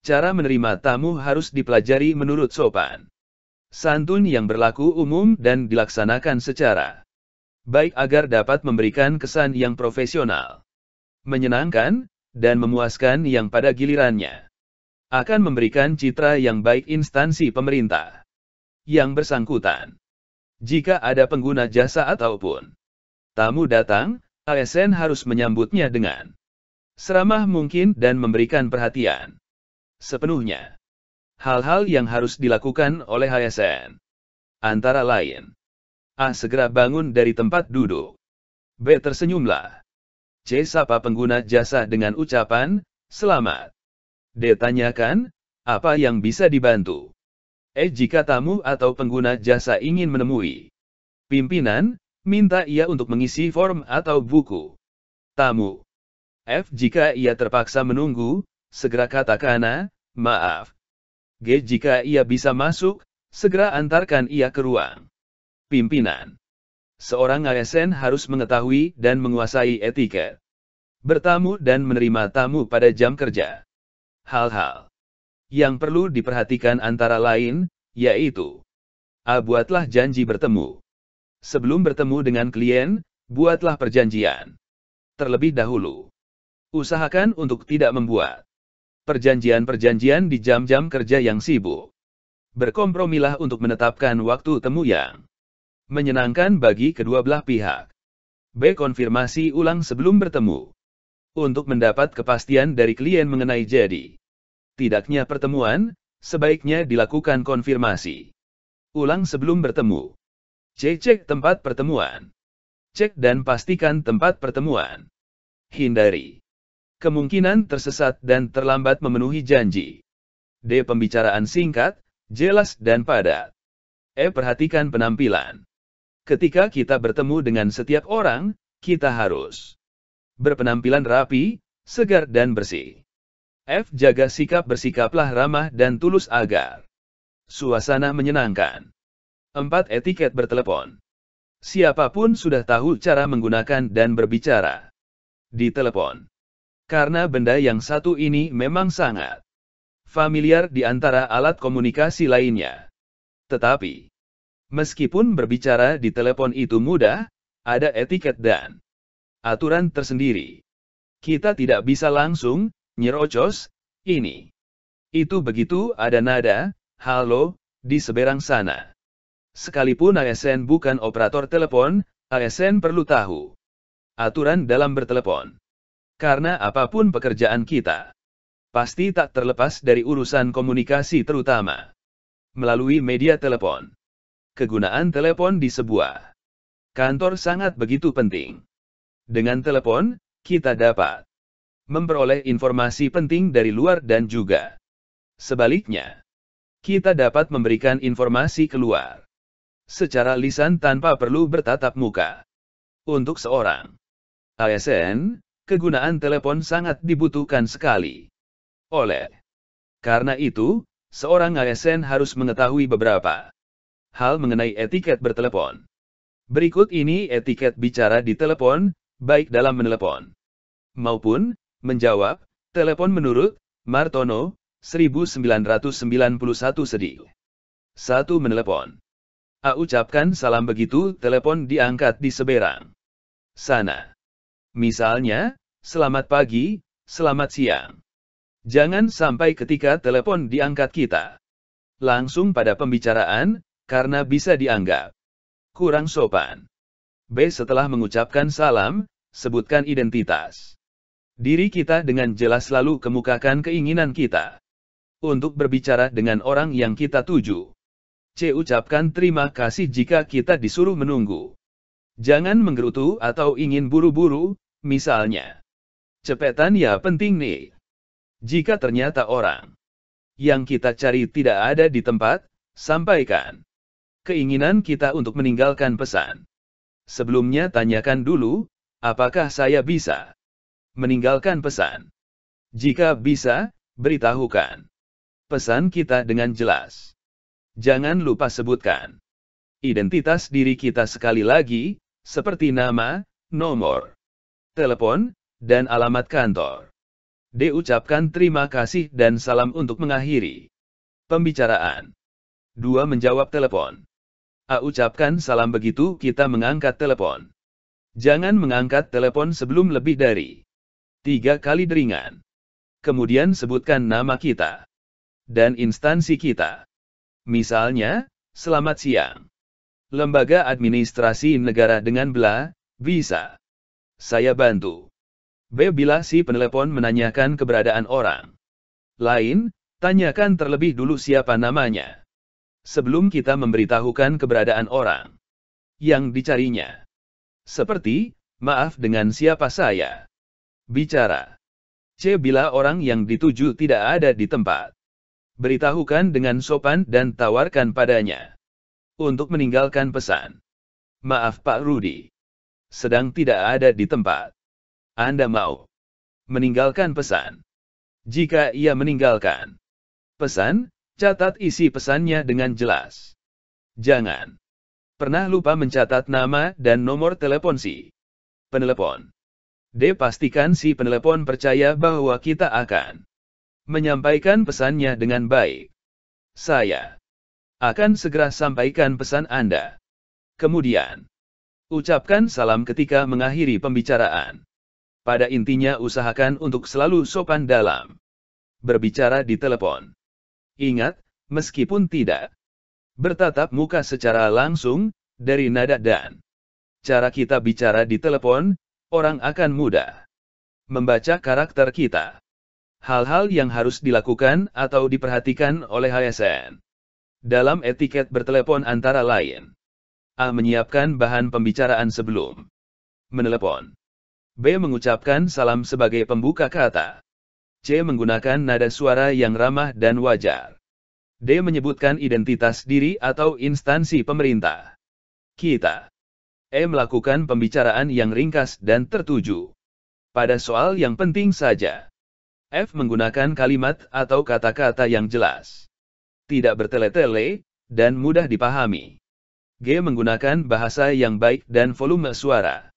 Cara menerima tamu harus dipelajari menurut sopan santun yang berlaku umum dan dilaksanakan secara baik agar dapat memberikan kesan yang profesional, menyenangkan, dan memuaskan yang pada gilirannya akan memberikan citra yang baik instansi pemerintah yang bersangkutan. Jika ada pengguna jasa ataupun tamu datang, ASN harus menyambutnya dengan seramah mungkin dan memberikan perhatian sepenuhnya. Hal-hal yang harus dilakukan oleh ASN antara lain: A. Segera bangun dari tempat duduk. B. Tersenyumlah. C. Sapa pengguna jasa dengan ucapan, selamat. D. Tanyakan, apa yang bisa dibantu. E. Jika tamu atau pengguna jasa ingin menemui pimpinan, minta ia untuk mengisi form atau buku. Tamu. F. Jika ia terpaksa menunggu, segera katakan, maaf. G. Jika ia bisa masuk, segera antarkan ia ke ruang. Pimpinan. Seorang ASN harus mengetahui dan menguasai etiket bertamu dan menerima tamu pada jam kerja. Hal-hal yang perlu diperhatikan antara lain, yaitu A. Buatlah janji bertemu. Sebelum bertemu dengan klien, buatlah perjanjian terlebih dahulu. Usahakan untuk tidak membuat perjanjian-perjanjian di jam-jam kerja yang sibuk. Berkompromilah untuk menetapkan waktu temu yang menyenangkan bagi kedua belah pihak. B. Konfirmasi ulang sebelum bertemu. Untuk mendapat kepastian dari klien mengenai jadi tidaknya pertemuan, sebaiknya dilakukan konfirmasi ulang sebelum bertemu. C. Cek tempat pertemuan. Cek dan pastikan tempat pertemuan. Hindari kemungkinan tersesat dan terlambat memenuhi janji. D. Pembicaraan singkat, jelas dan padat. E. Perhatikan penampilan. Ketika kita bertemu dengan setiap orang, kita harus berpenampilan rapi, segar dan bersih. F. Jaga sikap, bersikaplah ramah dan tulus agar suasana menyenangkan. 4. Etiket bertelepon. Siapapun sudah tahu cara menggunakan dan berbicara di telepon. Karena benda yang satu ini memang sangat familiar di antara alat komunikasi lainnya. Tetapi, meskipun berbicara di telepon itu mudah, ada etiket dan aturan tersendiri. Kita tidak bisa langsung nyerocos ini. Itu begitu ada nada, halo, di seberang sana. Sekalipun ASN bukan operator telepon, ASN perlu tahu aturan dalam bertelepon. Karena apapun pekerjaan kita, pasti tak terlepas dari urusan komunikasi terutama melalui media telepon. Kegunaan telepon di sebuah kantor sangat begitu penting. Dengan telepon, kita dapat memperoleh informasi penting dari luar dan juga sebaliknya. Kita dapat memberikan informasi keluar secara lisan tanpa perlu bertatap muka. Untuk seorang ASN, kegunaan telepon sangat dibutuhkan sekali. Oleh karena itu, seorang ASN harus mengetahui beberapa hal mengenai etiket bertelepon. Berikut ini etiket bicara di telepon, baik dalam menelepon maupun menjawab telepon menurut Martono, 1991 sedih. 1. Menelepon. A. Ucapkan salam begitu telepon diangkat di seberang sana. Misalnya, selamat pagi, selamat siang. Jangan sampai ketika telepon diangkat kita langsung pada pembicaraan, karena bisa dianggap kurang sopan. B. Setelah mengucapkan salam, sebutkan identitas diri kita dengan jelas lalu kemukakan keinginan kita untuk berbicara dengan orang yang kita tuju. C. Ucapkan terima kasih jika kita disuruh menunggu. Jangan menggerutu atau ingin buru-buru, misalnya. Cepetan ya penting nih. Jika ternyata orang yang kita cari tidak ada di tempat, sampaikan keinginan kita untuk meninggalkan pesan. Sebelumnya tanyakan dulu, apakah saya bisa meninggalkan pesan? Jika bisa, beritahukan pesan kita dengan jelas. Jangan lupa sebutkan identitas diri kita sekali lagi, seperti nama, nomor telepon, dan alamat kantor. D. Ucapkan terima kasih dan salam untuk mengakhiri pembicaraan. 2. Menjawab telepon. A. Ucapkan salam begitu kita mengangkat telepon. Jangan mengangkat telepon sebelum lebih dari 3 kali deringan. Kemudian sebutkan nama kita dan instansi kita. Misalnya, selamat siang. Lembaga Administrasi Negara dengan bla, bisa saya bantu? B. Bila si penelepon menanyakan keberadaan orang lain, tanyakan terlebih dulu siapa namanya sebelum kita memberitahukan keberadaan orang yang dicarinya. Seperti, maaf dengan siapa saya bicara. C. Bila orang yang dituju tidak ada di tempat, beritahukan dengan sopan dan tawarkan padanya untuk meninggalkan pesan. Maaf Pak Rudi. Sedang tidak ada di tempat. Anda mau meninggalkan pesan? Jika ia meninggalkan pesan, catat isi pesannya dengan jelas. Jangan pernah lupa mencatat nama dan nomor telepon si penelepon. D. Pastikan si penelepon percaya bahwa kita akan menyampaikan pesannya dengan baik. Saya akan segera sampaikan pesan Anda. Kemudian, ucapkan salam ketika mengakhiri pembicaraan. Pada intinya usahakan untuk selalu sopan dalam berbicara di telepon. Ingat, meskipun tidak bertatap muka secara langsung, dari nada dan cara kita bicara di telepon, orang akan mudah membaca karakter kita. Hal-hal yang harus dilakukan atau diperhatikan oleh ASN dalam etiket bertelepon antara lain: A. Menyiapkan bahan pembicaraan sebelum menelepon. B. Mengucapkan salam sebagai pembuka kata. C. Menggunakan nada suara yang ramah dan wajar. D. Menyebutkan identitas diri atau instansi pemerintah kita. E. Melakukan pembicaraan yang ringkas dan tertuju pada soal yang penting saja. F. Menggunakan kalimat atau kata-kata yang jelas, tidak bertele-tele, dan mudah dipahami. G. Menggunakan bahasa yang baik dan volume suara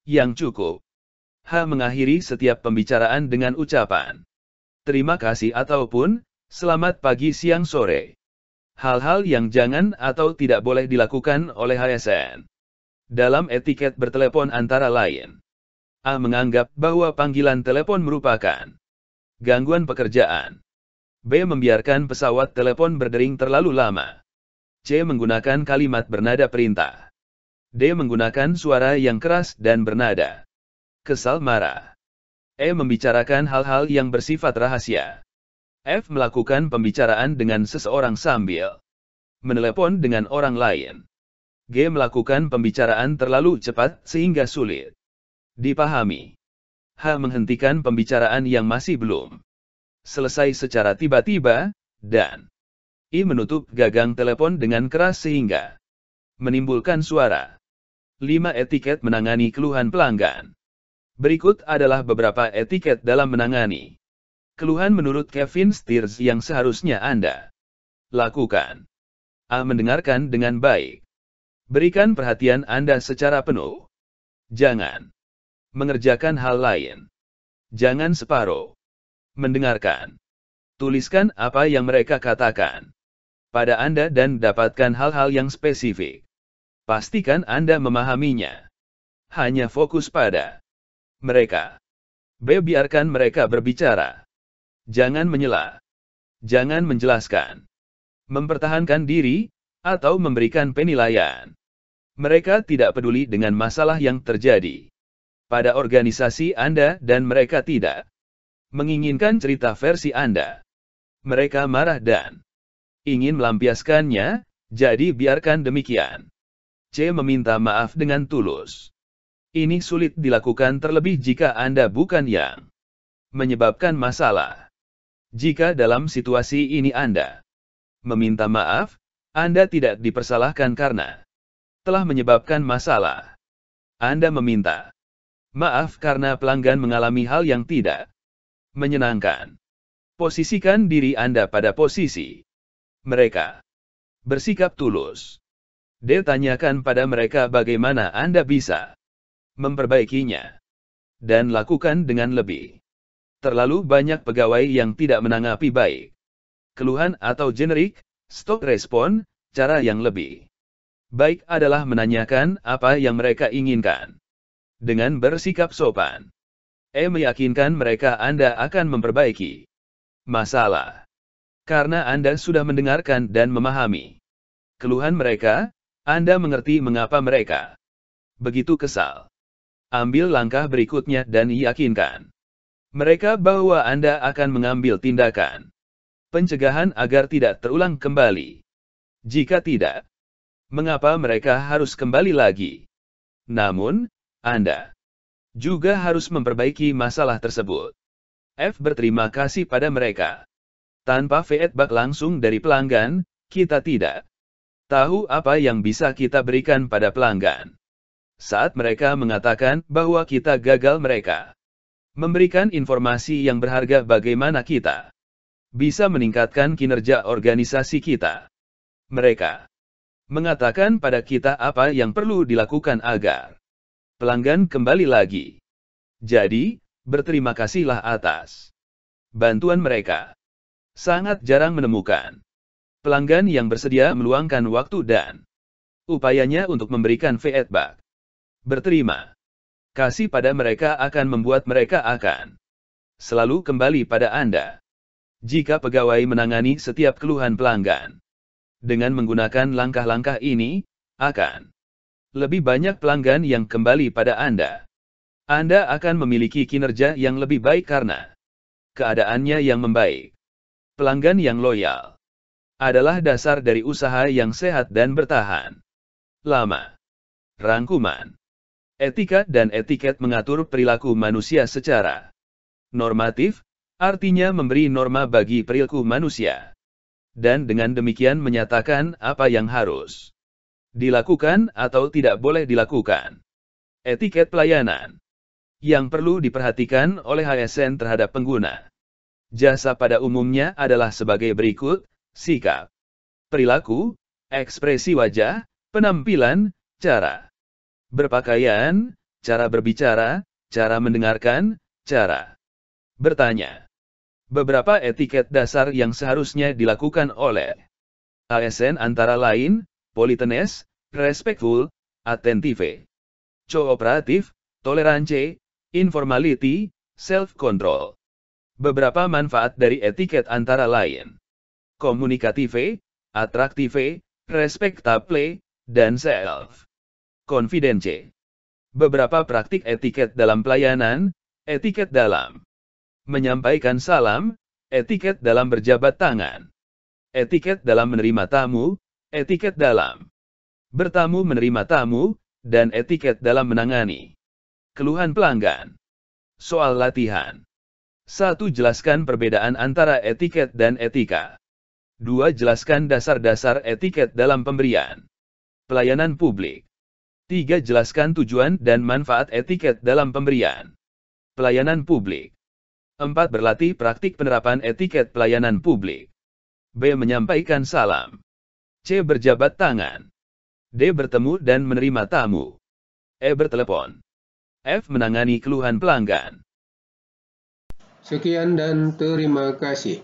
yang cukup. H. Mengakhiri setiap pembicaraan dengan ucapan terima kasih ataupun selamat pagi, siang, sore. Hal-hal yang jangan atau tidak boleh dilakukan oleh ASN dalam etiket bertelepon antara lain: A. Menganggap bahwa panggilan telepon merupakan gangguan pekerjaan. B. Membiarkan pesawat telepon berdering terlalu lama. C. Menggunakan kalimat bernada perintah. D. Menggunakan suara yang keras dan bernada kesal, marah. E. Membicarakan hal-hal yang bersifat rahasia. F. Melakukan pembicaraan dengan seseorang sambil menelepon dengan orang lain. G. Melakukan pembicaraan terlalu cepat sehingga sulit dipahami. H. Menghentikan pembicaraan yang masih belum selesai secara tiba-tiba, dan I. Menutup gagang telepon dengan keras sehingga menimbulkan suara. 5. Etiket menangani keluhan pelanggan. Berikut adalah beberapa etiket dalam menangani keluhan menurut Kevin Steers yang seharusnya Anda lakukan. A. Mendengarkan dengan baik. Berikan perhatian Anda secara penuh. Jangan mengerjakan hal lain. Jangan separuh mendengarkan. Tuliskan apa yang mereka katakan pada Anda dan dapatkan hal-hal yang spesifik. Pastikan Anda memahaminya. Hanya fokus pada mereka. B. Biarkan mereka berbicara. Jangan menyela. Jangan menjelaskan, mempertahankan diri, atau memberikan penilaian. Mereka tidak peduli dengan masalah yang terjadi pada organisasi Anda dan mereka tidak menginginkan cerita versi Anda. Mereka marah dan ingin melampiaskannya, jadi biarkan demikian. C. Meminta maaf dengan tulus. Ini sulit dilakukan terlebih jika Anda bukan yang menyebabkan masalah. Jika dalam situasi ini Anda meminta maaf, Anda tidak dipersalahkan karena telah menyebabkan masalah. Anda meminta maaf karena pelanggan mengalami hal yang tidak menyenangkan. Posisikan diri Anda pada posisi mereka. Bersikap tulus. D. Tanyakan pada mereka bagaimana Anda bisa memperbaikinya, dan lakukan dengan lebih. Terlalu banyak pegawai yang tidak menanggapi baik keluhan atau generik, stop respon. Cara yang lebih baik adalah menanyakan apa yang mereka inginkan dengan bersikap sopan. E. Meyakinkan mereka Anda akan memperbaiki masalah karena Anda sudah mendengarkan dan memahami keluhan mereka. Anda mengerti mengapa mereka begitu kesal. Ambil langkah berikutnya dan yakinkan mereka bahwa Anda akan mengambil tindakan pencegahan agar tidak terulang kembali. Jika tidak, mengapa mereka harus kembali lagi? Namun, Anda juga harus memperbaiki masalah tersebut. F. Berterima kasih pada mereka. Tanpa feedback langsung dari pelanggan, kita tidak Tahu apa yang bisa kita berikan pada pelanggan. Saat mereka mengatakan bahwa kita gagal, mereka memberikan informasi yang berharga bagaimana kita bisa meningkatkan kinerja organisasi kita. Mereka mengatakan pada kita apa yang perlu dilakukan agar pelanggan kembali lagi. Jadi, berterima kasihlah atas bantuan mereka. Sangat jarang menemukan pelanggan yang bersedia meluangkan waktu dan upayanya untuk memberikan feedback. Berterima kasih pada mereka akan membuat mereka akan selalu kembali pada Anda. Jika pegawai menangani setiap keluhan pelanggan dengan menggunakan langkah-langkah ini, akan lebih banyak pelanggan yang kembali pada Anda. Anda akan memiliki kinerja yang lebih baik karena keadaannya yang membaik. Pelanggan yang loyal adalah dasar dari usaha yang sehat dan bertahan lama. Rangkuman. Etika dan etiket mengatur perilaku manusia secara normatif, artinya memberi norma bagi perilaku manusia. Dan dengan demikian menyatakan apa yang harus dilakukan atau tidak boleh dilakukan. Etiket pelayanan yang perlu diperhatikan oleh ASN terhadap pengguna jasa pada umumnya adalah sebagai berikut: sikap, perilaku, ekspresi wajah, penampilan, cara berpakaian, cara berbicara, cara mendengarkan, cara bertanya. Beberapa etiket dasar yang seharusnya dilakukan oleh ASN antara lain: politeness, respectful, attentive, cooperative, tolerance, informality, self-control. Beberapa manfaat dari etiket antara lain: komunikative, atraktive, respectable, dan self-confidence. Beberapa praktik etiket dalam pelayanan: etiket dalam menyampaikan salam, etiket dalam berjabat tangan, etiket dalam menerima tamu, etiket dalam bertamu menerima tamu, dan etiket dalam menangani keluhan pelanggan. Soal latihan. 1. Jelaskan perbedaan antara etiket dan etika. 2. Jelaskan dasar-dasar etiket dalam pemberian pelayanan publik. 3. Jelaskan tujuan dan manfaat etiket dalam pemberian pelayanan publik. 4. Berlatih praktik penerapan etiket pelayanan publik. B. Menyampaikan salam. C. Berjabat tangan. D. Bertemu dan menerima tamu. E. Bertelepon. F. Menangani keluhan pelanggan. Sekian dan terima kasih.